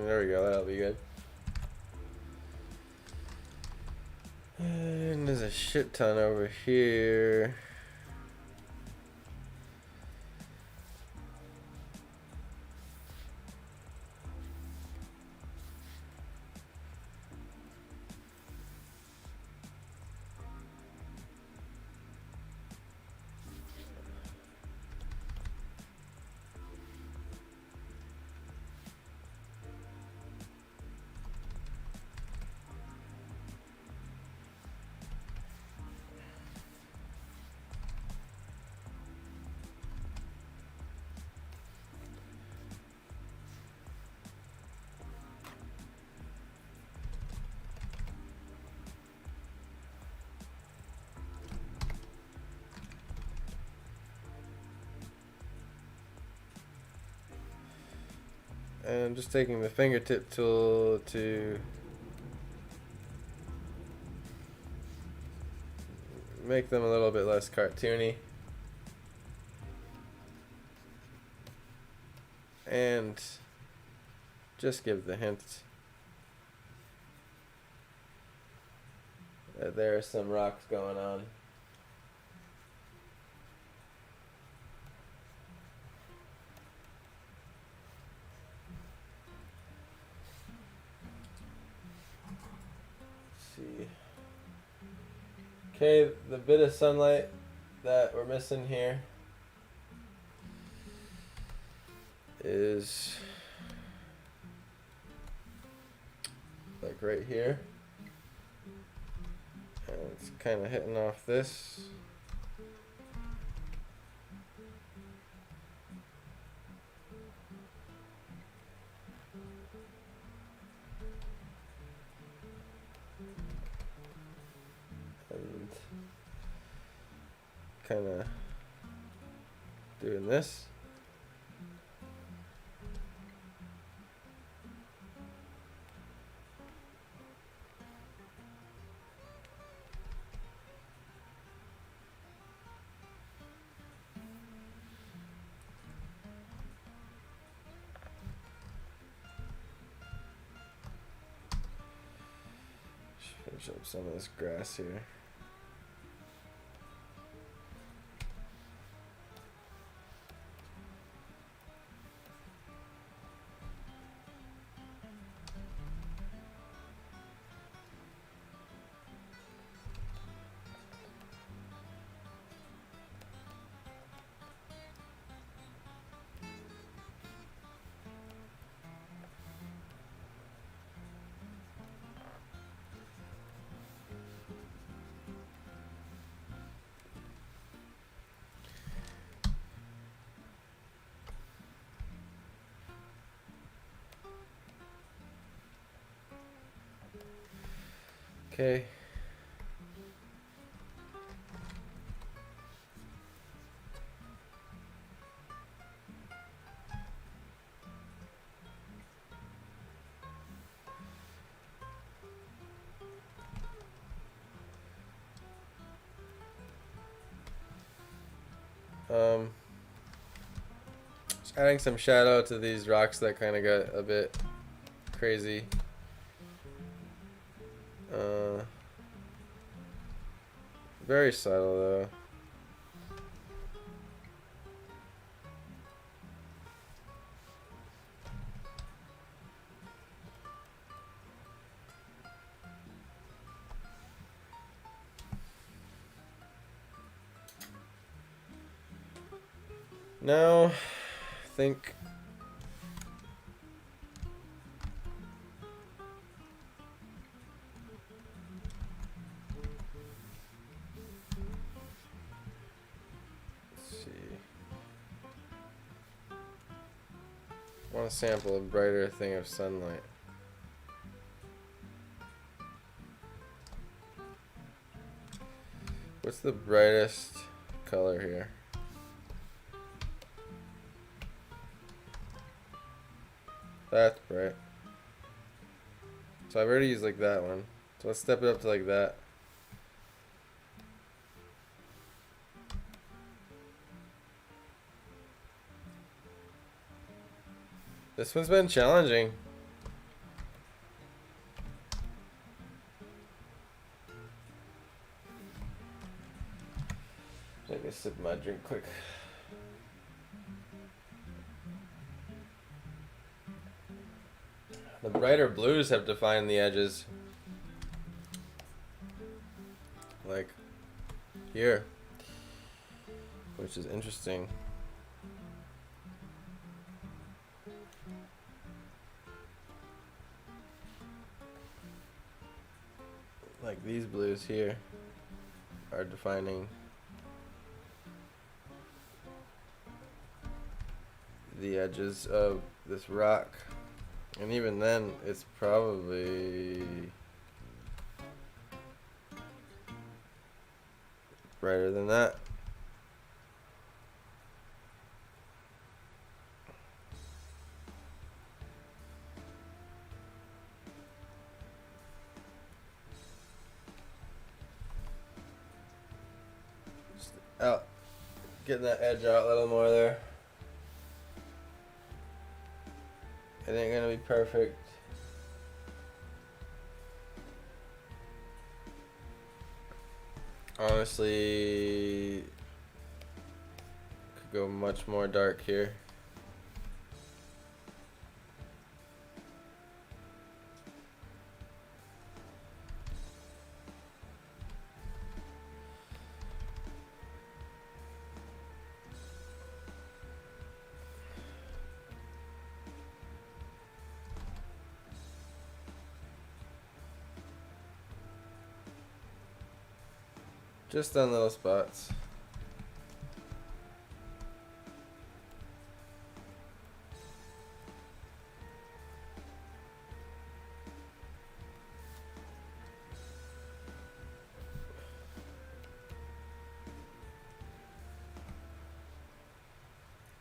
There we go, that'll be good. And there's a shit ton over here. And I'm just taking the fingertip tool to make them a little bit less cartoony. And just give the hint that there are some rocks going on. See. Okay, the bit of sunlight that we're missing here is like right here, and it's kind of hitting off this. And kind of doing this. Finish up some of this grass here. Okay. Just adding some shadow to these rocks that kind of got a bit crazy. Very subtle though. Now, I think let's see. I want to sample a brighter thing of sunlight. What's the brightest color here? That's bright. So I've already used like that one. So let's step it up to like that. This one's been challenging. Take a sip of my drink quick. The brighter blues have defined the edges. Like here. Which is interesting. Like these blues here are defining the edges of this rock. And even then, it's probably brighter than that. Just out, getting that edge out a little more there. It ain't gonna be perfect. Honestly, could go much more dark here. Just on little spots.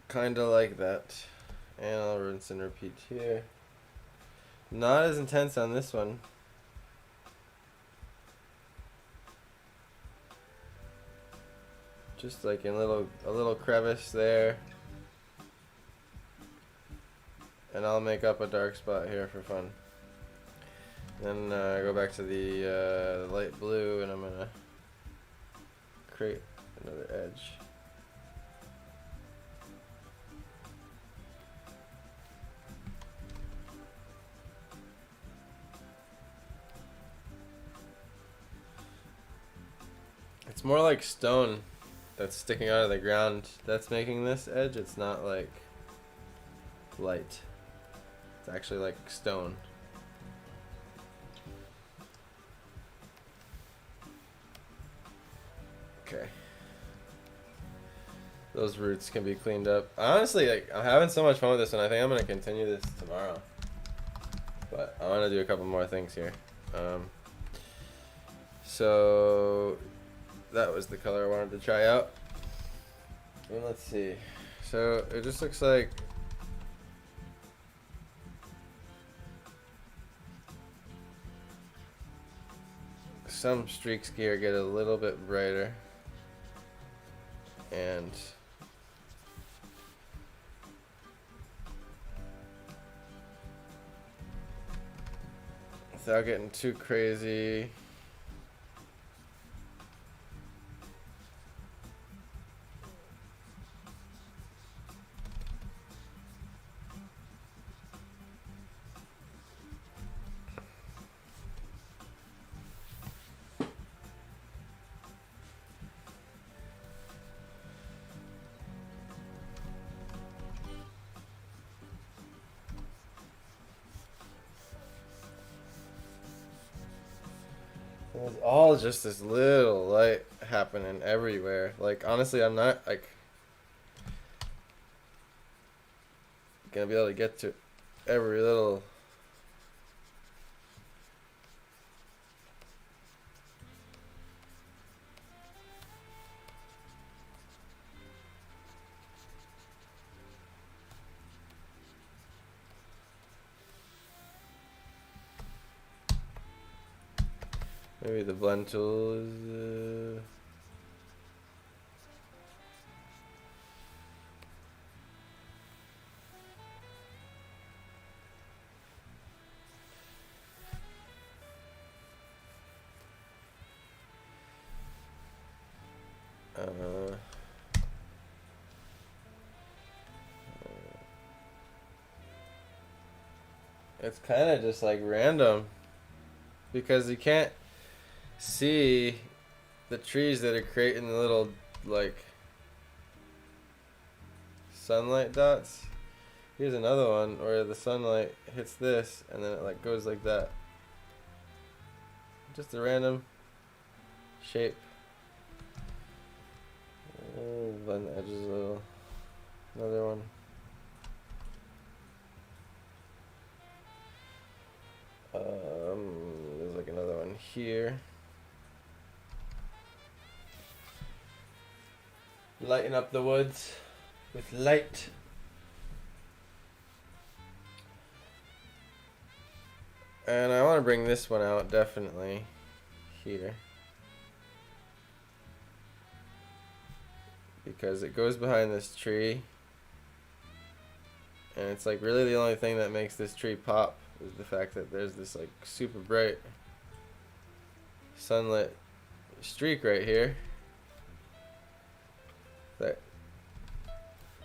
Kinda like that. And I'll rinse and repeat here. Not as intense on this one. Just like in a little crevice there. And I'll make up a dark spot here for fun. Then go back to the light blue and I'm gonna create another edge. It's more like stone that's sticking out of the ground that's making this edge. It's not like light. It's actually like stone. Okay. Those roots can be cleaned up. Honestly, like, I'm having so much fun with this one. I think I'm gonna continue this tomorrow. But I want to do a couple more things here. So that was the color I wanted to try out. And let's see. So it just looks like some streaks here get a little bit brighter, and without getting too crazy, it's all just this little light happening everywhere. Like, honestly, I'm not like gonna be able to get to every little maybe the blend tool is it's kind of just like random because you can't see the trees that are creating the little like sunlight dots. Here's another one where the sunlight hits this and then it like goes like that. Just a random shape. Blend the edges a little. Another one. There's like another one here. Lighten up the woods with light. And I want to bring this one out definitely here, because it goes behind this tree, and it's like really the only thing that makes this tree pop is the fact that there's this like super bright sunlit streak right here that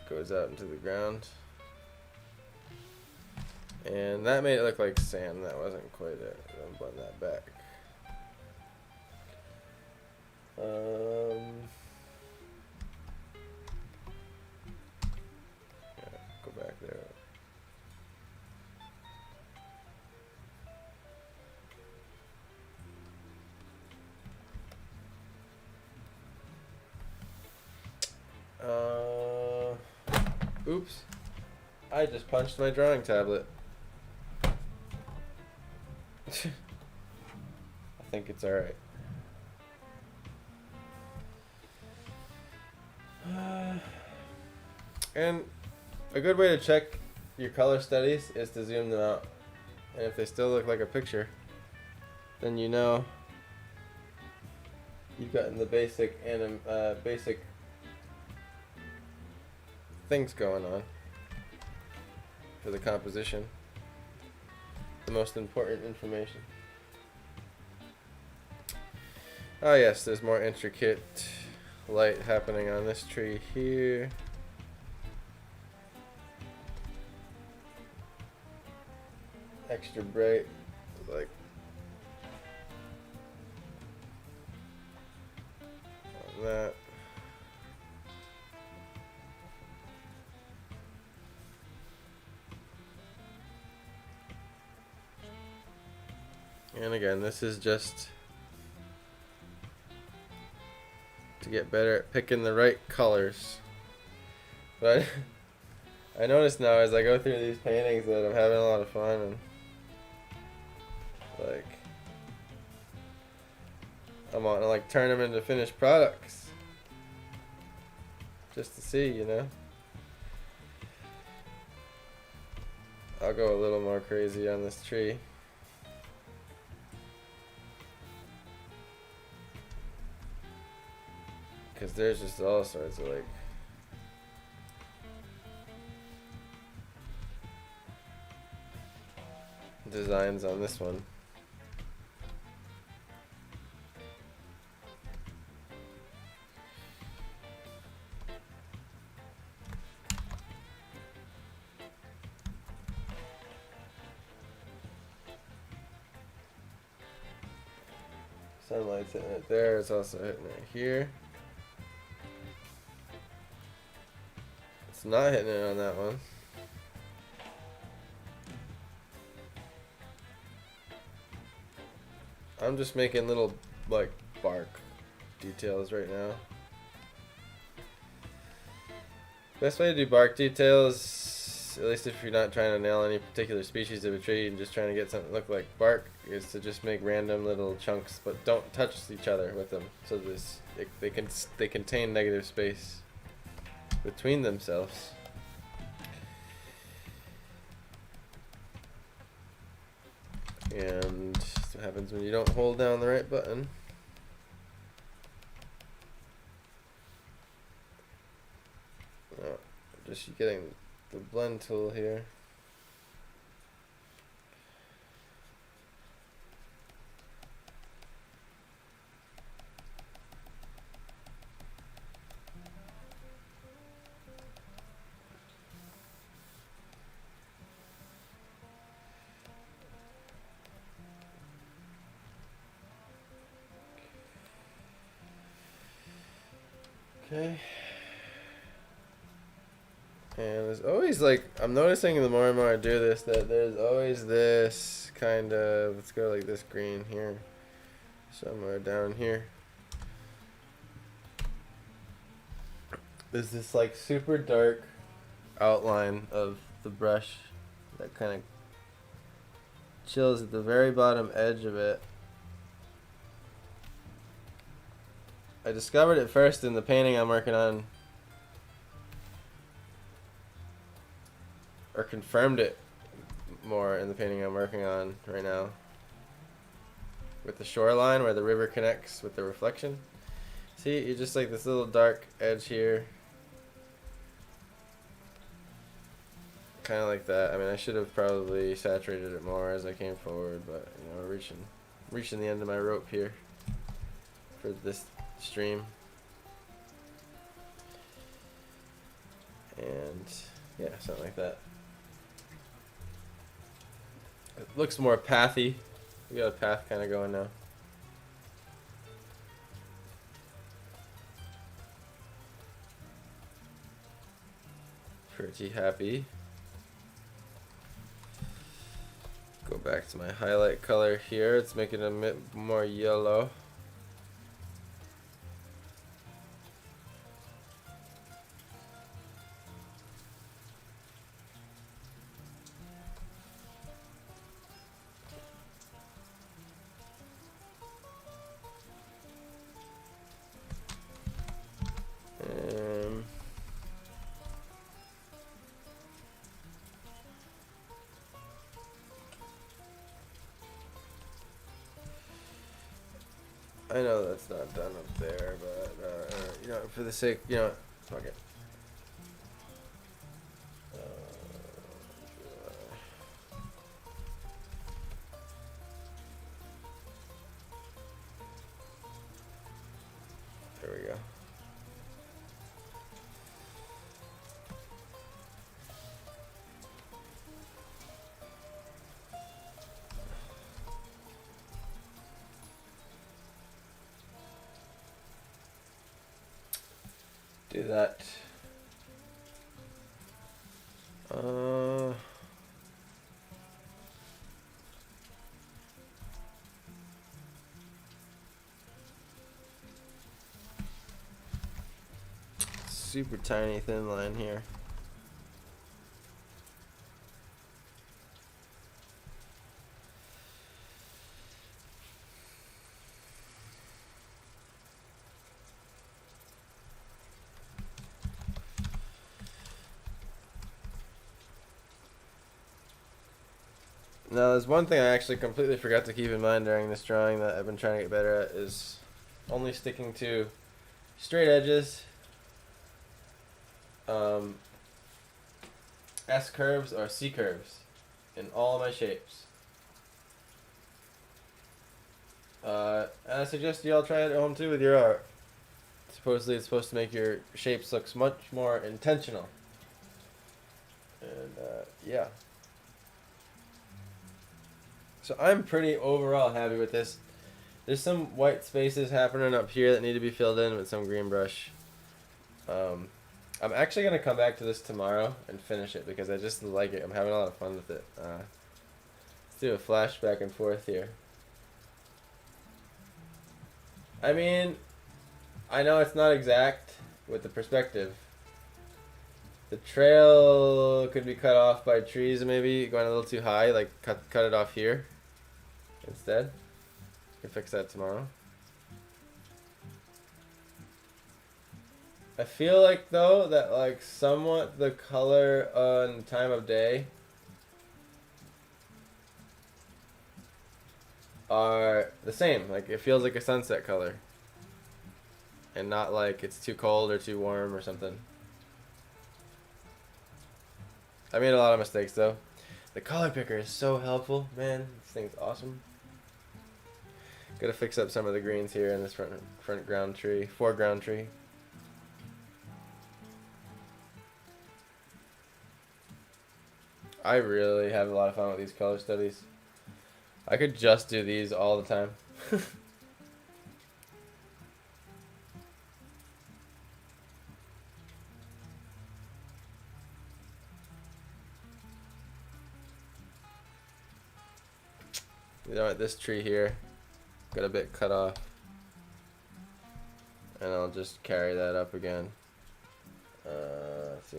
goes out into the ground, and that made it look like sand. That wasn't quite it. I'm gonna blend that back. Yeah, go back there. Oops. I just punched my drawing tablet. I think it's alright. And a good way to check your color studies is to zoom them out. And if they still look like a picture, then you know you've gotten the basic things going on for the composition. The most important information. Oh yes, there's more intricate light happening on this tree here. Extra bright, like on that. And again, this is just to get better at picking the right colors. But I notice now as I go through these paintings that I'm having a lot of fun, and like I want to like turn them into finished products. Just to see, you know. I'll go a little more crazy on this tree. Because there's just all sorts of like designs on this one. Sunlight's hitting it there, it's also hitting it here. It's not hitting it on that one. I'm just making little like bark details right now. Best way to do bark details, at least if you're not trying to nail any particular species of a tree and just trying to get something to look like bark, is to just make random little chunks, but don't touch each other with them. So they contain negative space between themselves. And that's what happens when you don't hold down the right button. Oh, just getting the blend tool here. Okay. And there's always like, I'm noticing the more and more I do this, that there's always this kind of, let's go like this green here, somewhere down here. There's this like super dark outline of the brush that kind of chills at the very bottom edge of it. I discovered it first in the painting I'm working on, or confirmed it more in the painting I'm working on right now, with the shoreline where the river connects with the reflection. See, you just like this little dark edge here, kind of like that. I mean, I should have probably saturated it more as I came forward, but you know, reaching the end of my rope here for this stream. And yeah, something like that. It looks more pathy. We got a path kind of going now. Pretty happy. Go back to my highlight color here. It's making it a bit more yellow. I know that's not done up there, but you know, for the sake, you know, fuck it. There we go. Do that. Super tiny thin line here. Now, there's one thing I actually completely forgot to keep in mind during this drawing that I've been trying to get better at is only sticking to straight edges, S curves or C curves in all my shapes. And I suggest you all try it at home too with your art. Supposedly it's supposed to make your shapes look much more intentional. And yeah. So I'm pretty overall happy with this. There's some white spaces happening up here that need to be filled in with some green brush. I'm actually going to come back to this tomorrow and finish it because I just like it. I'm having a lot of fun with it. Let's do a flash back and forth here. I mean, I know it's not exact with the perspective. The trail could be cut off by trees maybe going a little too high, like cut it off here instead. You can fix that tomorrow. I feel like though that like somewhat the color on time of day are the same. Like it feels like a sunset color. And not like it's too cold or too warm or something. I made a lot of mistakes though. The color picker is so helpful, man. This thing's awesome. Gotta fix up some of the greens here in this front ground tree, foreground tree. I really have a lot of fun with these color studies. I could just do these all the time. You know what, this tree here got a bit cut off. And I'll just carry that up again. Let's see.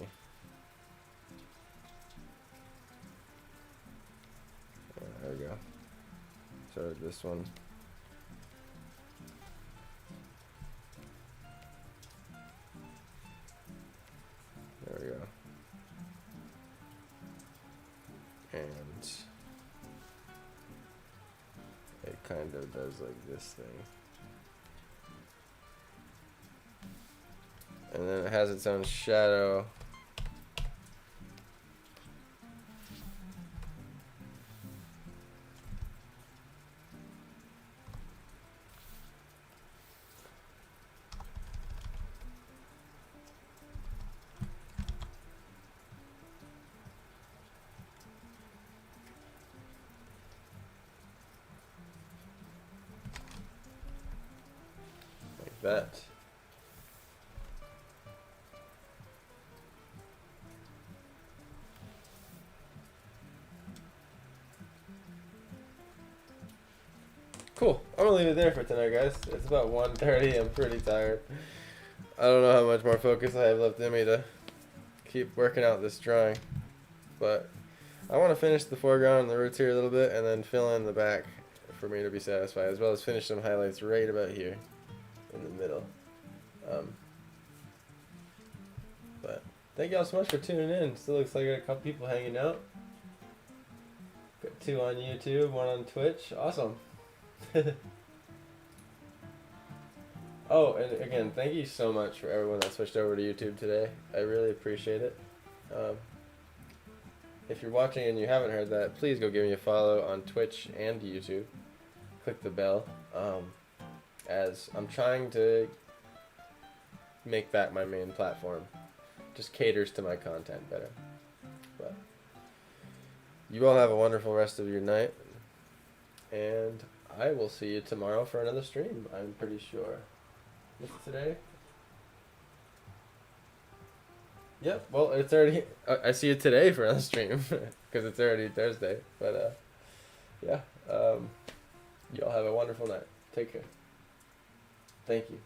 There we go. So this one. There we go. And it kind of does like this thing. And then it has its own shadow. Like that. Cool. I'm gonna leave it there for tonight, guys. It's about 1:30. I'm pretty tired. I don't know how much more focus I have left in me to keep working out this drawing, but I want to finish the foreground and the roots here a little bit, and then fill in the back for me to be satisfied, as well as finish some highlights right about here in the middle. But thank y'all so much for tuning in. Still looks like I got a couple people hanging out. Got 2 on YouTube, 1 on Twitch. Awesome. Oh, and again, thank you so much for everyone that switched over to YouTube today. I really appreciate it. If you're watching and you haven't heard that, please go give me a follow on Twitch and YouTube. Click the bell, as I'm trying to make that my main platform. Just caters to my content better. But you all have a wonderful rest of your night, and I will see you tomorrow for another stream, I'm pretty sure. What's today? Yep, well, it's already... I see you today for another stream, because it's already Thursday. But, yeah, y'all have a wonderful night. Take care. Thank you.